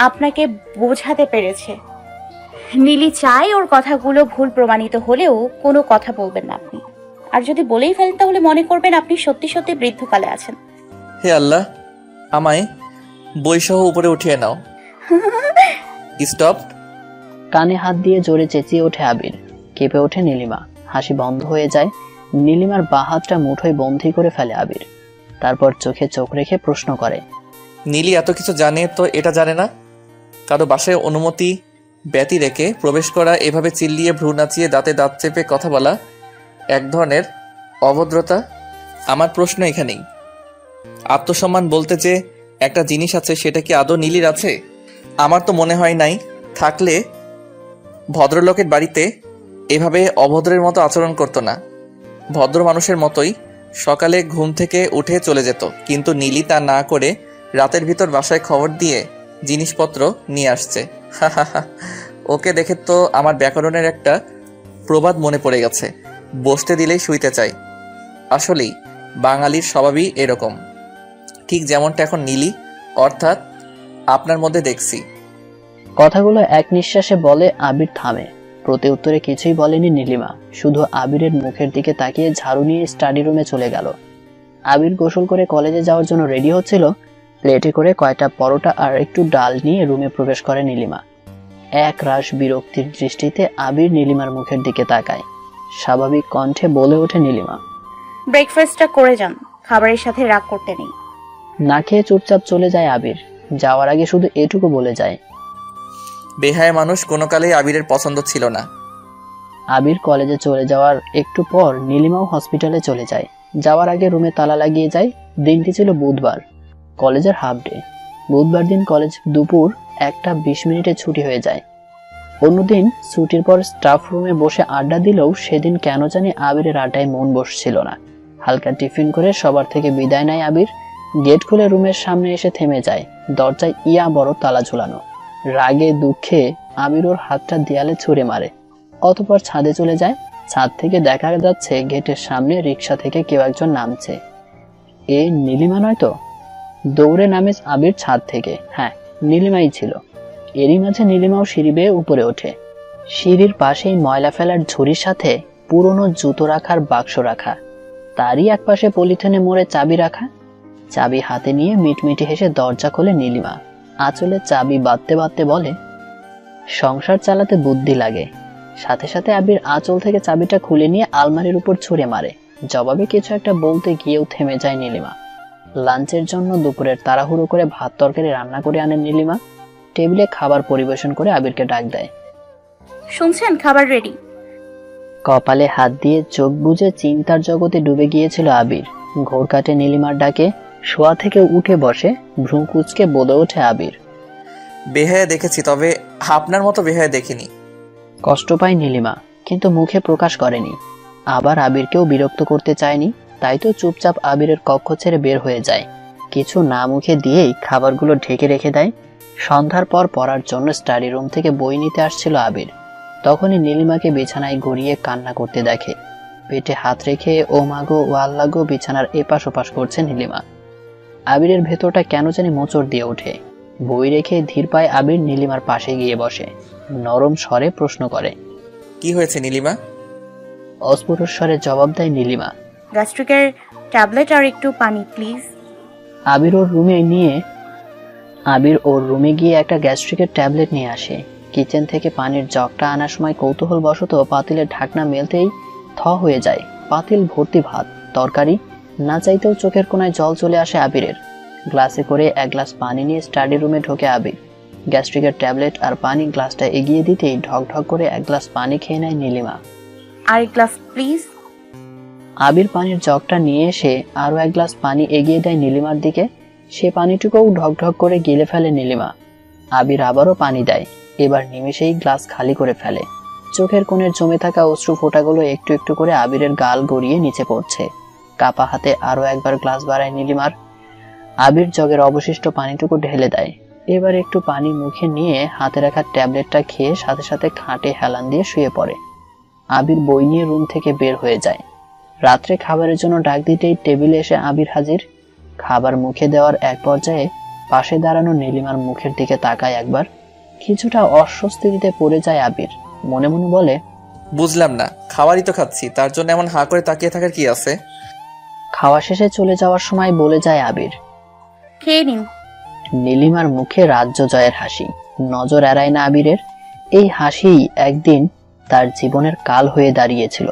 আপনাকে বোঝাতে পেরেছে। নীলি চায় ওর কথাগুলো ভুল প্রমাণিত হলেও কোনো কথা বলবেন না আপনি। আর যদি বলেই ফেলেন তাহলে মনে করবেন আপনি সত্যি সত্যি বৃদ্ধকালে আছেন। হে আল্লাহ, আমায় বইসহ উপরে উঠিয়ে নাও। স্টপ। কানে হাত দিয়ে জোরে চেঁচিয়ে ওঠে আবির। কেঁপে ওঠে নীলিমা। হাসি বন্ধ হয়ে যায়। নীলিমার বাঁ হাতটা মুঠোয় বন্ধি করে ফেলে আবির। তারপর চোখে চোখ রেখে প্রশ্ন করে, নীলি এত কিছু জানে তো এটা জানে না কারো বাসায় অনুমতি ব্যতি রেখে প্রবেশ করা, এভাবে চিল্লিয়ে ভ্রু নাচিয়ে দাঁতে দাঁত চেপে কথা বলা এক ধরনের অভদ্রতা? আমার প্রশ্ন এখানেই, আত্মসম্মান বলতে যে একটা জিনিস আছে, সেটা কি আদৌ নীলির আছে? আমার তো মনে হয় নাই। থাকলে ভদ্রলোকের বাড়িতে এভাবে অভদ্রের মতো আচরণ করতো না, ভদ্র মানুষের মতোই সকালে ঘুম থেকে উঠে চলে যেত। কিন্তু নীলি তা না করে রাতের ভিতর বাসায় খবর দিয়ে জিনিসপত্র নিয়ে আসছে। ওকে দেখে তো আমার ব্যাকরণের একটা প্রবাদ মনে পড়ে গেছে, বসতে দিলেই শুইতে চাই। আসলেই বাঙালির স্বভাবই এরকম, ঠিক যেমনটা এখন নীলি অর্থাৎ আপনার মধ্যে দেখছি। কথাগুলো এক নিঃশ্বাসে বলে আবির থামে। প্রতি উত্তরে কিছুই বলেনি নীলিমা, শুধু আবিরের মুখের দিকে তাকিয়ে ঝাড়ু নিয়ে স্টাডি রুমে চলে গেল। আবির গোসল করে কলেজে যাওয়ার জন্য রেডি হচ্ছিল। প্লেটে করে কয়টা পরোটা আর একটু ডাল নিয়ে রুমে প্রবেশ করে নীলিমা। এক রাশ বিরক্তির দৃষ্টিতে আবির নীলিমার মুখের দিকে তাকায়। স্বাভাবিক কণ্ঠে বলে ওঠে নীলিমা, ব্রেকফাস্টটা করে যান, খাবারের সাথে রাগ করতে নেই। না খেয়ে চুপচাপ চলে যায় আবির। যাওয়ার আগে শুধু এটুকু বলে যায়, বেহায়া মানুষ কোনো কালেই আবিরের পছন্দ ছিল না। আবির কলেজে চলে যাওয়ার একটু পর নীলিমাও হসপিটালে চলে যায়। যাওয়ার আগে রুমে তালা লাগিয়ে যায়। দিনটি ছিল বুধবার, কলেজের হাফ ডে। বুধবার দিন কলেজ দুপুর 1:20 ছুটি হয়ে যায়। অন্যদিন ছুটির পর স্টাফ রুমে বসে আড্ডা দিলেও সেদিন কেন জানি আবিরের আড্ডায় মন বসছিল না। হালকা টিফিন করে সবার থেকে বিদায় নেয় আবির। গেট খুলে রুমের সামনে এসে থেমে যায়। দরজায় ইয়া বড় তালা ঝুলানো। রাগে দুঃখে আবির ওর হাতটা দেয়ালে ছুঁড়ে মারে। অতঃপর ছাদে চলে যায়। ছাদ থেকে দেখা যাচ্ছে গেটের সামনে রিক্সা থেকে কেউ একজন নামছে। এ নীলিমা নয় তো? দৌড়ে নামে আবির ছাদ থেকে। হ্যাঁ, নীলিমাই ছিল। এরই মাঝে নীলিমাও সিঁড়ি বেয়ে উপরে ওঠে। সিঁড়ির পাশেই ময়লা ফেলার ঝুড়ির সাথে পুরনো জুতো রাখার বাক্স রাখা, তারই এক পাশে পলিথিনে মোড়ে চাবি রাখা। চাবি হাতে নিয়ে মিটমিটি হেসে দরজা খোলে নীলিমা। আঁচলে চাবি বাঁধতে বাঁধতে বলে, সংসার চালাতে বুদ্ধি লাগে। সাথে সাথে আবির আঁচল থেকে চাবিটা খুলে নিয়ে আলমারির উপর ছুঁড়ে মারে। জবাবে কিছু একটা বলতে গিয়েও থেমে যায় নীলিমা। লাঞ্চের জন্য দুপুরের তাড়াহুড়ো করে ভাত তরকারি রান্না করে আনে নীলিমা। টেবিলে খাবার পরিবেশন করে আবিরকে ডাক দেয়, শুনছেন, খাবার রেডি। কপালে হাত দিয়ে চোখ বুজে চিন্তার জগতে ডুবে গিয়েছিল আবির। ঘোর কাটে নীলিমার ডাকে। শোয়া থেকে উঠে বসে, ভ্রু কুঁচকে বলে ওঠে আবির, বেহায়া দেখেছি, তবে আপনার মতো বেহায়া দেখিনি। কষ্ট পায় নীলিমা, কিন্তু মুখে প্রকাশ করেনি। আবার আবিরকেও বিরক্ত করতে চায়নি, তাই তো চুপচাপ আবিরের কক্ষ ছেড়ে বের হয়ে যায়। কিছু না মুখে দিয়েই খাবারগুলো ঢেকে রেখে দেয়। সন্ধ্যার পর পড়ার জন্য স্টাডি রুম থেকে বই নিতে আসছিল আবির। তখনই নীলিমাকে বিছানায় গড়িয়ে কান্না করতে দেখে। পেটে হাত রেখে ও মাগো ও আল্লাগো বিছানার এপাশ ওপাশ করছে নীলিমা। আবিরের ভেতরটা কেন জানি মোচড় দিয়ে ওঠে। বই রেখে ধীর পায়ে আবির নীলিমার পাশে গিয়ে বসে। নরম স্বরে প্রশ্ন করে, কি হয়েছে নীলিমা? অস্ফুট স্বরে জবাব দেয় নীলিমা, গ্যাস্ট্রিকের ট্যাবলেট আর একটু পানি প্লিজ। আবির ওর রুমে গিয়ে একটা গ্যাস্ট্রিকের ট্যাবলেট নিয়ে আসে। কিচেন থেকে পানির জগটা আনার সময় কৌতূহলবশত পাতিলের ঢাকনা মেলতেই থ হয়ে যায়। পাতিল ভর্তি ভাত, তরকারি। না চাইতেও চোখের কোনায় জল চলে আসে আবিরের। গ্লাসে করে এক গ্লাস পানি নিয়ে স্টাডি রুমে ঢোকে আবির। গ্যাস্ট্রিকের ট্যাবলেট আর পানি গ্লাসটা এগিয়ে দিতেই ঢক ঢক করে এক গ্লাস পানি খেয়ে নেয় নীলিমা। আর এক গ্লাস প্লিজ। আবির পানির জগটা নিয়ে এসে আরো এক গ্লাস পানি এগিয়ে দেয় নীলিমার দিকে। সে পানিটুকুও ঢক ঢক করে গিলে ফেলে নীলিমা। আবির আবারও পানি দেয়। এবার নিমেষেই গ্লাস খালি করে ফেলে। চোখের কোণের জমে থাকা অশ্রু ফোঁটাগুলো একটু একটু করে আবিরের গাল গড়িয়ে নিচে পড়ছে। কাপা হাতে আরো একবার গ্লাস বাড়ায় নীলিমার। আবির জগের অবশিষ্ট পানিটুকু ঢেলে দেয়। এবার একটু পানি মুখে নিয়ে হাতে রাখা ট্যাবলেটটা খেয়ে সাথে সাথে খাটে হেলান দিয়ে শুয়ে পড়ে। আবির বই নিয়ে রুম থেকে বের হয়ে যায়। রাত্রে খাবারের জন্য ডাক দিতেই টেবিলে এসে আবির হাজির। খাবার মুখে দেওয়ার এক পর্যায়ে পাশে দাঁড়ানো নীলিমার মুখের দিকে তাকায় একবার। কিছুটা অস্বস্তিতে পড়ে যায় আবির। মনে মনে বলে, বুঝলাম না, খাবারই তো খাচ্ছি, তার জন্য এমন হাঁ করে তাকিয়ে থাকার কি আছে? খাওয়া শেষে চলে যাওয়ার সময় বলে যায় আবির, খেয়ে নিন। নীলিমার মুখে রাজ্য জয়ের হাসি। নজর এড়ায় না আবিরের। এই হাসিই একদিন তার জীবনের কাল হয়ে দাঁড়িয়েছিল।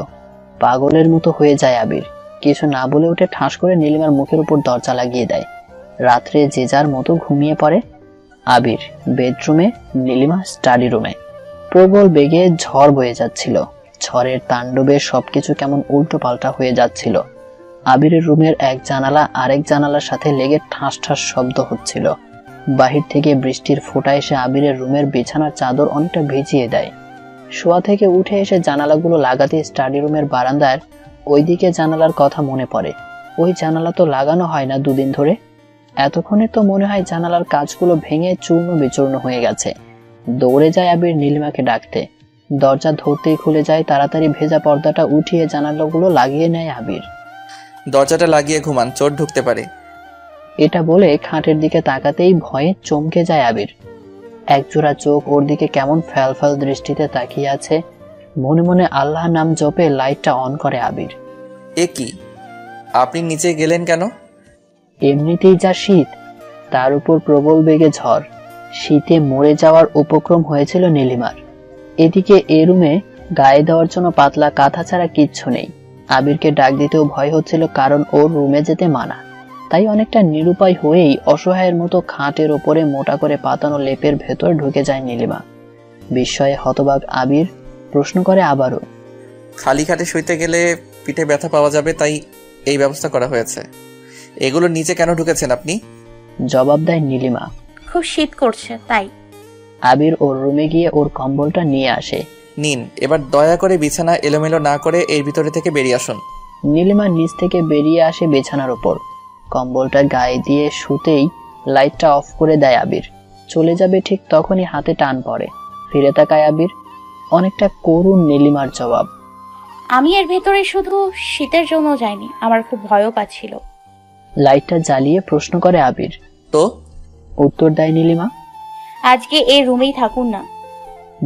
পাগলের মতো হয়ে যায় আবির। কিছু না বলে উঠে ঠাস করে নীলিমার মুখের উপর দরজা লাগিয়ে দেয়। রাত্রে যে যার মতো ঘুমিয়ে পড়ে। আবির বেডরুমে, নীলিমা স্টাডি রুমে। প্রবল বেগে ঝড় বয়ে যাচ্ছিল। ঝড়ের তাণ্ডবে সবকিছু কেমন উল্টো পাল্টা হয়ে যাচ্ছিল। আবিরের রুমের এক জানালা আরেক জানালার সাথে লেগে ঠাস ঠাস শব্দ হচ্ছিল। বাহির থেকে বৃষ্টির ফোঁটা এসে আবিরের রুমের বিছানার চাদর অনেকটা ভিজিয়ে দেয়। শোয়া থেকে উঠে এসে জানালাগুলো লাগাতে স্টাডি রুমের বারান্দার ওইদিকে জানালার কথা মনে পড়ে। ওই জানালা তো লাগানো হয় না দুদিন ধরে। এতক্ষণে তো মনে হয় জানালার কাজগুলো ভেঙে চূর্ণ বিচূর্ণ হয়ে গেছে। দৌড়ে যায় আবির নীলিমাকে ডাকতে। দরজা ধরতেই খুলে যায়। তাড়াতাড়ি ভেজা পর্দাটা উঠিয়ে জানালাগুলো লাগিয়ে নেয় আবির। দরজাটা লাগিয়ে ঘুমান, চোর ঢুকতে পারে। এটা বলে খাটের দিকে তাকাতেই ভয়ে চমকে যায় আবির। একজোড়া চোখ ওর দিকে কেমন ফ্যাল ফ্যাল দৃষ্টিতে তাকিয়ে আছে। মনে মনে আল্লাহ নাম জপে লাইটটা অন করে আবির। এ কি, আপনি নিচে গেলেন কেন? এমনিতেই যা শীত, তার উপর প্রবল বেগে ঝড়। শীতে মরে যাওয়ার উপক্রম হয়েছিল নীলিমার। এদিকে এ রুমে গায়ে দেওয়ার জন্য পাতলা কাঁথা ছাড়া কিচ্ছু নেই। আবিরকে ডাক দিতেও ভয় হচ্ছিল, কারণ ওর রুমে যেতে মানা। তাই অনেকটা নিরুপায় হয়েই অসহায়ের মতো খাটের ওপরে মোটা করে পাতানো লেপের ভেতর ঢুকে যায় নীলিমা। বিস্ময়ে হতবাক আবির প্রশ্ন করে আবারও, খালি খাটে শুইতে গেলে পিঠে ব্যথা পাওয়া যাবে, তাই এই ব্যবস্থা করা হয়েছে। এগুলো নিচে কেন ঢুকেছেন আপনি? জবাব দেয় নীলিমা, খুব শীত করছে তাই। আবির ওর রুমে গিয়ে ওর কম্বলটা নিয়ে আসে। নিন, এবার দয়া করে বিছানা এলোমেলো না করে এর ভিতরে থেকে বেরিয়ে আসুন। নীলিমা নিচ থেকে বেরিয়ে আসে বিছানার উপর। কম্বলটা গায়ে দিয়ে শুতেই লাইটটা অফ করে দেয় আবির। চলে যাবে ঠিক তখনই হাতে টান পড়ে। ফিরে তাকায় আবির। অনেকটা করুণ নীলিমার জবাব, আমি এর ভেতরে শুধু শীতের জন্য যাইনি, আমার খুব ভয়ও পাচ্ছিল। লাইটটা জ্বালিয়ে প্রশ্ন করে আবির। তো? উত্তর দেয় নীলিমা, আজকে এই রুমেই থাকুন না।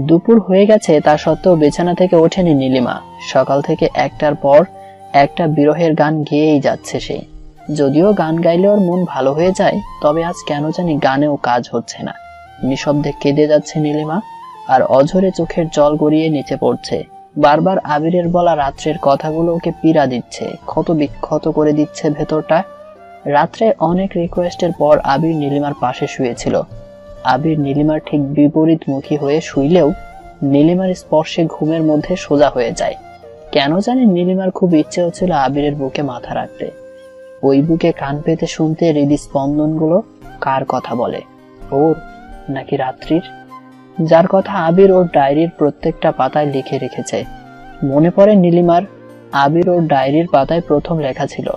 দুপুর হয়ে গেছে তা সত্ত্বেও বিছানা থেকে ওঠেনি নীলিমা। সকাল থেকে একটার পর একটা বিরহের গান গেয়েই যাচ্ছে সে। যদিও গান গাইলে ওর মন ভালো হয়ে যায়, তবে আজ কেন জানি গানেও কাজ হচ্ছে না। নিঃশব্দে কেঁদে যাচ্ছে নীলিমা, আর অঝরে চোখের জল গড়িয়ে নিচে পড়ছে। বারবার আবিরের বলা রাত্রের কথাগুলো ওকে পীড়া দিচ্ছে, ক্ষত বিক্ষত করে দিচ্ছে ভেতরটা। রাত্রে অনেক রিকোয়েস্টের পর আবির নীলিমার পাশে শুয়েছিল। আবির নীলিমার ঠিক বিপরীত মুখী হয়ে শুইলেও নীলিমার স্পর্শে ঘুমের মধ্যে সোজা হয়ে যায়। কেন জানি নীলিমার খুব ইচ্ছে হচ্ছিল আবিরের বুকে মাথা রাখতে। ওই বুকে কান পেতে শুনতে হৃদস্পন্দনগুলো কার কথা বলে, ওর নাকি রাত্রির, যার কথা আবির ওর ডায়েরির প্রত্যেকটা পাতায় লিখে রেখেছে। মনে পড়ে নীলিমার, আবির ওর ডায়েরির পাতায় প্রথম লেখা ছিল,